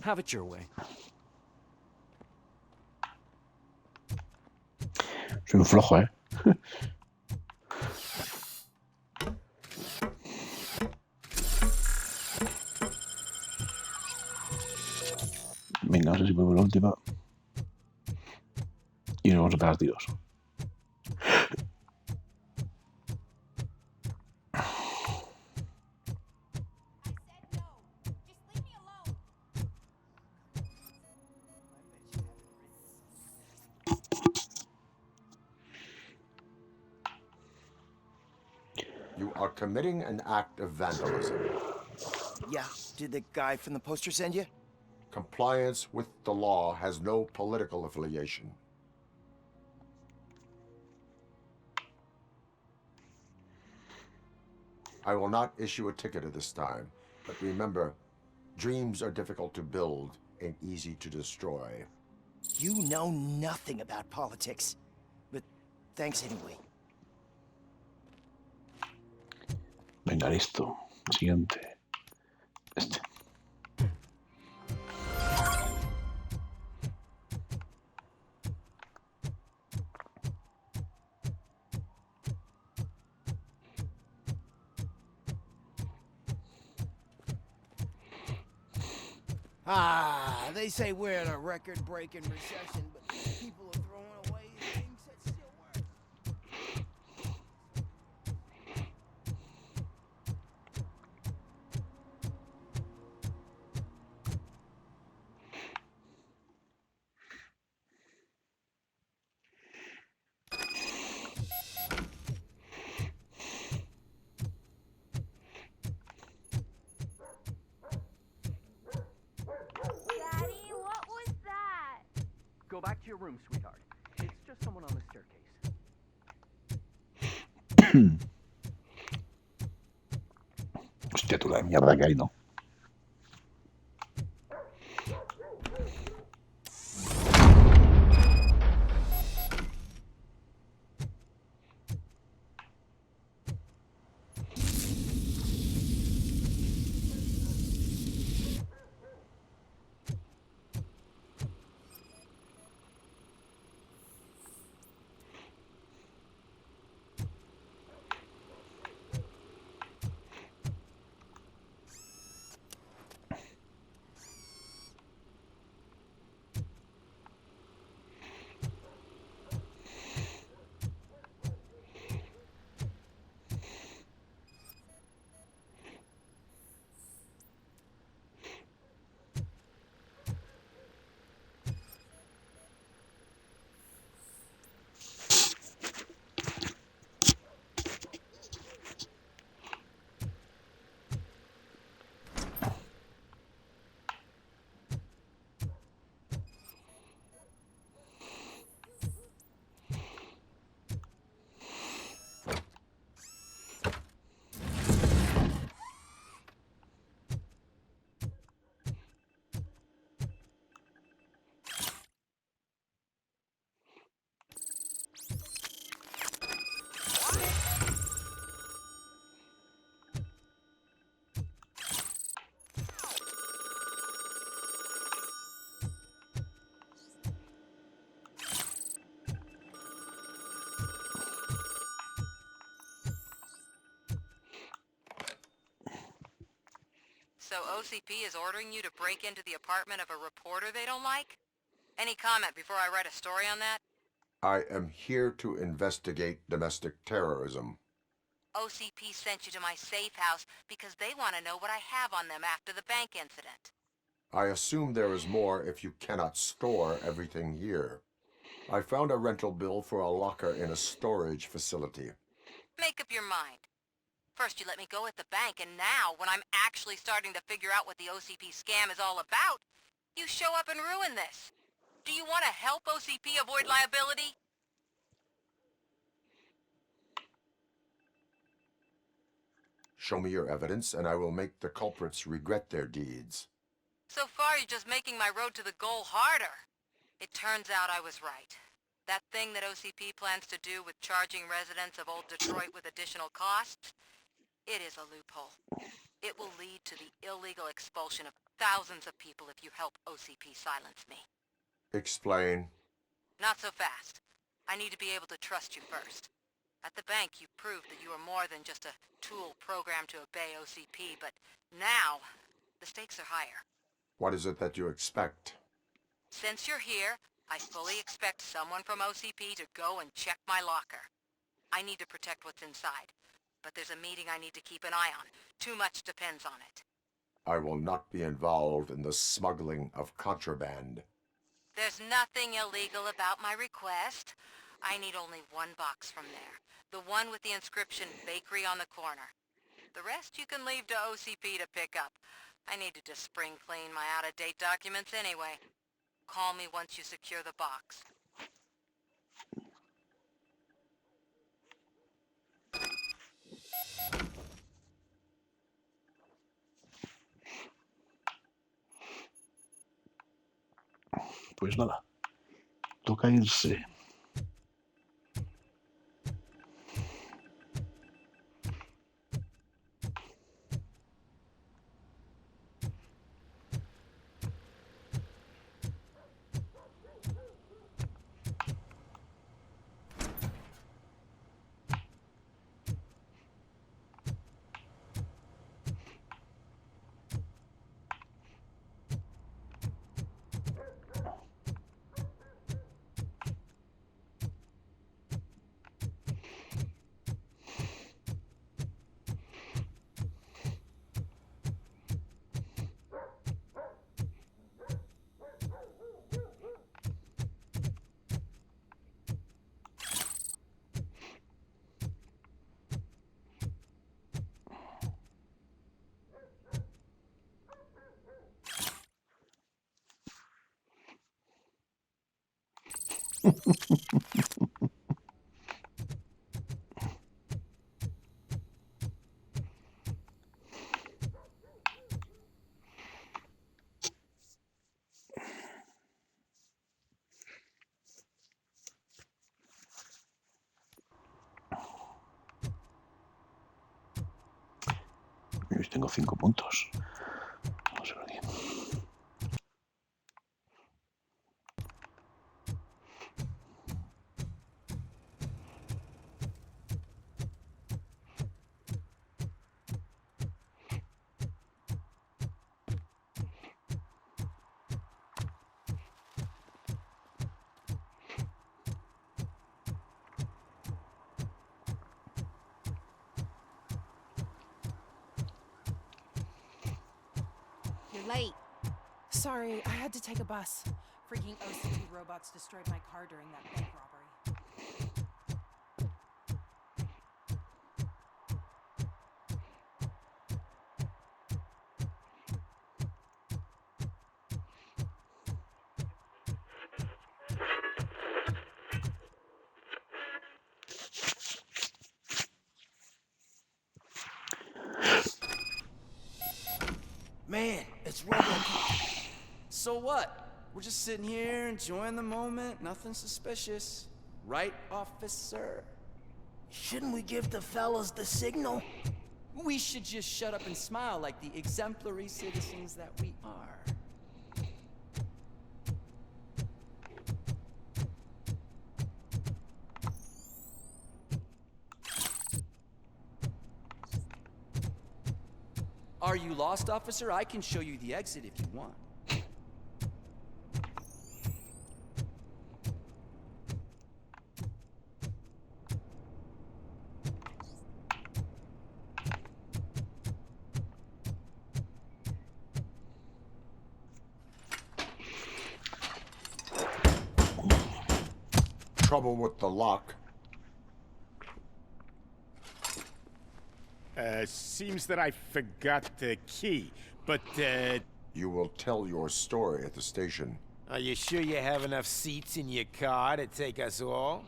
Have it your way. Soy un flojo, ¿eh? Venga, no sé si podemos la última. Y nos vamos a pegar tiros. You are committing an act of vandalism. Yeah, did the guy from the poster send you? Compliance with the law has no political affiliation. I will not issue a ticket at this time, but remember, dreams are difficult to build and easy to destroy. You know nothing about politics, but thanks anyway. Venga, listo. Siguiente. Este. Ah, they say we're in a record-breaking recession, but people are throwing away things that still work. Go back to your room, sweetheart. It's just someone on the staircase. Hostia, tú la mierda que hay, ¿no? So OCP is ordering you to break into the apartment of a reporter they don't like? Any comment before I write a story on that? I am here to investigate domestic terrorism. OCP sent you to my safe house because they want to know what I have on them after the bank incident. I assume there is more if you cannot store everything here. I found a rental bill for a locker in a storage facility. Make up your mind. First you let me go at the bank, and now, when I'm actually starting to figure out what the OCP scam is all about, you show up and ruin this. Do you want to help OCP avoid liability? Show me your evidence, and I will make the culprits regret their deeds. So far, you're just making my road to the goal harder. It turns out I was right. That thing that OCP plans to do with charging residents of Old Detroit with additional costs, it is a loophole. It will lead to the illegal expulsion of thousands of people if you help OCP silence me. Explain. Not so fast. I need to be able to trust you first. At the bank, you proved that you are more than just a tool programmed to obey OCP, but now, the stakes are higher. What is it that you expect? Since you're here, I fully expect someone from OCP to go and check my locker. I need to protect what's inside, but there's a meeting I need to keep an eye on. Too much depends on it. I will not be involved in the smuggling of contraband. There's nothing illegal about my request. I need only one box from there. The one with the inscription Bakery on the corner. The rest you can leave to OCP to pick up. I needed to spring clean my out-of-date documents anyway. Call me once you secure the box. Pues nada, toca irse. Tengo 5 puntos. Vamos a ver aquí. Late. Sorry, I had to take a bus. Freaking OCP robots destroyed my car during that bank robbery. Man, it's RoboCop. So what? We're just sitting here enjoying the moment, nothing suspicious. Right, officer? Shouldn't we give the fellas the signal? We should just shut up and smile like the exemplary citizens that we are. Are you lost, officer? I can show you the exit if you want. Trouble with the lock. Seems that I forgot the key, but, You will tell your story at the station. Are you sure you have enough seats in your car to take us all?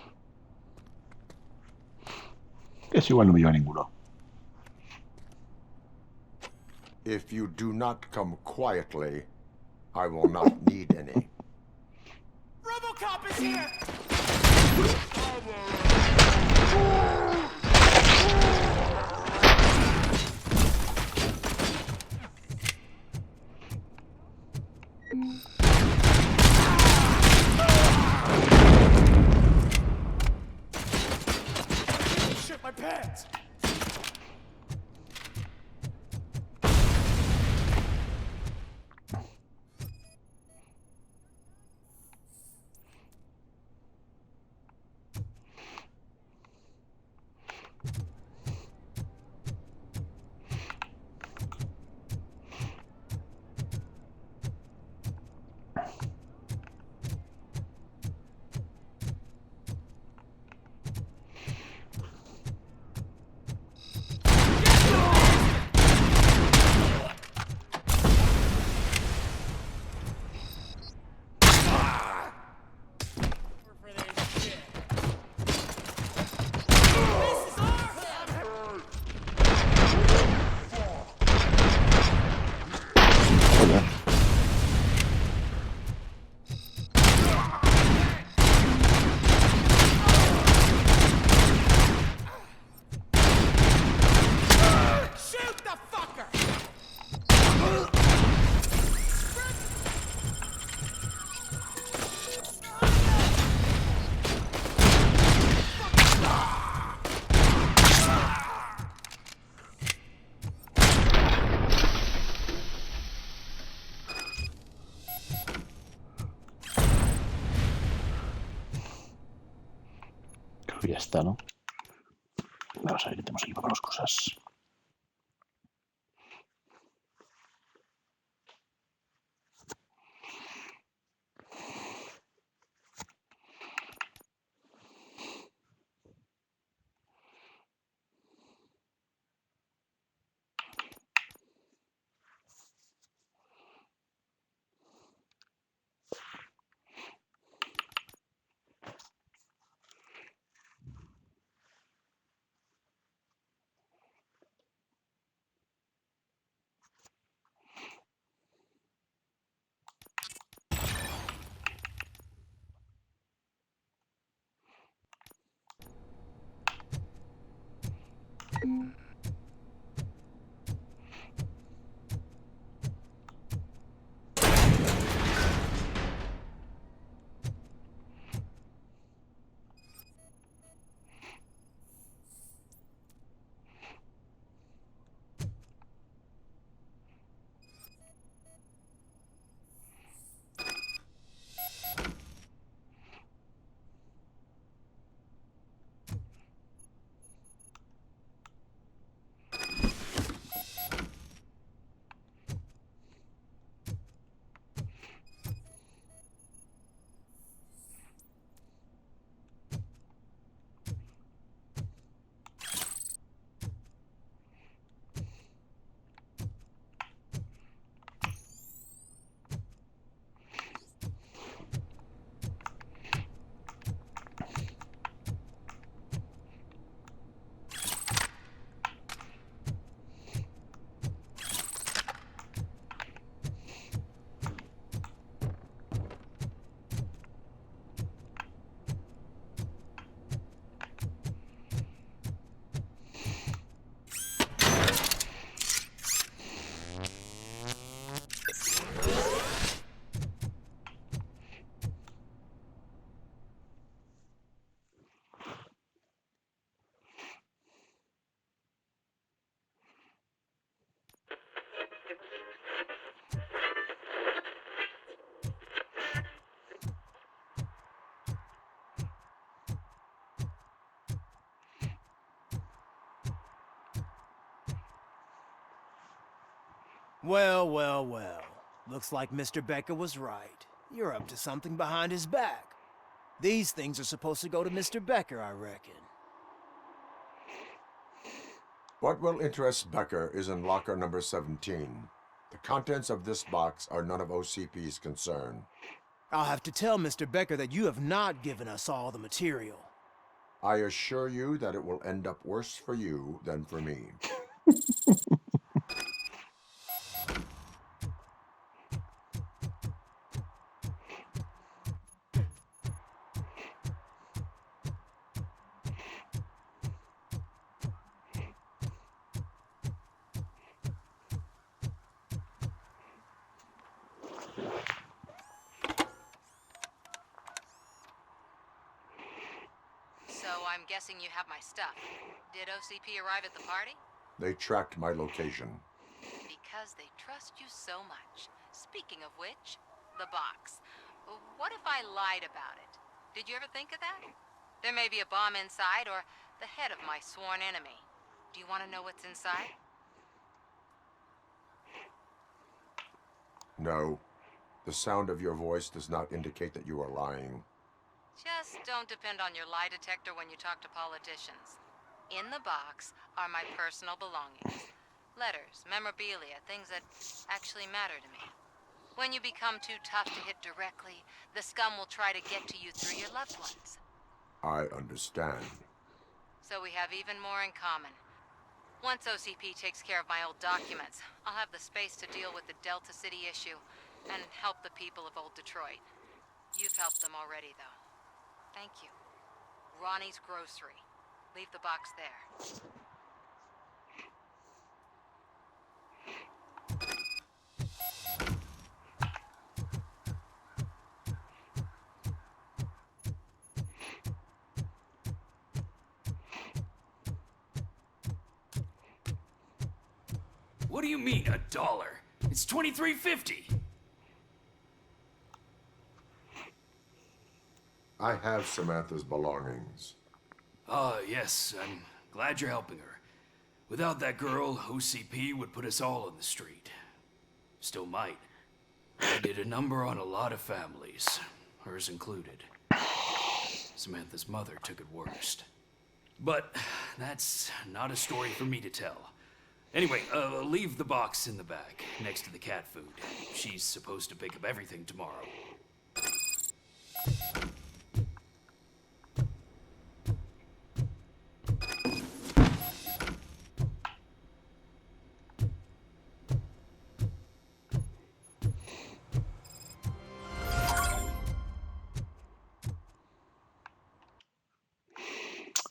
Es igual, no me lleva ninguno. If you do not come quietly, I will not need any. RoboCop is here! Shit, my pants! Ya está, ¿no? Vamos a ver qué tenemos aquí para las cosas. Well, well, well. Looks like Mr. Becker was right. You're up to something behind his back. These things are supposed to go to Mr. Becker, I reckon. What will interest Becker is in locker number 17. The contents of this box are none of OCP's concern. I'll have to tell Mr. Becker that you have not given us all the material. I assure you that it will end up worse for you than for me. So I'm guessing you have my stuff. Did OCP arrive at the party? They tracked my location. Because they trust you so much. Speaking of which, the box. What if I lied about it? Did you ever think of that? There may be a bomb inside or the head of my sworn enemy. Do you want to know what's inside? No. The sound of your voice does not indicate that you are lying. Just don't depend on your lie detector when you talk to politicians. In the box are my personal belongings. Letters, memorabilia, things that actually matter to me. When you become too tough to hit directly, the scum will try to get to you through your loved ones. I understand. So we have even more in common. Once OCP takes care of my old documents, I'll have the space to deal with the Delta City issue and help the people of old Detroit. You've helped them already, though. Thank you. Ronnie's Grocery. Leave the box there. What do you mean, $1? It's $23.50. I have Samantha's belongings. Yes, I'm glad you're helping her. Without that girl, OCP would put us all on the street. Still might. I did a number on a lot of families, hers included. Samantha's mother took it worst. But that's not a story for me to tell. Anyway, leave the box in the back, next to the cat food. She's supposed to pick up everything tomorrow.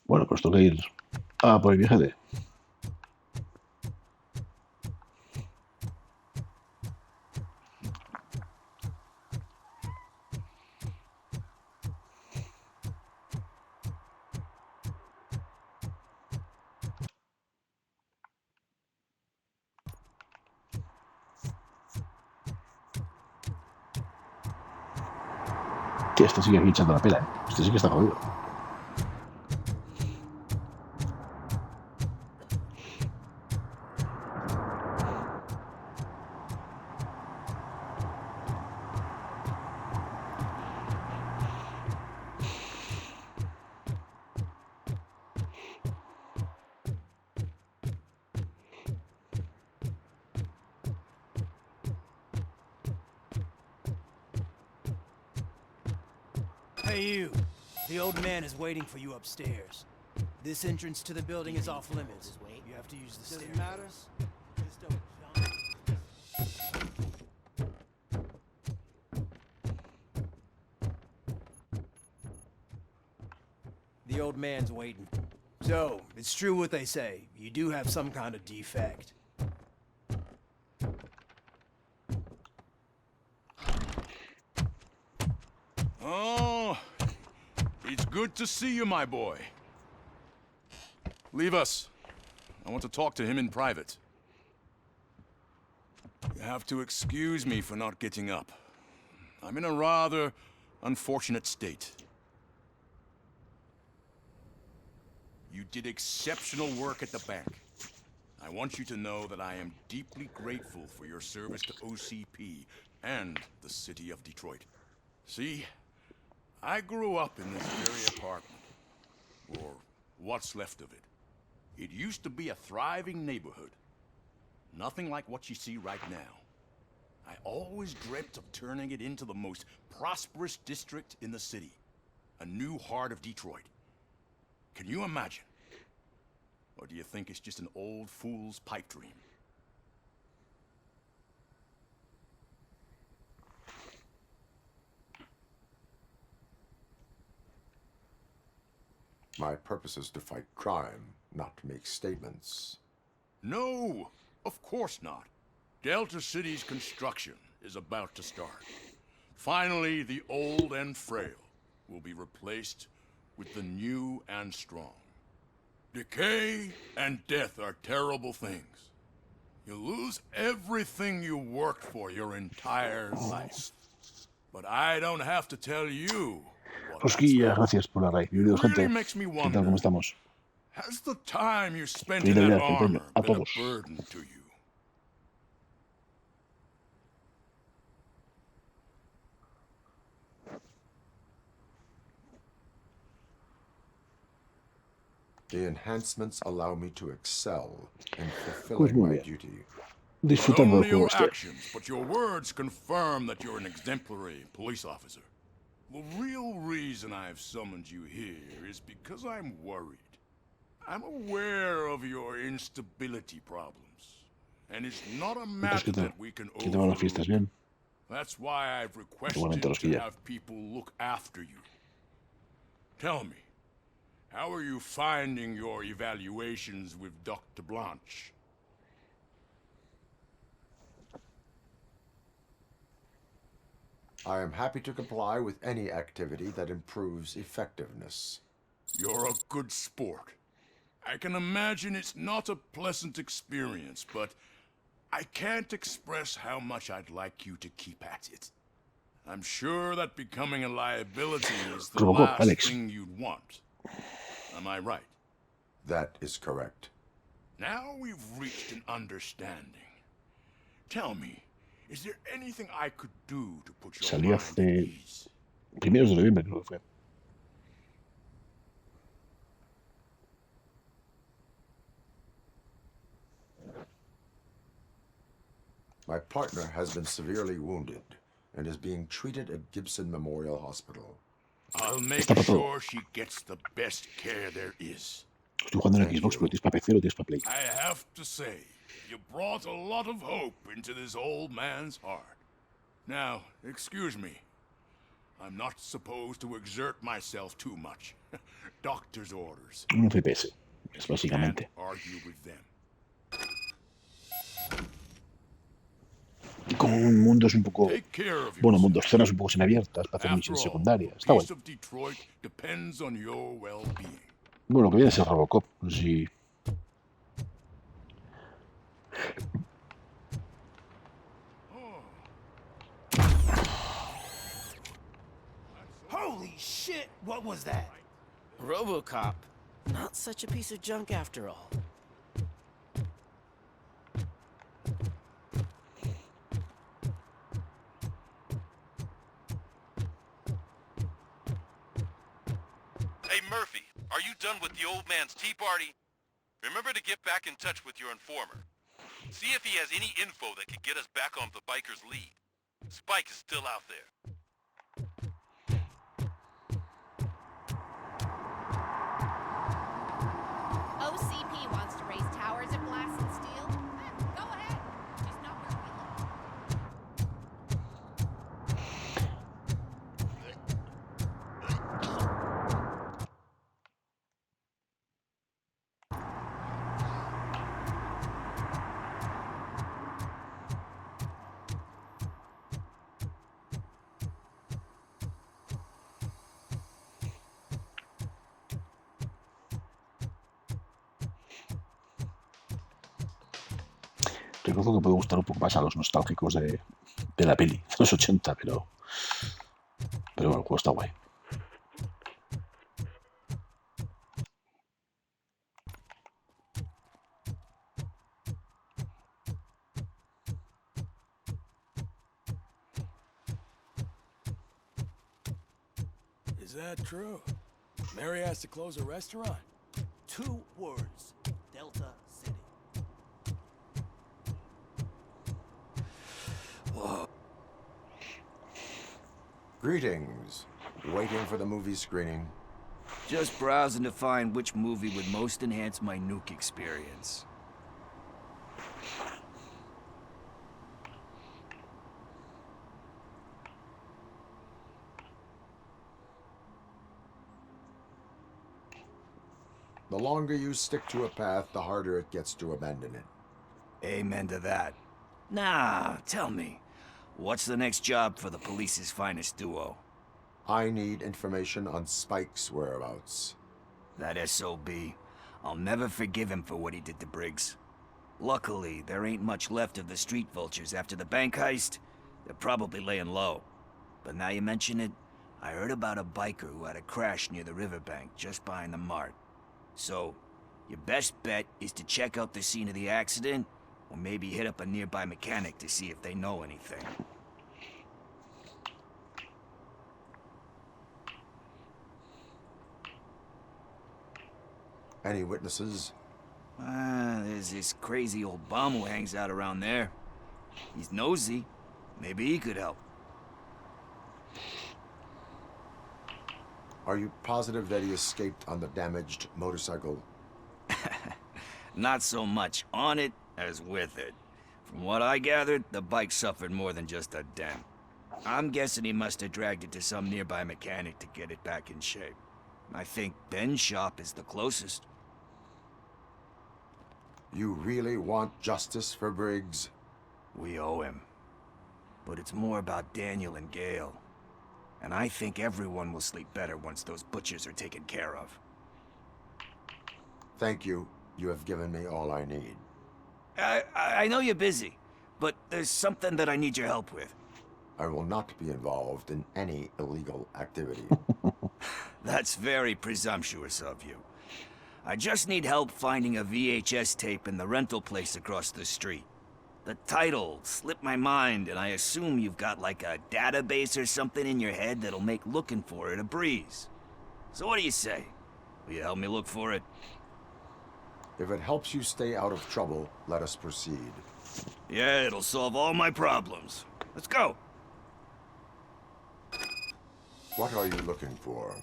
Bueno, pues tengo que ir a por el viaje. Tío, este sigue aquí echando la pela, ¿eh? Este sí que está jodido. Hey you, the old man is waiting for you upstairs. This entrance to the building is off limits. You have to use the stairs. Doesn't matter. Just don't jump. The old man's waiting. So, it's true what they say. You do have some kind of defect. Oh, it's good to see you, my boy. Leave us. I want to talk to him in private. You have to excuse me for not getting up. I'm in a rather unfortunate state. You did exceptional work at the bank. I want you to know that I am deeply grateful for your service to OCP and the city of Detroit. See, I grew up in this very apartment, or what's left of it. It used to be a thriving neighborhood. Nothing like what you see right now. I always dreamt of turning it into the most prosperous district in the city. A new heart of Detroit. Can you imagine? Or do you think it's just an old fool's pipe dream? My purpose is to fight crime, not to make statements. No, of course not. Delta City's construction is about to start. Finally, the old and frail will be replaced with the new and strong. Decay and death are terrible things. You lose everything you worked for your entire life. But I don't have to tell you. Rosquilla, gracias por la raid. Bienvenidos, gente. ¿Qué tal? ¿Cómo estamos? Has the time you spent Feliz in that Navidad, feliz año armor a been a todos. burden to you? The enhancements allow me to excel in Pues fulfilling muy my bien. duty. Not Disfrutando only del juego your este. actions, but your words confirm that you're an exemplary police officer. The real reason I've summoned you here is because I'm worried. I'm aware of your instability problems, and it's not a Entonces, matter ¿qué tal? that we can ¿Qué te van las fiestas? ¿Bien? That's why I've requested Igualmente, to Rosquilla. have people look after you. Tell me, how are you finding your evaluations with Dr. Blanche? I am happy to comply with any activity that improves effectiveness. You're a good sport. I can imagine it's not a pleasant experience, but I can't express how much I'd like you to keep at it. I'm sure that becoming a liability is the RoboCop, last Alex. thing you'd want. Am I right? That is correct. Now we've reached an understanding. Tell me, is there anything I could do to put your Salió mind at hace ease? primeros de noviembre, creo que fue. My partner has been severely wounded and is being treated at Gibson Memorial Hospital. I'll make Está para todo. sure she gets the best care there is. Estoy jugando en Xbox, pero tienes para PC o tienes para Play. I have to say, you brought a lot of hope into this old man's heart. Now, excuse me. I'm not supposed to exert myself too much. Doctor's orders. Un FPS, es básicamente. Can't argue with them. Con mundos un poco... Take care of Bueno, yourself. mundos, zonas un poco semiabiertas para hacer After misiones all, secundarias. the Está guay. peace of Detroit depends on your well-being. Bueno, lo que viene es el RoboCop. No sé si... Holy shit! What was that? RoboCop. Not such a piece of junk after all. Hey, Murphy, are you done with the old man's tea party? Remember to get back in touch with your informer. See if he has any info that could get us back on the biker's lead. Spike is still out there. OCP wants to raise towers at Blast and Steel. Go ahead. Just not where we live. Reconozco que puede gustar un poco más a los nostálgicos de la peli, de los 80, pero bueno, el juego está guay. Is that true? Mary has to close a restaurant? 2 words. Delta City. Whoa. Greetings. Waiting for the movie screening. Just browsing to find which movie would most enhance my nuke experience. The longer you stick to a path, the harder it gets to abandon it. Amen to that. Nah, tell me, what's the next job for the police's finest duo? I need information on Spike's whereabouts. That SOB. I'll never forgive him for what he did to Briggs. Luckily, there ain't much left of the street vultures after the bank heist. They're probably laying low. But now you mention it, I heard about a biker who had a crash near the riverbank just behind the mart. So, your best bet is to check out the scene of the accident, or maybe hit up a nearby mechanic to see if they know anything. Any witnesses? There's this crazy old bum who hangs out around there. He's nosy. Maybe he could help. Are you positive that he escaped on the damaged motorcycle? Not so much on it as with it. From what I gathered, the bike suffered more than just a dent. I'm guessing he must have dragged it to some nearby mechanic to get it back in shape. I think Ben's shop is the closest. You really want justice for Briggs? We owe him. But it's more about Daniel and Gale. And I think everyone will sleep better once those butchers are taken care of. Thank you. You have given me all I need. I know you're busy, but there's something that I need your help with. I will not be involved in any illegal activity. That's very presumptuous of you. I just need help finding a VHS tape in the rental place across the street. The title slipped my mind, and I assume you've got like a database or something in your head that'll make looking for it a breeze. So what do you say? Will you help me look for it? If it helps you stay out of trouble, let us proceed. Yeah, it'll solve all my problems. Let's go. What are you looking for?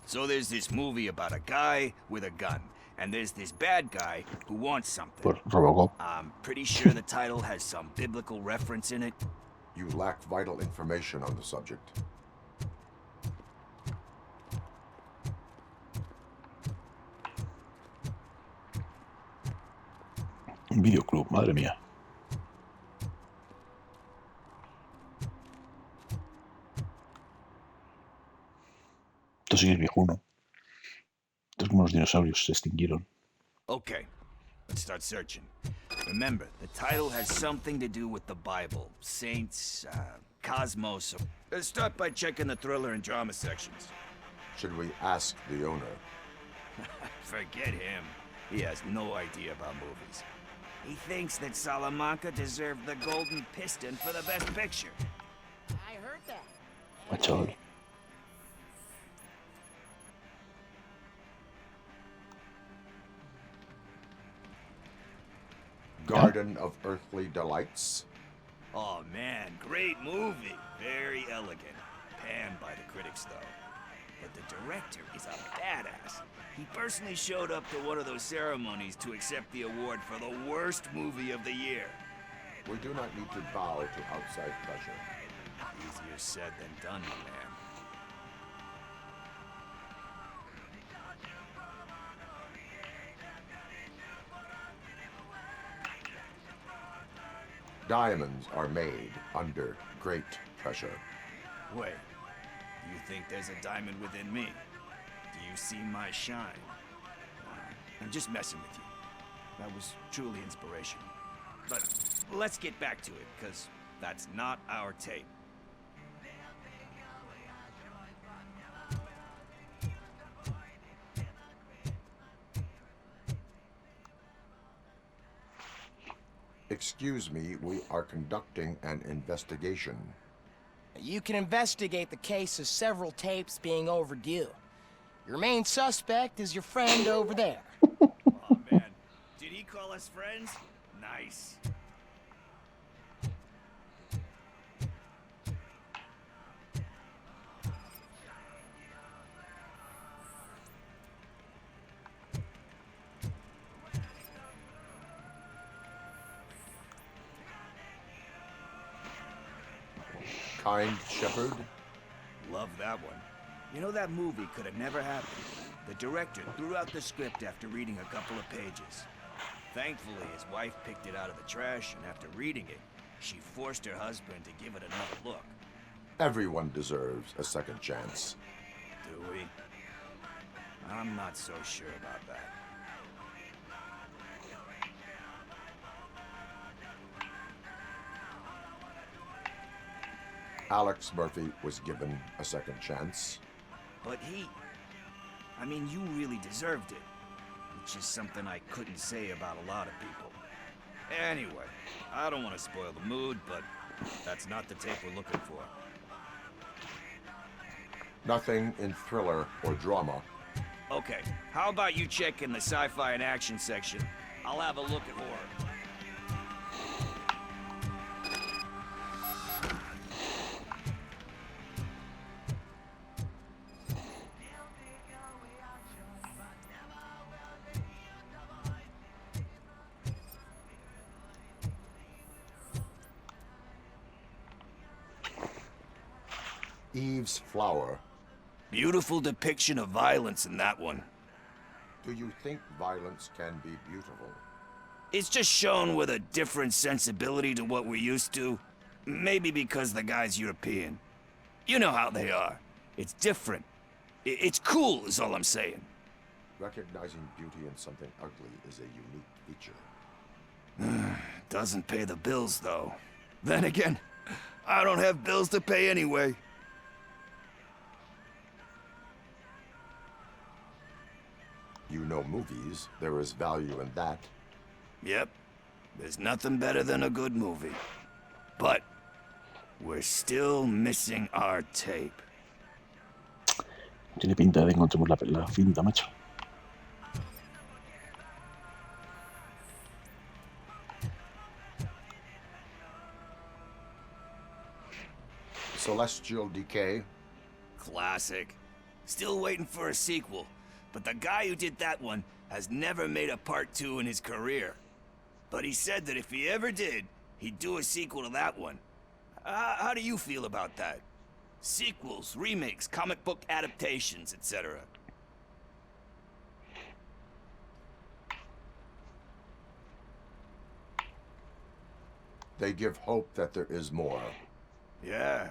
So there's this movie about a guy with a gun, and there's this bad guy who wants something. RoboCop. I'm pretty sure the title has some biblical reference in it. You lack vital information on the subject. Un videoclub, madre mía. Esto sí es viejuno. Esto es como los dinosaurios, se extinguieron. Okay, let's start searching. Remember, the title has something to do with the Bible, saints, cosmos. Let's start by checking the thriller and drama sections. Should we ask the owner? Forget him. He has no idea about movies. He thinks that Salamanca deserved the Golden Piston for the Best Picture. I heard that. Macho. Garden of Earthly Delights? Oh man, great movie. Very elegant. Panned by the critics though. But the director is a badass. He personally showed up to one of those ceremonies to accept the award for the worst movie of the year. We do not need to bow to outside pressure. Easier said than done, my man. Diamonds are made under great pressure. Wait, do you think there's a diamond within me? Do you see my shine? I'm just messing with you. That was truly inspirational. But let's get back to it, because that's not our tape. Excuse me, we are conducting an investigation. You can investigate the case of several tapes being overdue. Your main suspect is your friend over there. Oh man, did he call us friends? Nice. Kind Shepherd? Love that one. You know, that movie could have never happened. The director threw out the script after reading a couple of pages. Thankfully, his wife picked it out of the trash, and after reading it, she forced her husband to give it another look. Everyone deserves a second chance. Do we? I'm not so sure about that. Alex Murphy was given a second chance. But I mean, you really deserved it. Which is something I couldn't say about a lot of people. Anyway, I don't want to spoil the mood, but that's not the tape we're looking for. Nothing in thriller or drama. Okay, how about you check in the sci-fi and action section? I'll have a look at horror. Eve's Flower. Beautiful depiction of violence in that one. Do you think violence can be beautiful? It's just shown with a different sensibility to what we're used to. Maybe because the guy's European. You know how they are. It's different. It's cool is all I'm saying. Recognizing beauty in something ugly is a unique feature. Doesn't pay the bills, though. Then again, I don't have bills to pay anyway. You know movies. There is value in that. Yep. There's nothing better than a good movie. But we're still missing our tape. Tiene pinta de encontremos la cinta, macho. Celestial Decay. Classic. Still waiting for a sequel. But the guy who did that one has never made a part 2 in his career. But he said that if he ever did, he'd do a sequel to that one. How do you feel about that? Sequels, remakes, comic book adaptations, etc. They give hope that there is more. Yeah.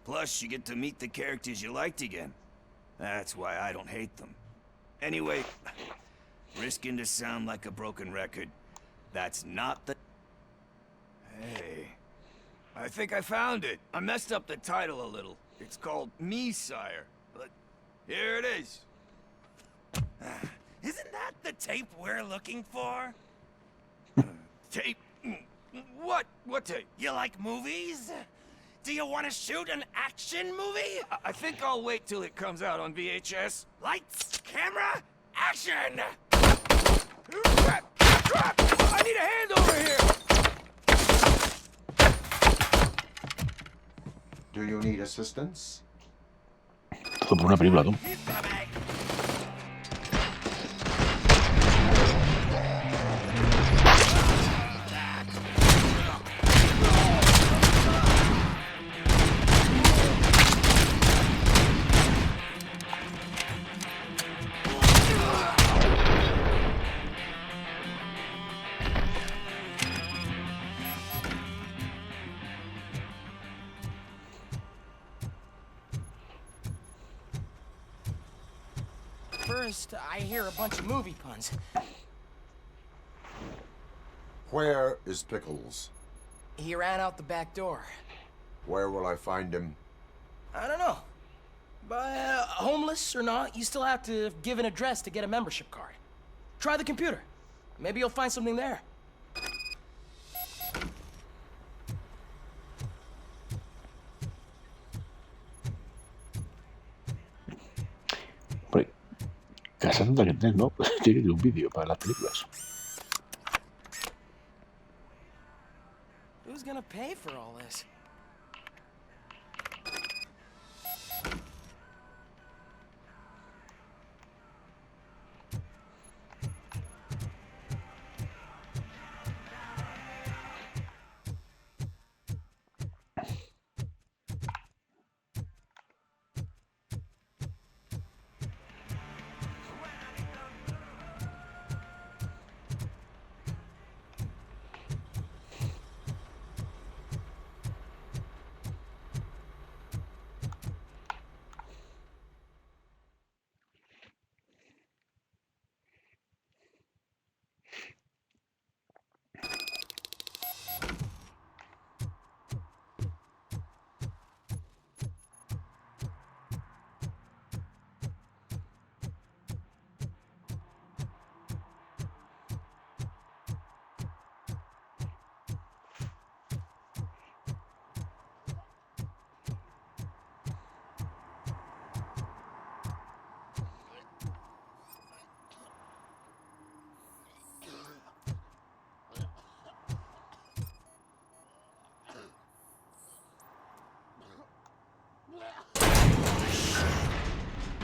Plus, you get to meet the characters you liked again. That's why I don't hate them. Anyway, risking to sound like a broken record, that's not the... Hey, I think I found it. I messed up the title a little. It's called Me, Sire, but here it is. Isn't that the tape we're looking for? Tape? What? What tape? You like movies? Do you want to shoot an action movie? I think I'll wait till it comes out on VHS. Lights, camera, action! I need a hand over here! Do you need assistance? Todo por una película, tú. First, I hear a bunch of movie puns. Where is Pickles? He ran out the back door. Where will I find him? I don't know. But homeless or not, you still have to give an address to get a membership card. Try the computer. Maybe you'll find something there. se nota que tenés, ¿no? Tiene que ir un vídeo para las películas. Who's gonna pay for all this?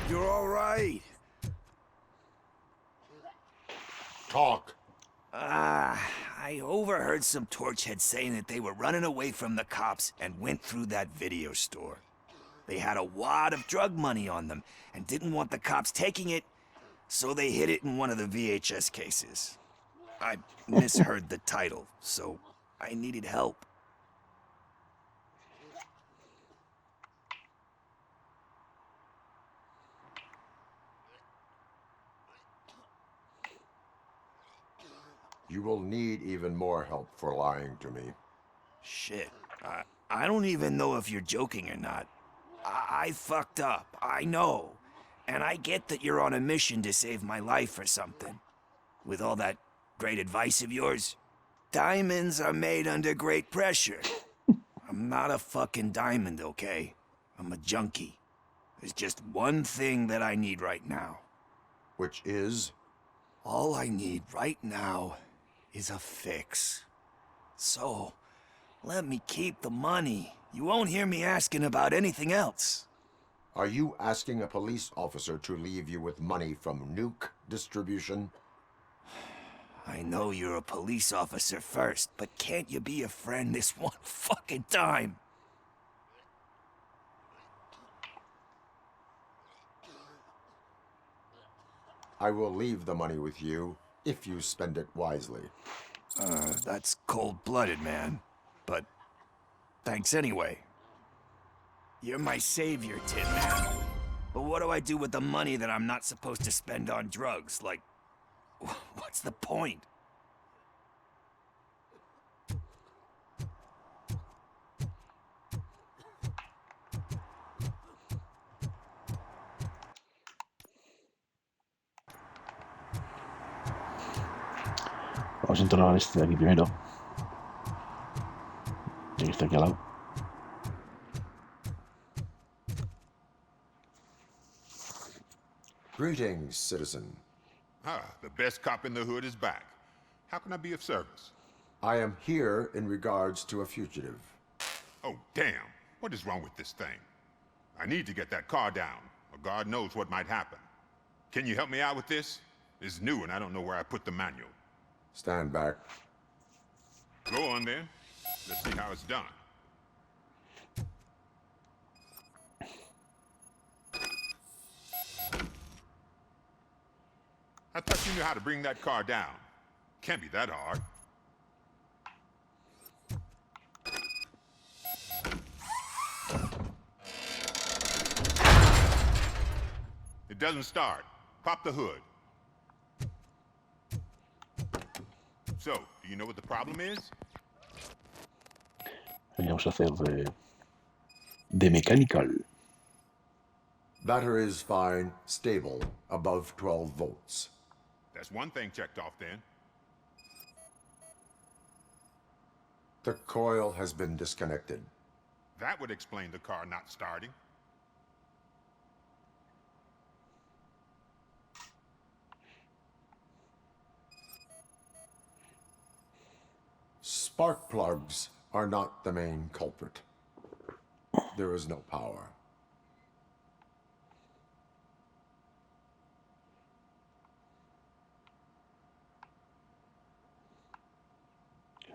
You're all right. Talk. I overheard some torchheads saying that they were running away from the cops and went through that video store. They had a wad of drug money on them and didn't want the cops taking it, so they hid it in one of the VHS cases. I misheard the title, so I needed help. You will need even more help for lying to me. Shit, I don't even know if you're joking or not. I fucked up, I know. And I get that you're on a mission to save my life or something. With all that great advice of yours. Diamonds are made under great pressure. I'm not a fucking diamond, okay? I'm a junkie. There's just one thing that I need right now. Which is? All I need right now is a fix. So, let me keep the money. You won't hear me asking about anything else. Are you asking a police officer to leave you with money from nuke distribution? I know you're a police officer first, but can't you be a friend this one fucking time? I will leave the money with you if you spend it wisely. That's cold-blooded, man. But thanks anyway. You're my savior, Tin Man. But what do I do with the money that I'm not supposed to spend on drugs? Like, what's the point? Vamos a interrogar a este de aquí primero. Que está aquí al lado. Greetings, citizen. The best cop in the hood is back. How can I be of service? I am here in regards to a fugitive. Oh, damn. What is wrong with this thing? I need to get that car down, or God knows what might happen. Can you help me out with this? It's new and I don't know where I put the manual. Stand back. Go on then. Let's see how it's done. I thought you knew how to bring that car down. Can't be that hard. It doesn't start. Pop the hood. So, do you know what the problem is? Vamos a hacer de mechanical. Battery is fine, stable, above 12 volts. That's one thing checked off then. The coil has been disconnected. That would explain the car not starting. Spark plugs are not the main culprit. There is no power.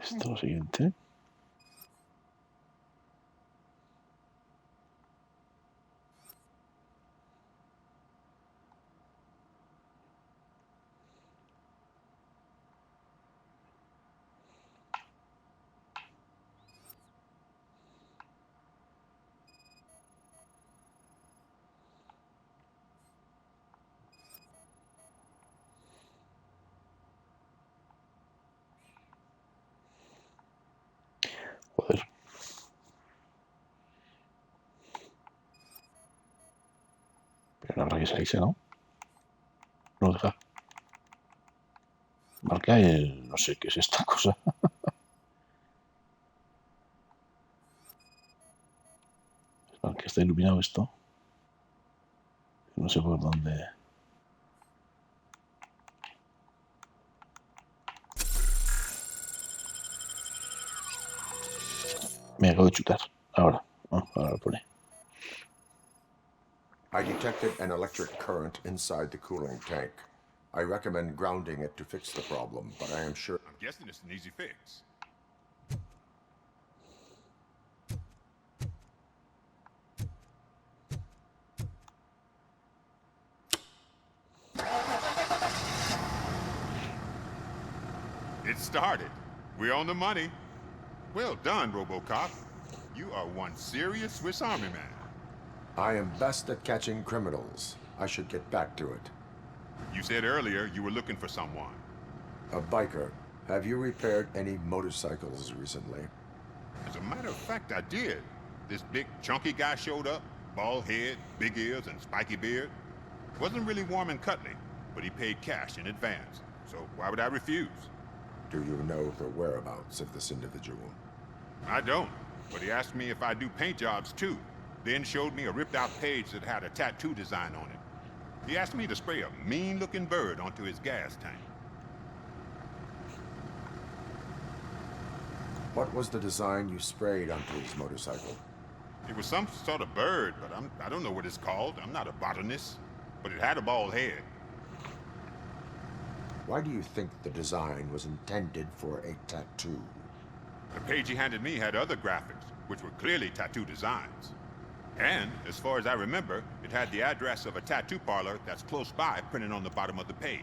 Esto siguiente. Joder. Pero habrá que salirse, ¿no? No deja. Marca el... no sé qué es esta cosa. Que está iluminado esto. No sé por dónde. Me acabo de chutar. Ahora. Ahora lo pone. I detected an electric current inside the cooling tank. I recommend grounding it to fix the problem, but I am sure... I'm guessing it's an easy fix. It started. We're on the money. Well done, RoboCop. You are one serious Swiss Army man. I am best at catching criminals. I should get back to it. You said earlier you were looking for someone. A biker. Have you repaired any motorcycles recently? As a matter of fact, I did. This big, chunky guy showed up. Bald head, big ears, and spiky beard. Wasn't really warm and cuddly, but he paid cash in advance. So why would I refuse? Do you know the whereabouts of this individual? I don't, but he asked me if I do paint jobs too. Then showed me a ripped-out page that had a tattoo design on it. He asked me to spray a mean-looking bird onto his gas tank. What was the design you sprayed onto his motorcycle? It was some sort of bird, but I don't know what it's called. I'm not a botanist. But it had a bald head. Why do you think the design was intended for a tattoo? The page he handed me had other graphics, which were clearly tattoo designs. And, as far as I remember, it had the address of a tattoo parlor that's close by printed on the bottom of the page.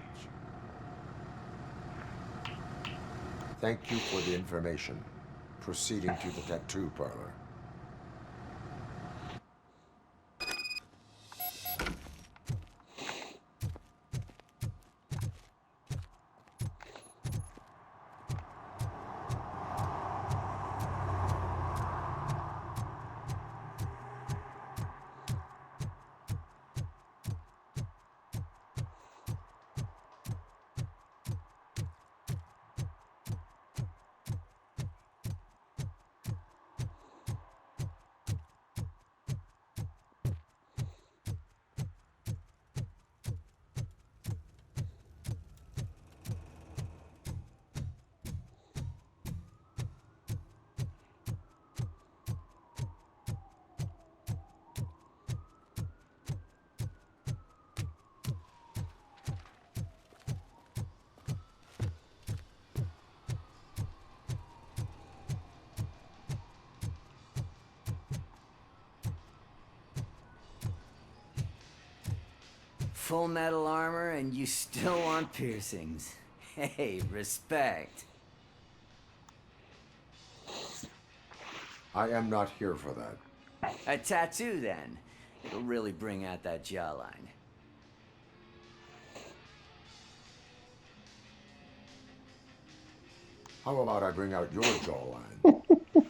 Thank you for the information. Proceeding to the tattoo parlor. Full metal armor and you still want piercings. Hey, respect. I am not here for that. A tattoo, then. It'll really bring out that jawline. How about I bring out your jawline?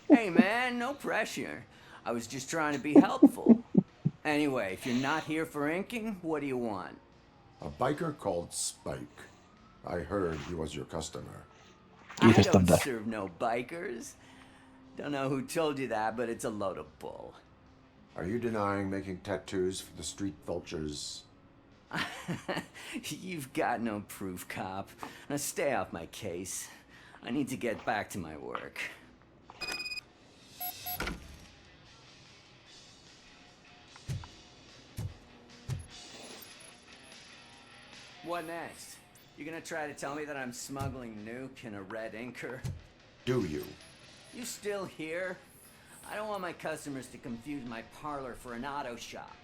Hey, man, no pressure. I was just trying to be helpful. Anyway, if you're not here for inking, what do you want? A biker called Spike. I heard he was your customer. I don't serve no bikers. Don't know who told you that, but it's a load of bull. Are you denying making tattoos for the street vultures? You've got no proof, cop. Now stay off my case. I need to get back to my work. What next? You gonna try to tell me that I'm smuggling nuke in a red inker? Do you? You still here? I don't want my customers to confuse my parlor for an auto shop.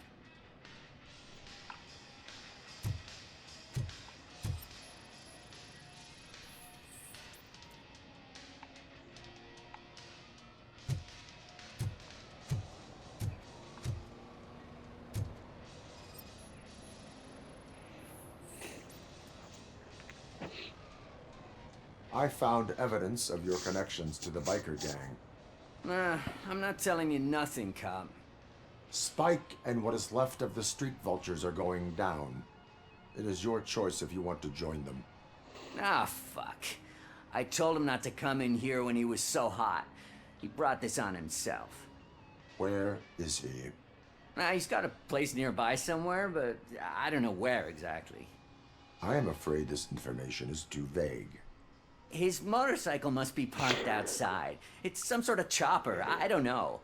I found evidence of your connections to the biker gang. I'm not telling you nothing, cop. Spike and what is left of the street vultures are going down. It is your choice if you want to join them. Ah, fuck. I told him not to come in here when he was so hot. He brought this on himself. Where is he? He's got a place nearby somewhere, but I don't know where exactly. I am afraid this information is too vague. His motorcycle must be parked outside. It's some sort of chopper. I don't know.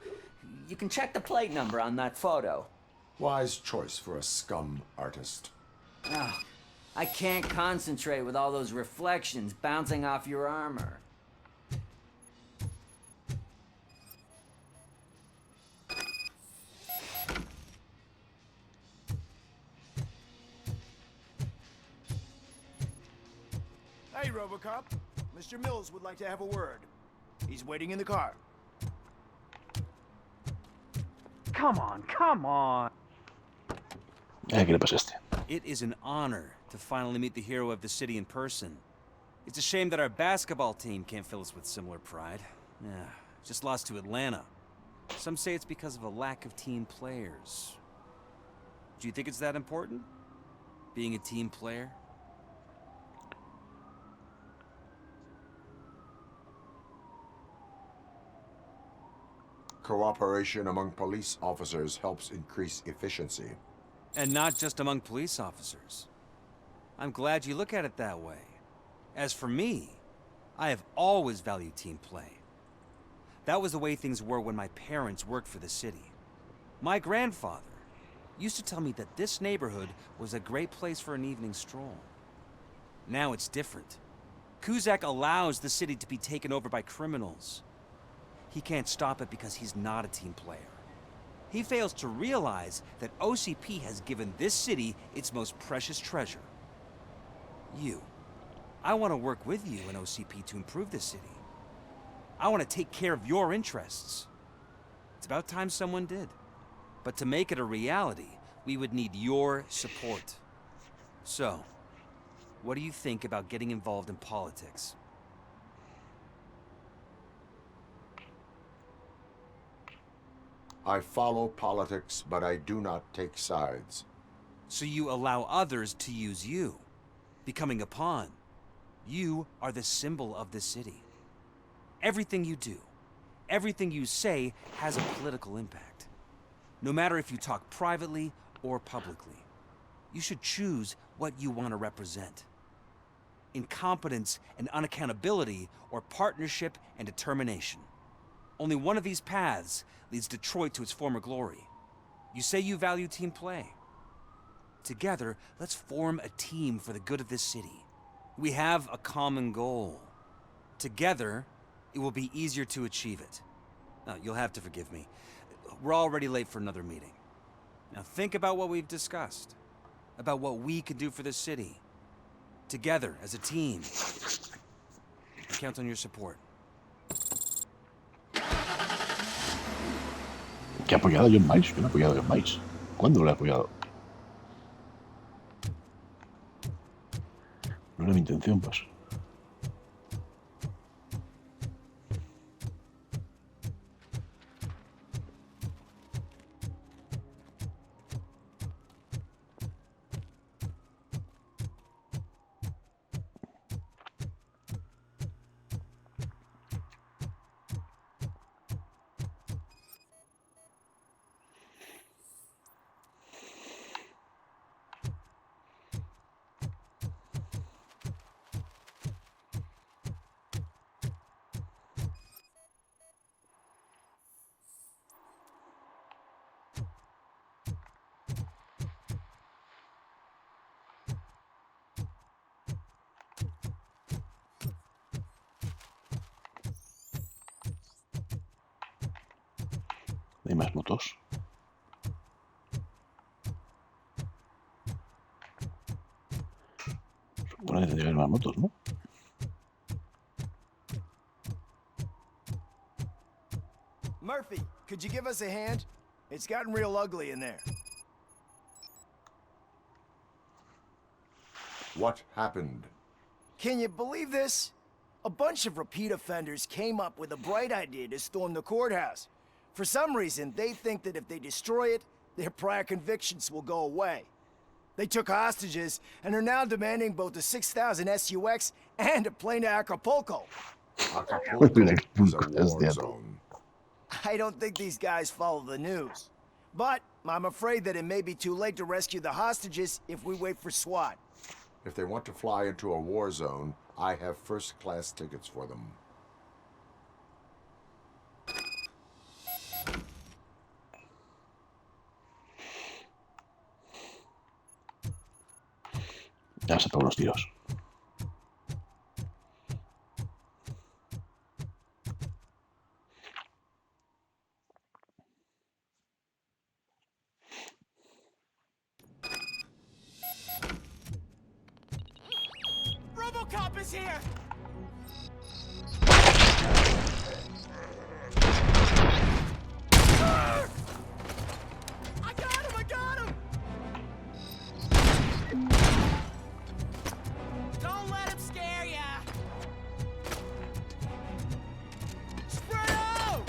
You can check the plate number on that photo. Wise choice for a scum artist. Oh, I can't concentrate with all those reflections bouncing off your armor. Hey, RoboCop. Mr. Mills would like to have a word. He's waiting in the car. Come on, come on. ¿Qué le pasa a este? It is an honor to finally meet the hero of the city in person. It's a shame that our basketball team can't fill us with similar pride. Yeah, just lost to Atlanta. Some say it's because of a lack of team players. Do you think it's that important? Being a team player? Cooperation among police officers helps increase efficiency. And not just among police officers. I'm glad you look at it that way. As for me, I have always valued team play. That was the way things were when my parents worked for the city. My grandfather used to tell me that this neighborhood was a great place for an evening stroll. Now it's different. Kuzak allows the city to be taken over by criminals. He can't stop it because he's not a team player. He fails to realize that OCP has given this city its most precious treasure. You. I want to work with you and OCP to improve this city. I want to take care of your interests. It's about time someone did. But to make it a reality, we would need your support. So, what do you think about getting involved in politics? I follow politics, but I do not take sides. So you allow others to use you, becoming a pawn. You are the symbol of the city. Everything you do, everything you say has a political impact. No matter if you talk privately or publicly, you should choose what you want to represent. Incompetence and unaccountability, or partnership and determination. Only one of these paths leads Detroit to its former glory. You say you value team play. Together, let's form a team for the good of this city. We have a common goal. Together, it will be easier to achieve it. Now, you'll have to forgive me. We're already late for another meeting. Now think about what we've discussed. About what we can do for this city. Together, as a team. I count on your support. ¿Que ha apoyado a John Miles? ¿Quién ha apoyado a John Miles? ¿Cuándo lo ha apoyado? No era mi intención, pues. motos. Supone que tendría que haber más motos, ¿no? Murphy, could you give us a hand? It's gotten real ugly in there. What happened? Can you believe this? A bunch of repeat offenders came up with a bright idea to storm the courthouse. For some reason, they think that if they destroy it, their prior convictions will go away. They took hostages and are now demanding both a 6,000 SUX and a plane to Acapulco. Acapulco is a war zone. I don't think these guys follow the news. But I'm afraid that it may be too late to rescue the hostages if we wait for SWAT. If they want to fly into a war zone, I have first-class tickets for them. Ya se pegó los tiros. RoboCop is here! I got him! I got him! Don't let him scare ya! Spread out!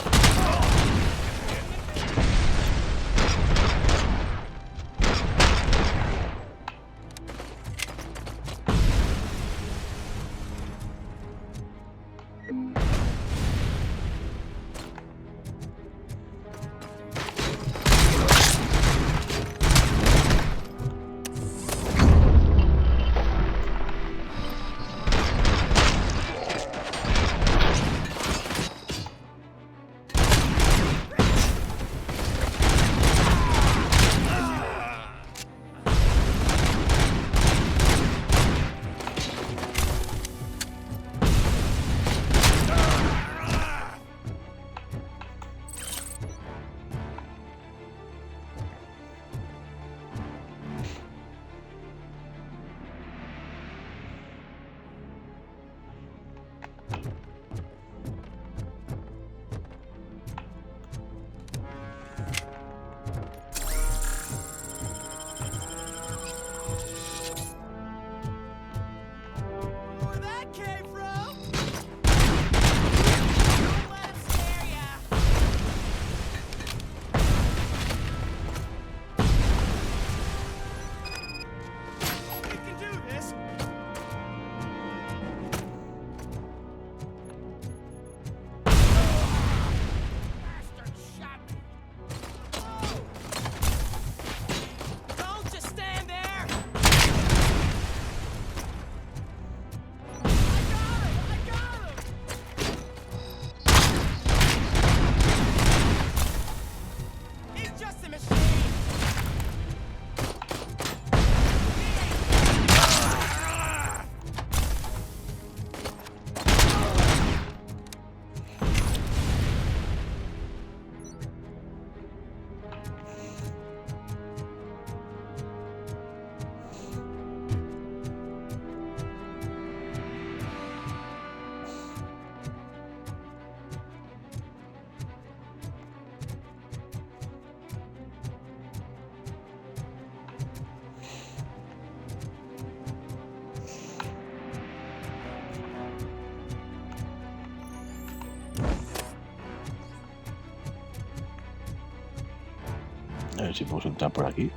A ver si podemos entrar por aquí.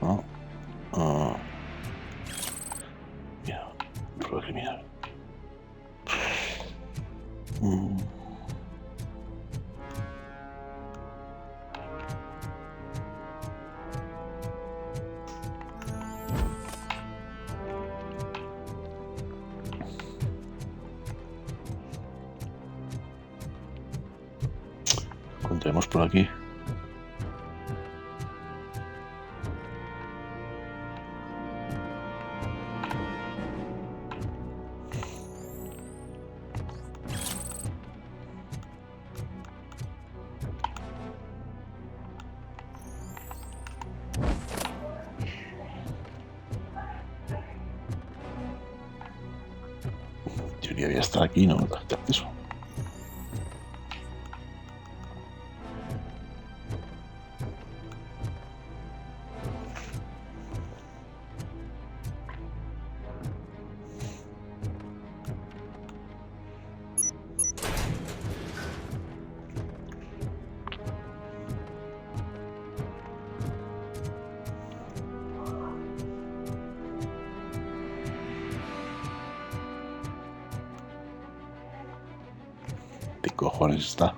No. Mira, prueba criminal. Encontremos por aquí. teoría debía estar aquí, ¿no? De acceso. ¿Qué cojones está?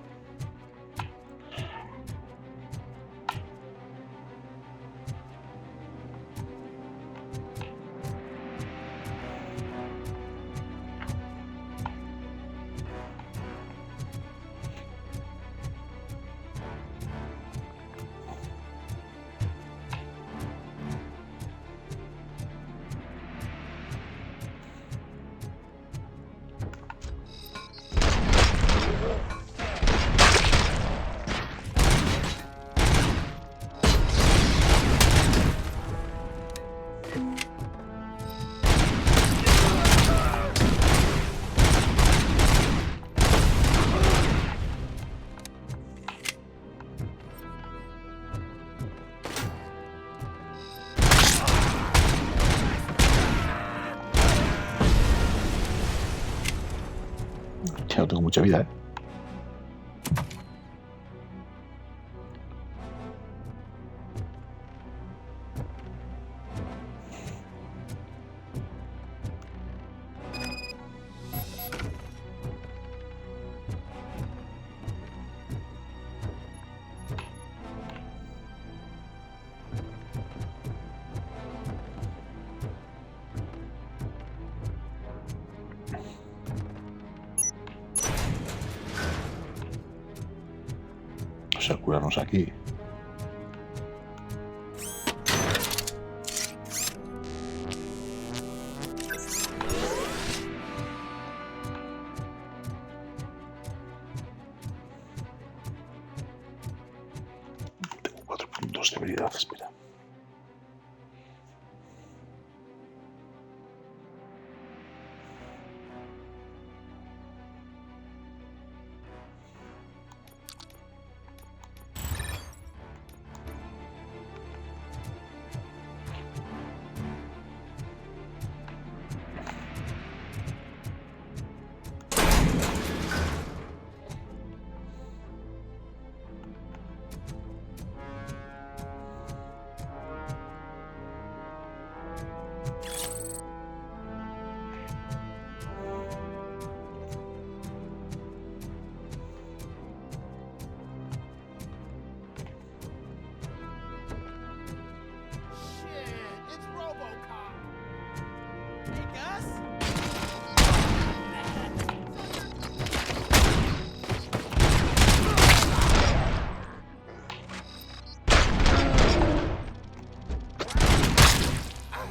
Ya no tengo mucha vida, ¿eh? Vamos a curarnos aquí. Tengo 4 puntos de habilidad, espera. It's RoboCop. Hey, Gus?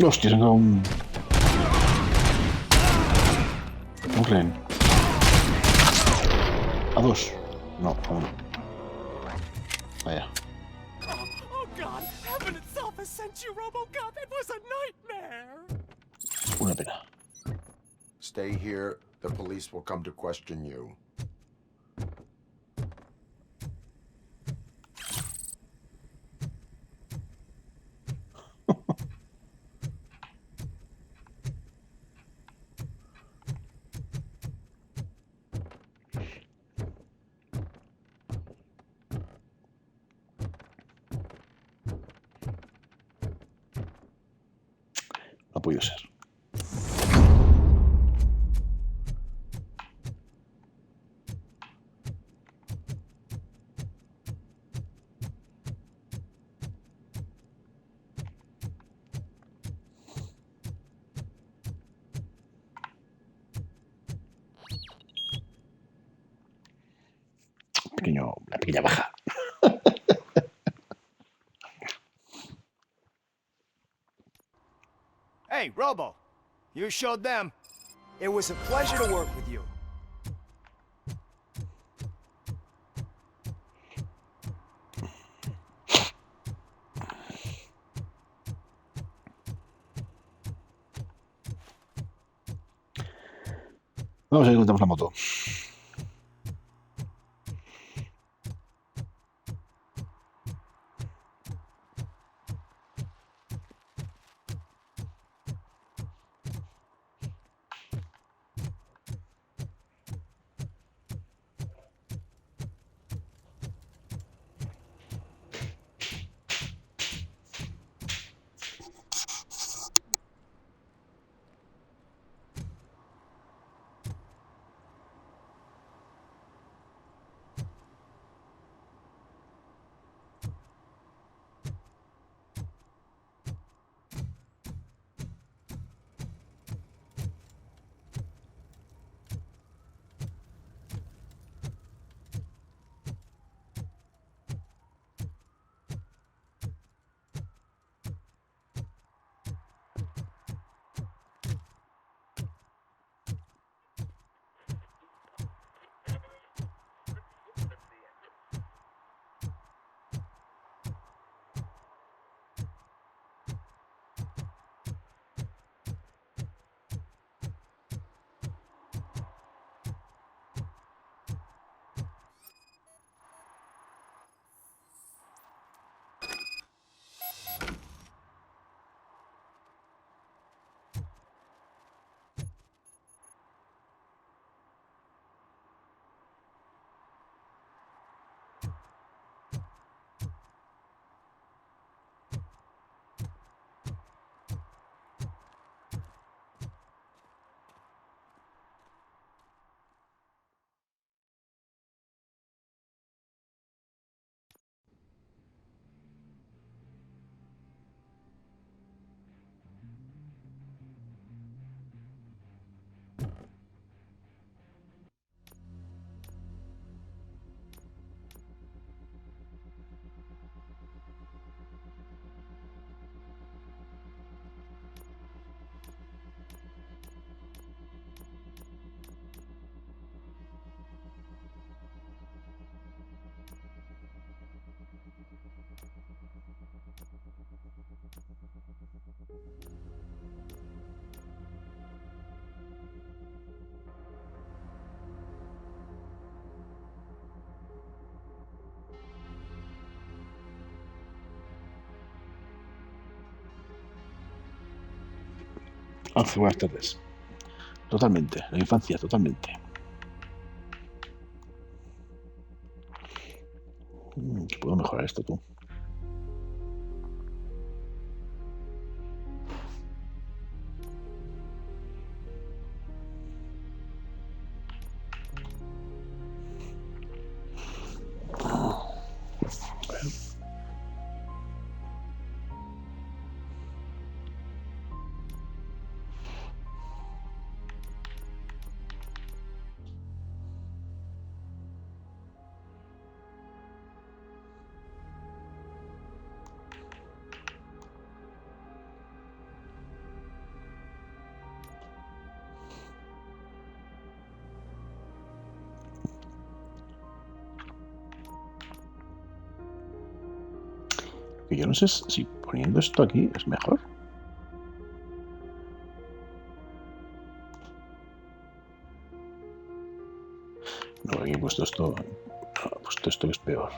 Hostia, tengo un rehén. A 2. No, a 1. Vaya. Oh God, heaven itself has sent you, RoboCop. It was a nightmare. Una pena. Stay here. The police will come to question you. No ha podido ser. Una pequeña baja. Hey, Robo. You showed them. It was a pleasure to work with you. Vamos a ver si encontramos la moto. Buenas tardes. Totalmente, la infancia, totalmente. Puedo mejorar esto, tú. Que yo no sé si poniendo esto aquí es mejor. No, aquí he puesto esto. No, he puesto esto que es peor.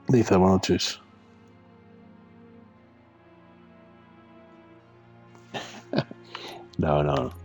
Dice buenas noches. No, no.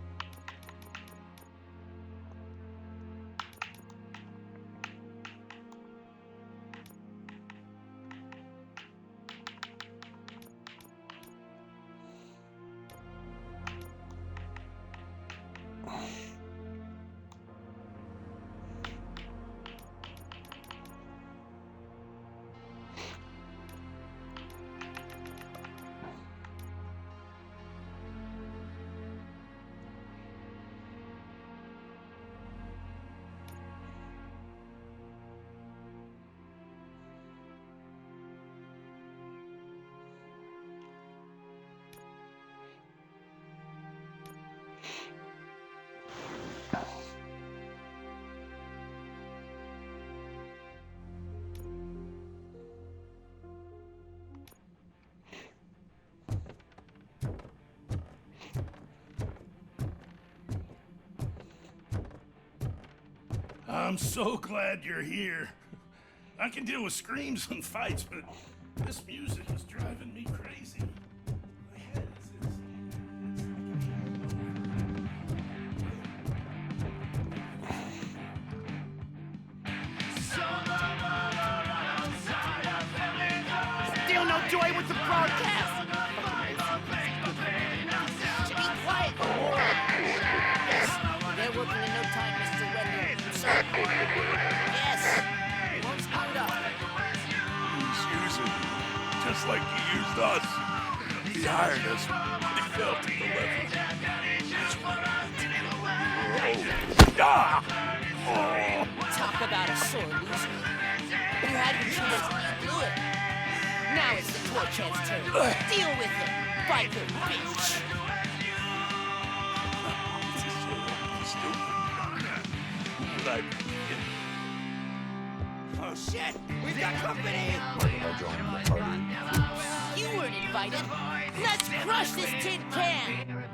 I'm so glad you're here. I can deal with screams and fights, but this music is driving me crazy. My head is... Still no joy with the broadcast. Be quiet. Yes, they're working in no time, Mr. Wendell. So, yes, won't screw it up. He's using me, just like he used us. He hired us, but he failed to deliver. Talk about a sore loser. You had your chance, you blew it. Now it's the toy cat's turn. Deal with it, biker bitch. Oh shit, we've got company. You weren't invited. Let's crush this tin can.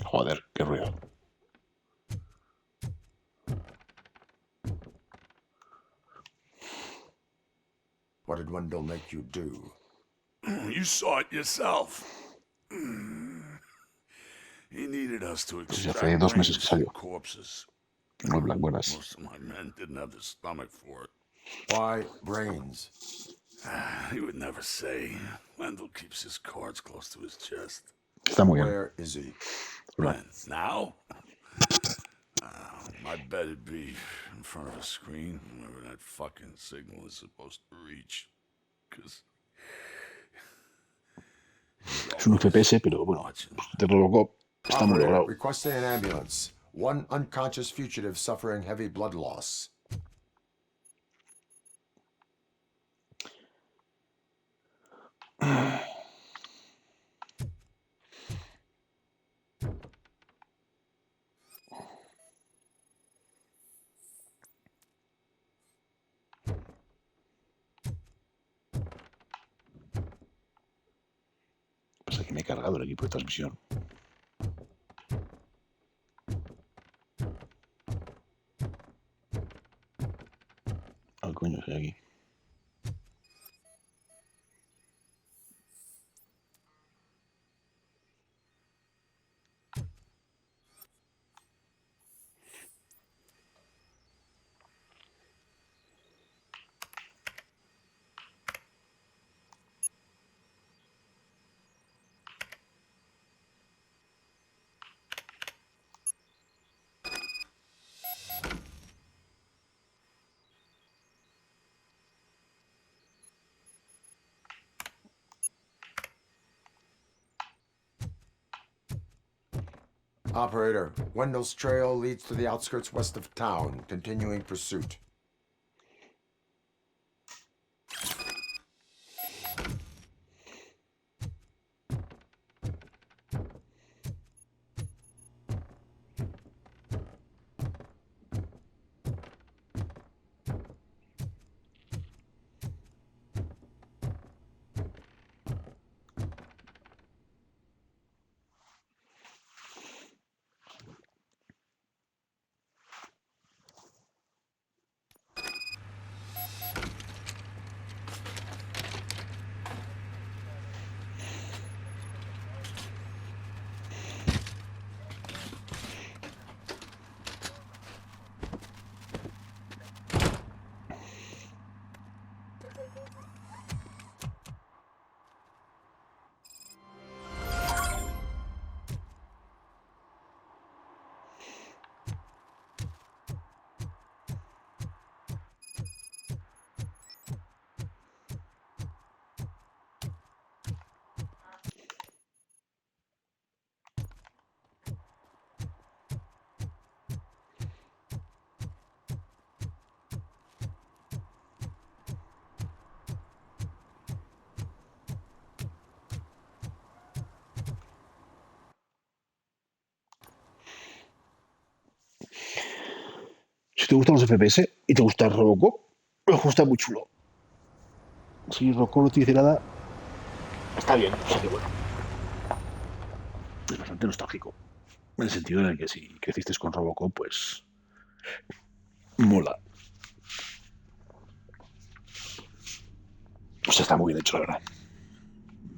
Joder, qué ruido. What did Wendell make you do? You saw it yourself. He needed us to Desde extract hace 2 meses que brains salió. from corpses. No Black Buenas. Most of my men didn't have the stomach for it. Why brains? He would never say. Wendell keeps his cards close to his chest. Está muy bien. Where is he? When? Now? My bet it'd be in front of a screen whenever that fucking signal is supposed to reach. Cause Es un FPS, pero bueno, de RoboCop está muy Operator, logrado. requesting an ambulance. One unconscious fugitive suffering heavy blood loss. Pasa que me he cargado el equipo de transmisión. Ah, coño, estoy aquí. Operator, Wendell's trail leads to the outskirts west of town, continuing pursuit. Si te gustan los FPS y te gusta RoboCop, el juego está muy chulo. Si RoboCop no te dice nada, está bien, o sea que bueno. Es bastante nostálgico. En el sentido en el que si creciste con RoboCop, pues mola. O sea, está muy bien hecho, la verdad.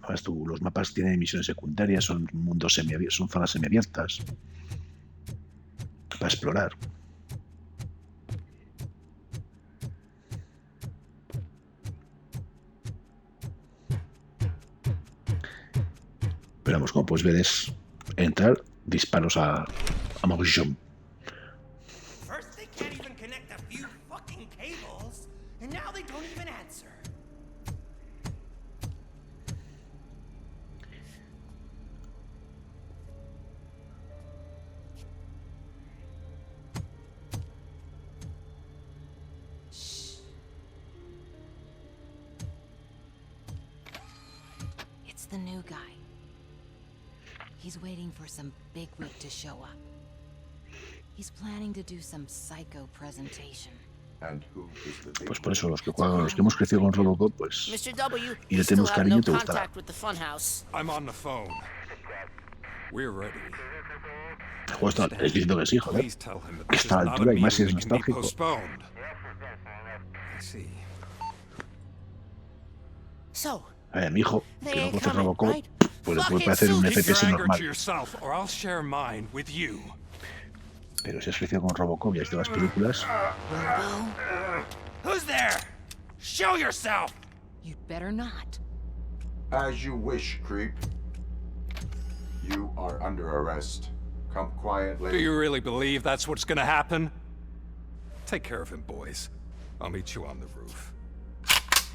Además, los mapas tienen misiones secundarias, son mundos semiabiertos, son zonas semiabiertas para explorar. Pero vamos, como puedes ver, es entrar, disparos a mogollón. First they can't even connect a few fucking cables, and now they don't even answer. It's the new guy. He's waiting for some bigwig to show up. He's planning to do some psycho presentation. Pues por eso los que hemos crecido con RoboCop, pues Mr. W, y le tenemos cariño, te gustará. contact with the funhouse. I'm on the phone. We're ready. El juego está diciendo que sí, joder. Que está a la altura y más si es nostálgico. So, Mi hijo, que no conoce RoboCop, pues le puede parecer un FPS normal. Pero si has crecido con RoboCop y has visto las películas... Who's there? Show yourself! You'd better not. As you wish, creep. You are under arrest. Come quietly. Do you really believe that's what's gonna happen? Take care of him, boys. I'll meet you on the roof.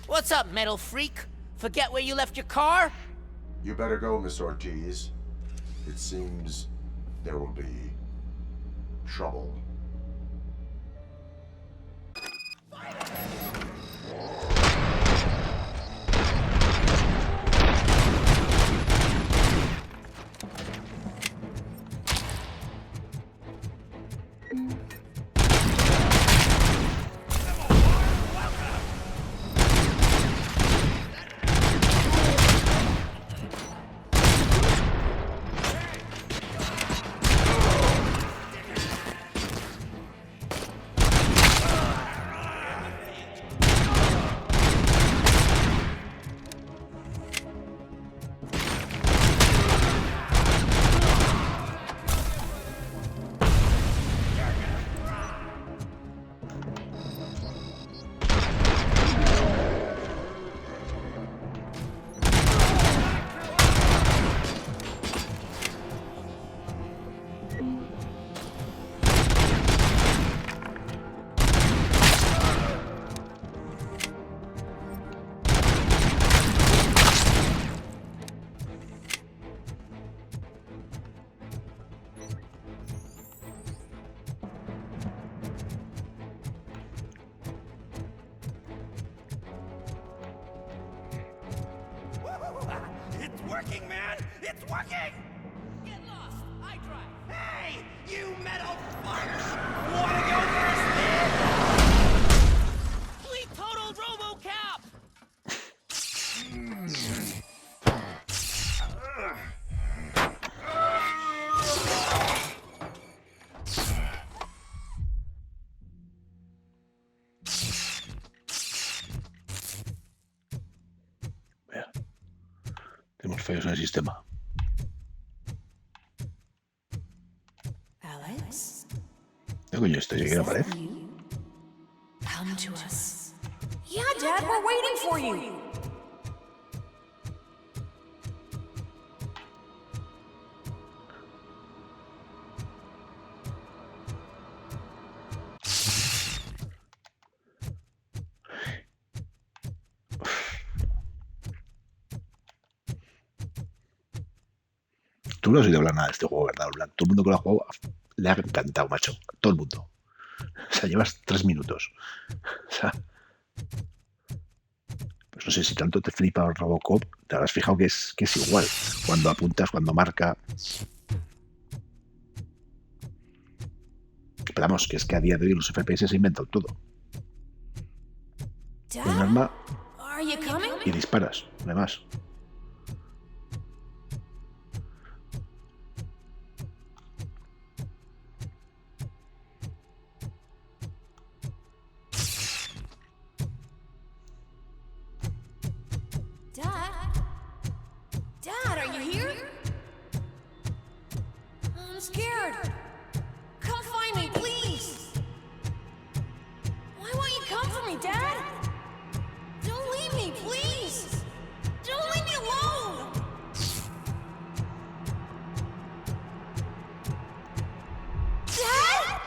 what's up, metal freak? Forget where you left your car? You better go, Miss Ortiz. It seems there will be trouble. It's working, man! It's working! Get lost! I drive. Hey! You metal fucks! Wanna go first, man? Fleet total RoboCop! Tenemos fallos en el sistema. Alex? ¿Qué coño esto? ¿Llegué a la pared? Come to us. Yeah, Dad, we're waiting for you. Tú no has oído hablar nada de este juego, ¿verdad? Todo el mundo que lo ha jugado le ha encantado, macho. Todo el mundo. O sea, llevas 3 minutos. O sea... Pues no sé si tanto te flipa el RoboCop, te habrás fijado que es igual. Cuando apuntas, cuando marca... Esperamos que es que a día de hoy los FPS se inventan todo. Un arma y disparas, además. Dad, are you here? I'm scared. Come find me, please. Why won't you come for me, Dad? Don't leave me, please. Don't leave me alone. Dad?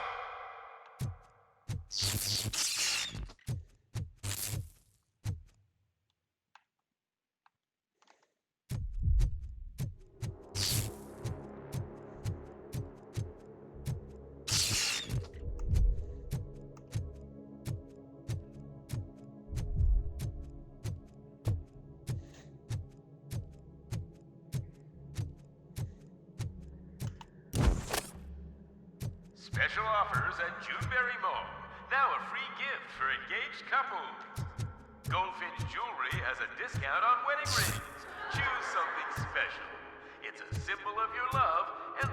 Special offers at Juneberry Mall. Now a free gift for engaged couples. Goldfinch Jewelry has a discount on wedding rings. Choose something special. It's a symbol of your love and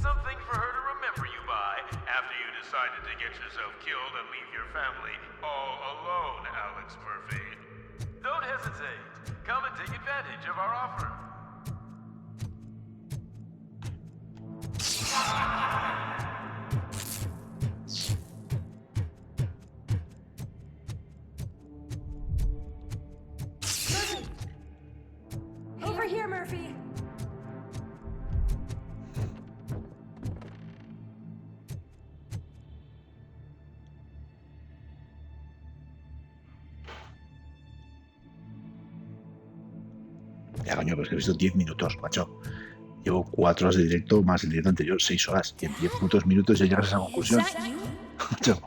something for her to remember you by after you decided to get yourself killed and leave your family all alone, Alex Murphy. Don't hesitate. Come and take advantage of our offer. Over here, Murphy. Ya, coño, pero es que he visto 10 minutos, macho. Llevo 4 horas de directo más el directo anterior, 6 horas. Y en 10 minutos ya llegas a esa conclusión. Macho.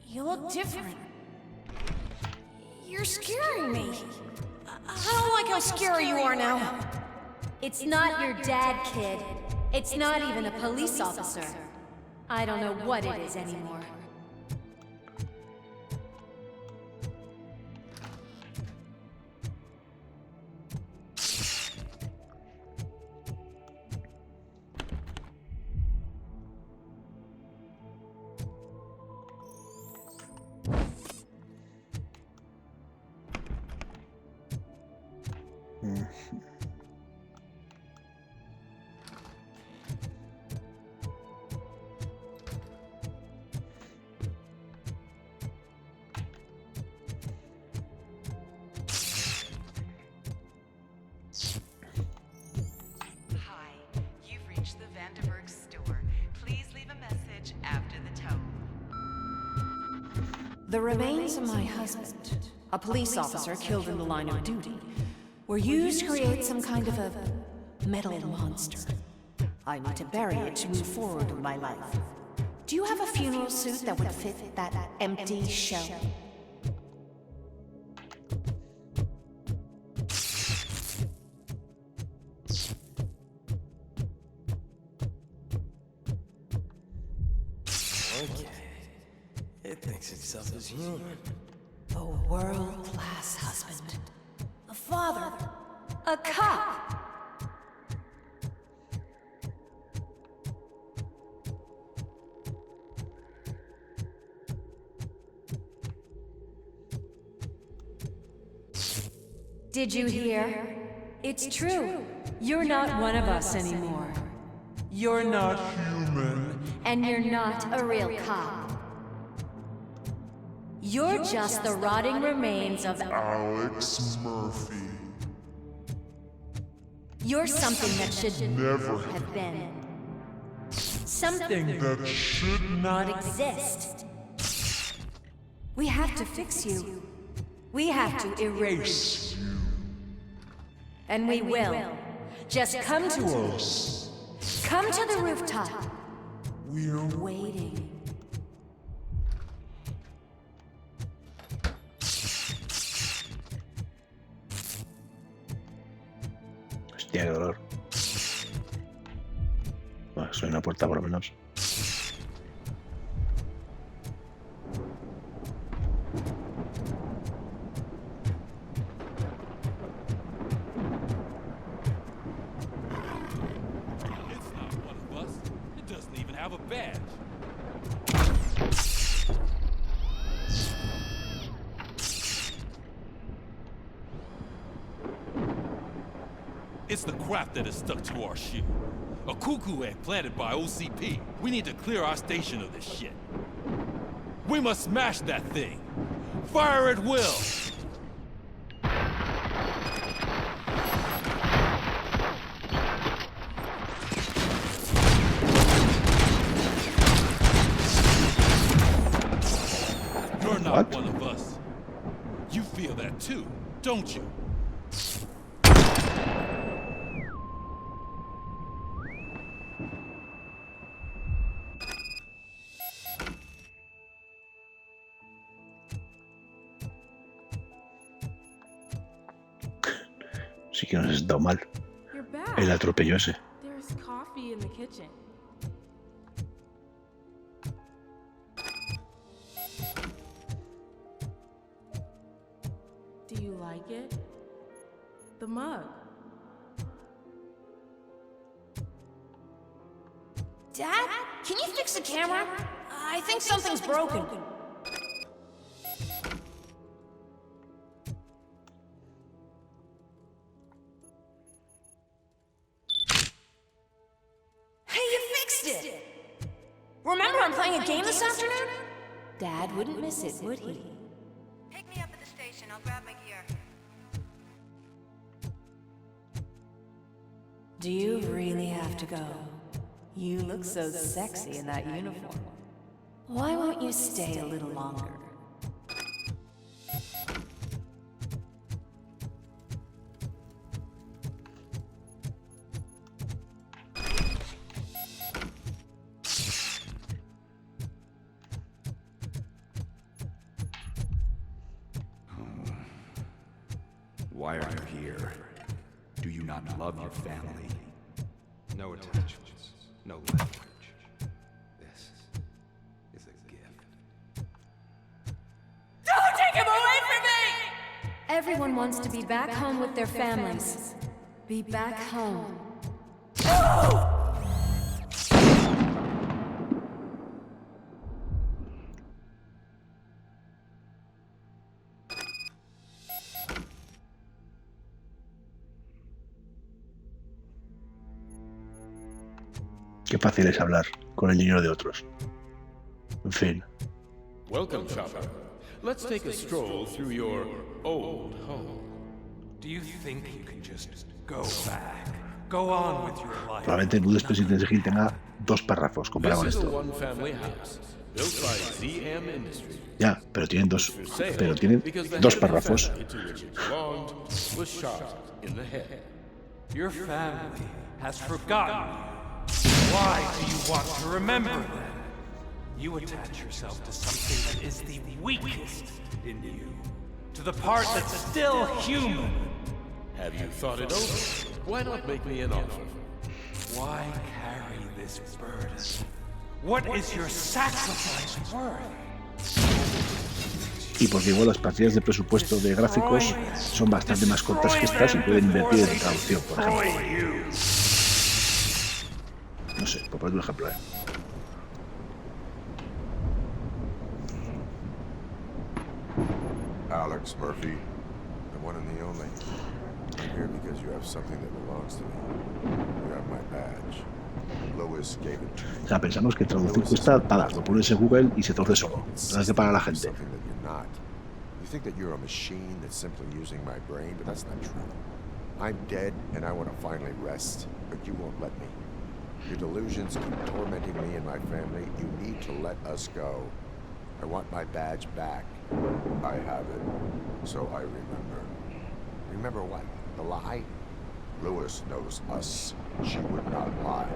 You look different. You're scaring me. I don't like how scary you are now. It's not your dad, kid. It's not even a police officer. I don't know what it is anymore. The remains of my husband, a police officer killed in the line of duty, were used to create some kind of a metal monster. I need to bury it to move forward in my life. Do you have a funeral suit that would fit that empty shell? Okay. It thinks itself as human. A world-class husband. A father. A cop. Did you hear? It's true. You're not one of us anymore. You're not human. And you're not a real cop. You're just the rotting remains of Alex Murphy. You're something that should Never have been. Something that should not exist. We have to fix you. We have to erase you. And we will. Just come to us. Come to the rooftop. We're waiting. Hostia, qué dolor. Bueno, es hay una puerta por lo menos. It's the crap that is stuck to our shoe. A cuckoo egg planted by OCP. We need to clear our station of this shit. We must smash that thing. Fire at will. You're not one of us. You feel that too, don't you? Sí que nos has dado mal. El atropello ese. There's coffee in the kitchen. Do you like it? The mug. Dad, can you fix the camera? I think something's broken. Remember I'm playing a game this afternoon? Dad wouldn't miss it, would he? Pick me up at the station. I'll grab my gear. Do you really have to go? You look so sexy in that uniform. Why won't you stay a little longer? Why are you here? Do you not love your family? No attachments, no language. This is a gift. Don't take him away from me! Everyone wants to be back home with their families. Be back home. Qué fácil es hablar con el dinero de otros. En fin. Welcome, shopper. Let's take a stroll through your old home. Do you think you can just go back? Go on with your life. Probablemente el nudo President Hill tenga 2 párrafos comparado con This is a esto. one-family house built by ZM Industries. Ya, pero tienen 2 párrafos. Was shot in the head. Your family has forgotten you. Why do you want to remember them? You attach yourself to something that is the weakest in you, to the part that's still human. Have you thought it over? Why not make me an offer? Why carry this burden? What is your sacrifice worth? Y porque igual las partidas de presupuesto de gráficos son bastante más cortas que estas y pueden invertir en traducción, por ejemplo. No sé, por poner un ejemplo. Alex Murphy, the one and the only. I'm here because you have something that belongs to me. You have my badge. Lois gave it to me. O sea, pensamos que traducir cuesta nada, lo pones en Google y se traduce solo. No hay que pagar a la gente. You think that you're a machine that's simply using my brain, but that's not true. I'm dead and I want to finally rest, but you won't let me. Your delusions keep tormenting me and my family. You need to let us go. I want my badge back. I have it, so I remember. Remember what? The lie? Lois knows us. She would not lie.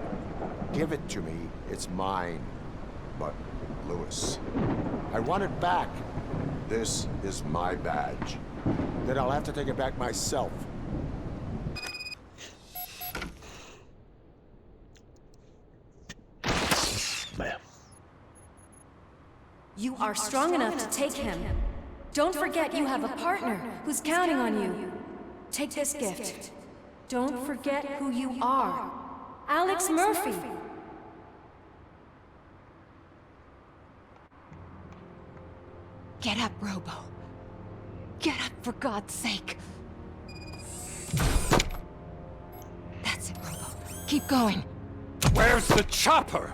Give it to me. It's mine. But, Lois, I want it back. This is my badge. Then I'll have to take it back myself. You are strong enough to take him. Don't forget you have a partner who's counting on you. Take this gift. Don't forget who you are. Alex Murphy. Get up, Robo. Get up, for God's sake. That's it, Robo. Keep going. Where's the chopper?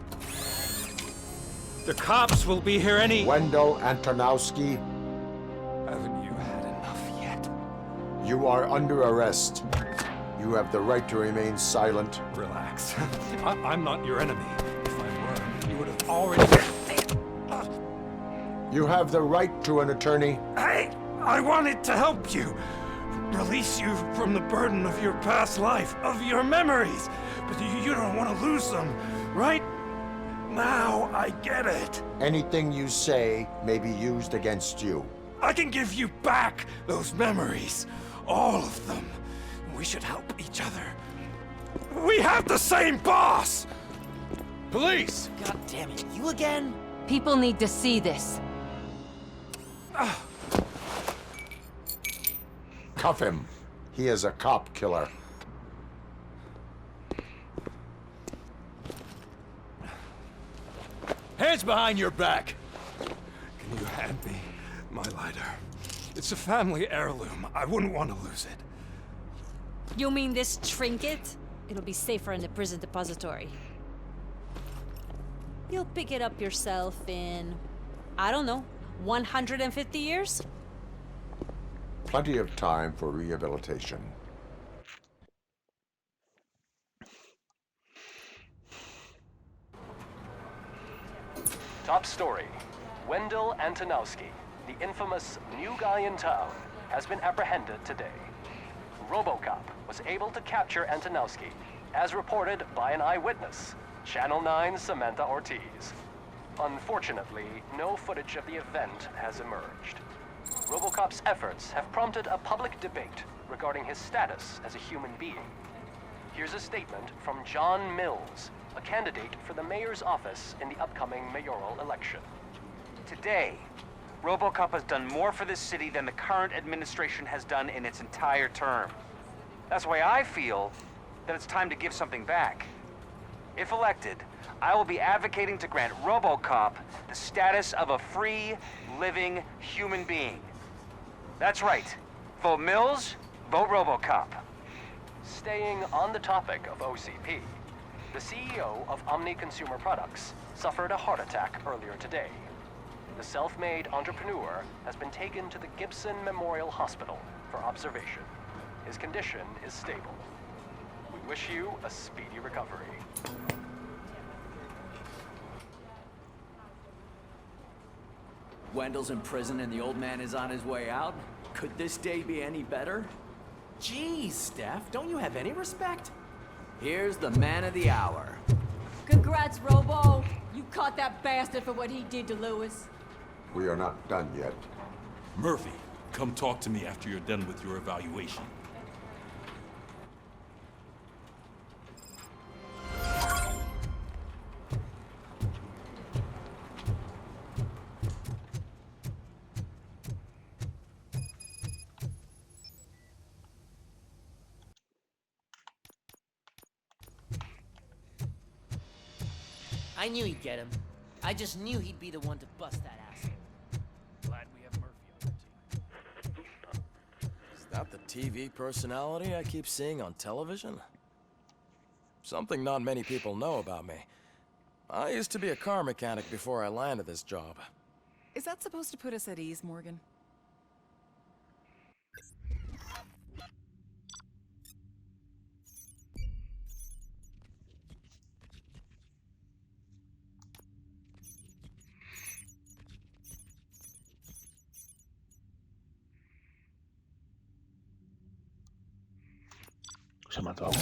The cops will be here any... Wendell Antonowski, Haven't you had enough yet? you are under arrest. You have the right to remain silent. Relax. I'm not your enemy. If I were, you would have already... You have the right to an attorney. I wanted to help you. Release you from the burden of your past life, of your memories. But you don't want to lose them, right? Now I get it. Anything you say may be used against you. I can give you back those memories. All of them. We should help each other. We have the same boss! Police! God damn it, you again? People need to see this. Cuff him. He is a cop killer. Hands behind your back! Can you hand me my lighter? It's a family heirloom. I wouldn't want to lose it. You mean this trinket? It'll be safer in the prison depository. You'll pick it up yourself in, I don't know, 150 years? Plenty of time for rehabilitation. Top story. Wendell Antonowski, the infamous new guy in town, has been apprehended today. RoboCop was able to capture Antonowski, as reported by an eyewitness, Channel 9's Samantha Ortiz. Unfortunately, no footage of the event has emerged. RoboCop's efforts have prompted a public debate regarding his status as a human being. Here's a statement from John Mills, a candidate for the mayor's office in the upcoming mayoral election. Today, RoboCop has done more for this city than the current administration has done in its entire term. That's why I feel that it's time to give something back. If elected, I will be advocating to grant RoboCop the status of a free, living human being. That's right. Vote Mills, vote RoboCop. Staying on the topic of OCP, the CEO of Omni Consumer Products suffered a heart attack earlier today. The self-made entrepreneur has been taken to the Gibson Memorial Hospital for observation. His condition is stable. We wish you a speedy recovery. Wendell's in prison and the old man is on his way out? Could this day be any better? Jeez, Steph, don't you have any respect? Here's the man of the hour. Congrats, Robo. You caught that bastard for what he did to Lewis. We are not done yet. Murphy, come talk to me after you're done with your evaluation. I knew he'd get him. I just knew he'd be the one to bust that asshole. Glad we have Murphy on the team. Is that the TV personality I keep seeing on television? Something not many people know about me. I used to be a car mechanic before I landed this job. Is that supposed to put us at ease, Morgan? Se ha matado.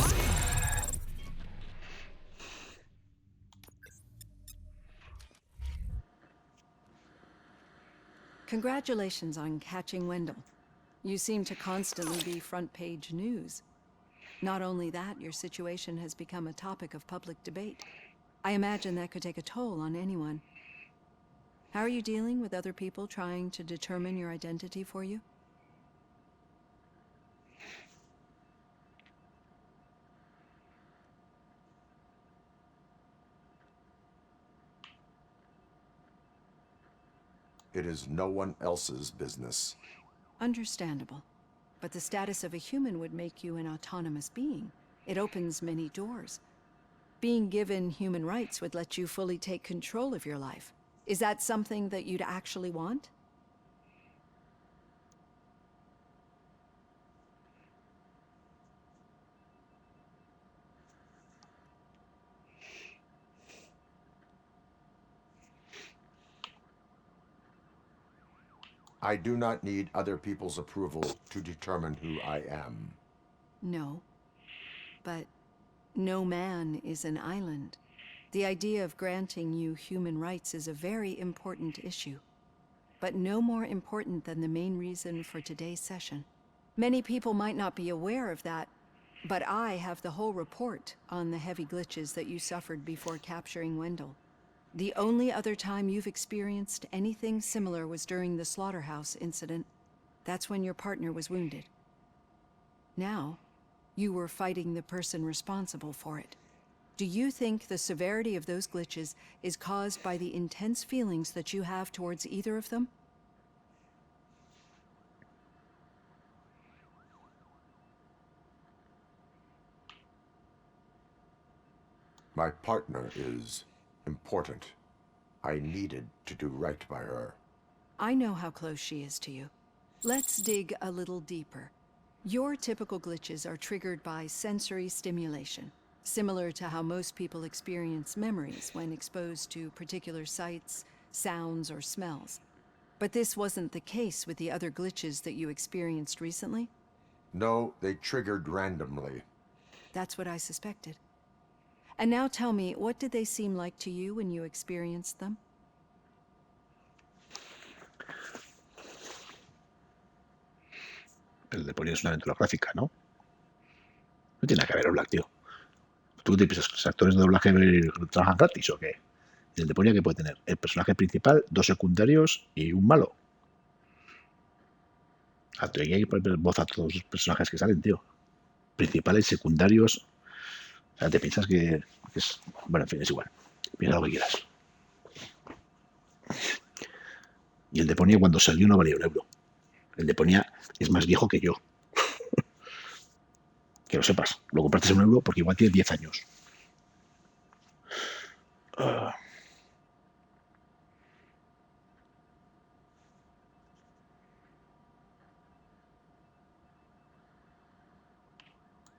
Congratulations on catching Wendell. You seem to constantly be front-page news. Not only that, your situation has become a topic of public debate. I imagine that could take a toll on anyone. How are you dealing with other people trying to determine your identity for you? It is no one else's business. Understandable. But the status of a human would make you an autonomous being. It opens many doors. Being given human rights would let you fully take control of your life. Is that something that you'd actually want? I do not need other people's approval to determine who I am. No. But no man is an island. The idea of granting you human rights is a very important issue, but no more important than the main reason for today's session. Many people might not be aware of that, but I have the whole report on the heavy glitches that you suffered before capturing Wendell. The only other time you've experienced anything similar was during the slaughterhouse incident. That's when your partner was wounded. Now, you were fighting the person responsible for it. Do you think the severity of those glitches is caused by the intense feelings that you have towards either of them? My partner is important. I needed to do right by her. I know how close she is to you. Let's dig a little deeper. Your typical glitches are triggered by sensory stimulation, similar to how most people experience memories when exposed to particular sights, sounds, or smells. But this wasn't the case with the other glitches that you experienced recently? No, they triggered randomly. That's what I suspected. And now tell me, what did they seem like to you when you experienced them? El de poner es una aventura gráfica, ¿no? No tiene nada que ver hablar, tío. ¿Tú te piensas que los actores de doblaje trabajan gratis o qué? El de ponía que puede tener el personaje principal, 2 secundarios y un malo. Hay que poner voz a todos los personajes que salen, tío. Principales, secundarios. O sea, te piensas que es... Bueno, en fin, es igual. Piensa lo que quieras. Y el de ponía cuando salió no valía €1. El de ponía es más viejo que yo. Que lo sepas. Lo compraste a €1 porque igual tiene 10 años.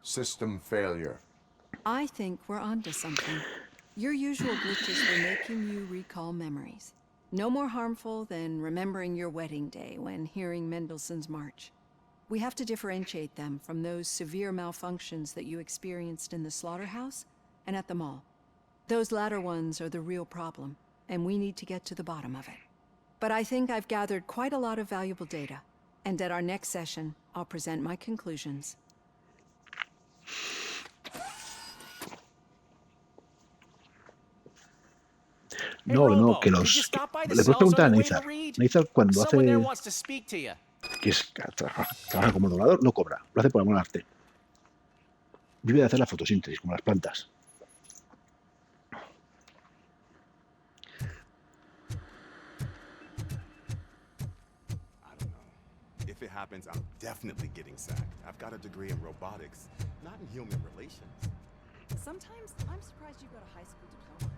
System failure. I think we're onto something. Your usual glitches were making you recall memories. No more harmful than remembering your wedding day when hearing Mendelssohn's March. We have to differentiate them from those severe malfunctions that you experienced in the slaughterhouse and at the mall. Those latter ones are the real problem, and we need to get to the bottom of it. But I think I've gathered quite a lot of valuable data, and at our next session, I'll present my conclusions. No, que los... Le puedes preguntar a Neizar. Neizar cuando hace... Que es, trabaja como doblador, no cobra. Lo hace por amor al arte. Vive de hacer la fotosíntesis, como las plantas. If it happens, I'm definitely getting sacked. I've got a degree in robotics, not in human relations. Sometimes I'm surprised you got a high school diploma.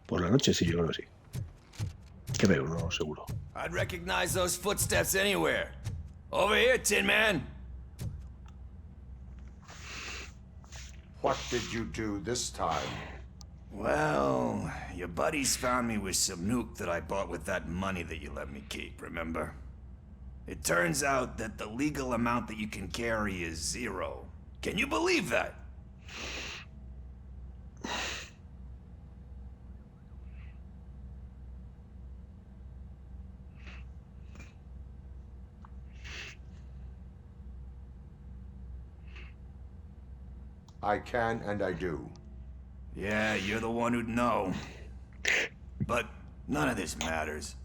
Por la noche sí, yo creo que sí. Que veo, no seguro. I'd recognize those footsteps anywhere. Over here, Tin Man. What did you do this time? Well, your buddies found me with some nuke that I bought with that money that you let me keep, remember? It turns out that the legal amount that you can carry is 0. Can you believe that? I can and I do. Yeah, you're the one who'd know. But none of this matters.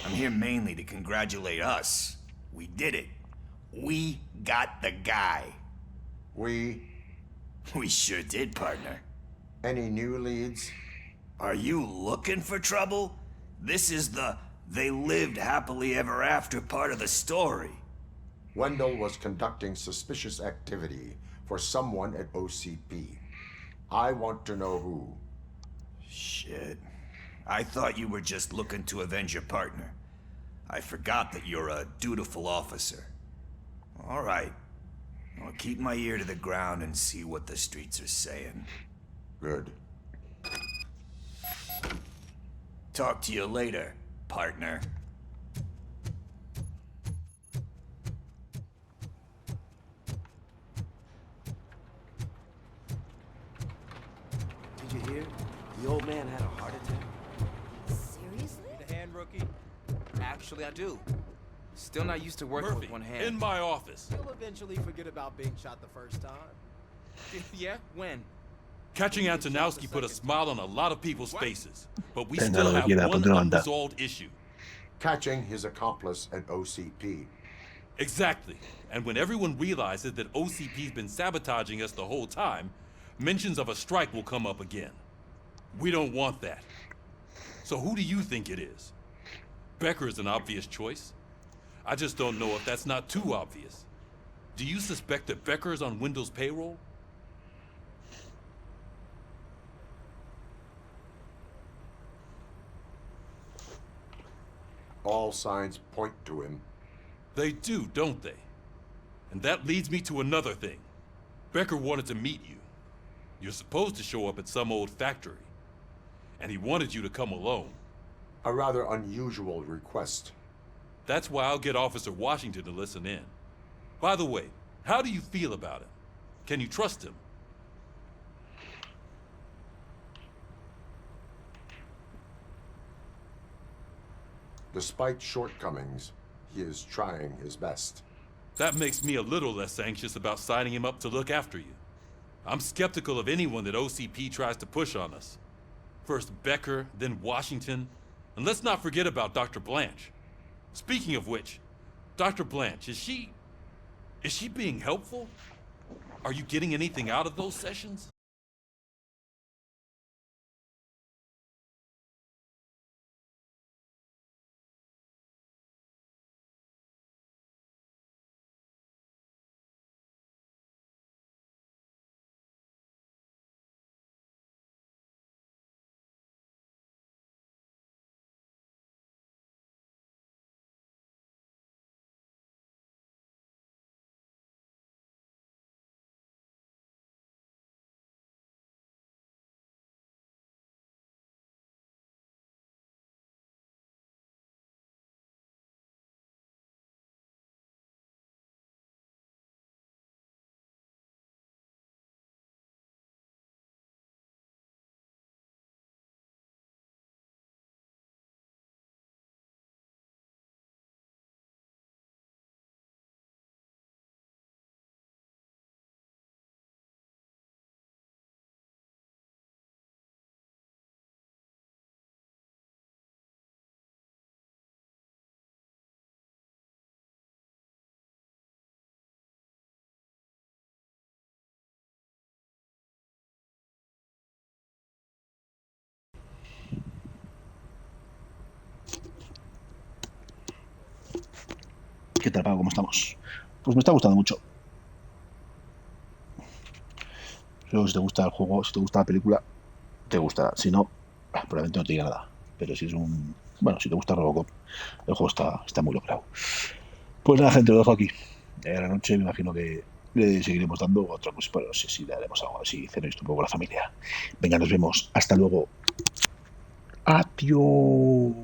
I'm here mainly to congratulate us. We did it. We got the guy. We sure did, partner. Any new leads? Are you looking for trouble? This is the they lived happily ever after part of the story. Wendell was conducting suspicious activity for someone at OCP. I want to know who. Shit. I thought you were just looking to avenge your partner. I forgot that you're a dutiful officer. All right. I'll keep my ear to the ground and see what the streets are saying. Good. Talk to you later, partner. Did you hear? The old man had a heart attack. Seriously? Need a hand, rookie? Actually, I do. Still not used to working Murphy, with one hand. in my office. You'll eventually forget about being shot the first time. Yeah? When? Catching Antonowski put a smile on a lot of people's faces, but we Tenga still lo que have quiera, one ponte una banda. unresolved issue. Catching his accomplice at OCP. Exactly. And when everyone realizes that OCP's been sabotaging us the whole time, mentions of a strike will come up again. We don't want that. So who do you think it is? Becker is an obvious choice. I just don't know if that's not too obvious. Do you suspect that Becker is on Wendell's payroll? All signs point to him. They do, don't they? And that leads me to another thing. Becker wanted to meet you. You're supposed to show up at some old factory. And he wanted you to come alone. A rather unusual request. That's why I'll get Officer Washington to listen in. By the way, how do you feel about him? Can you trust him? Despite shortcomings, he is trying his best. That makes me a little less anxious about signing him up to look after you. I'm skeptical of anyone that OCP tries to push on us. First Becker, then Washington. And let's not forget about Dr. Blanche. Speaking of which, Dr. Blanche, is she being helpful? Are you getting anything out of those sessions? ¿Qué tal, Pablo? ¿Cómo estamos? Pues me está gustando mucho. Luego, si te gusta el juego, si te gusta la película, te gustará. Si no, probablemente no te diga nada. Pero si es un... Bueno, si te gusta RoboCop, el juego está muy logrado. Pues nada, gente, lo dejo aquí. A la noche me imagino que le seguiremos dando otra cosa. Bueno, sí, le haremos algo así, cenéis un poco con la familia. Venga, nos vemos. Hasta luego. Adiós.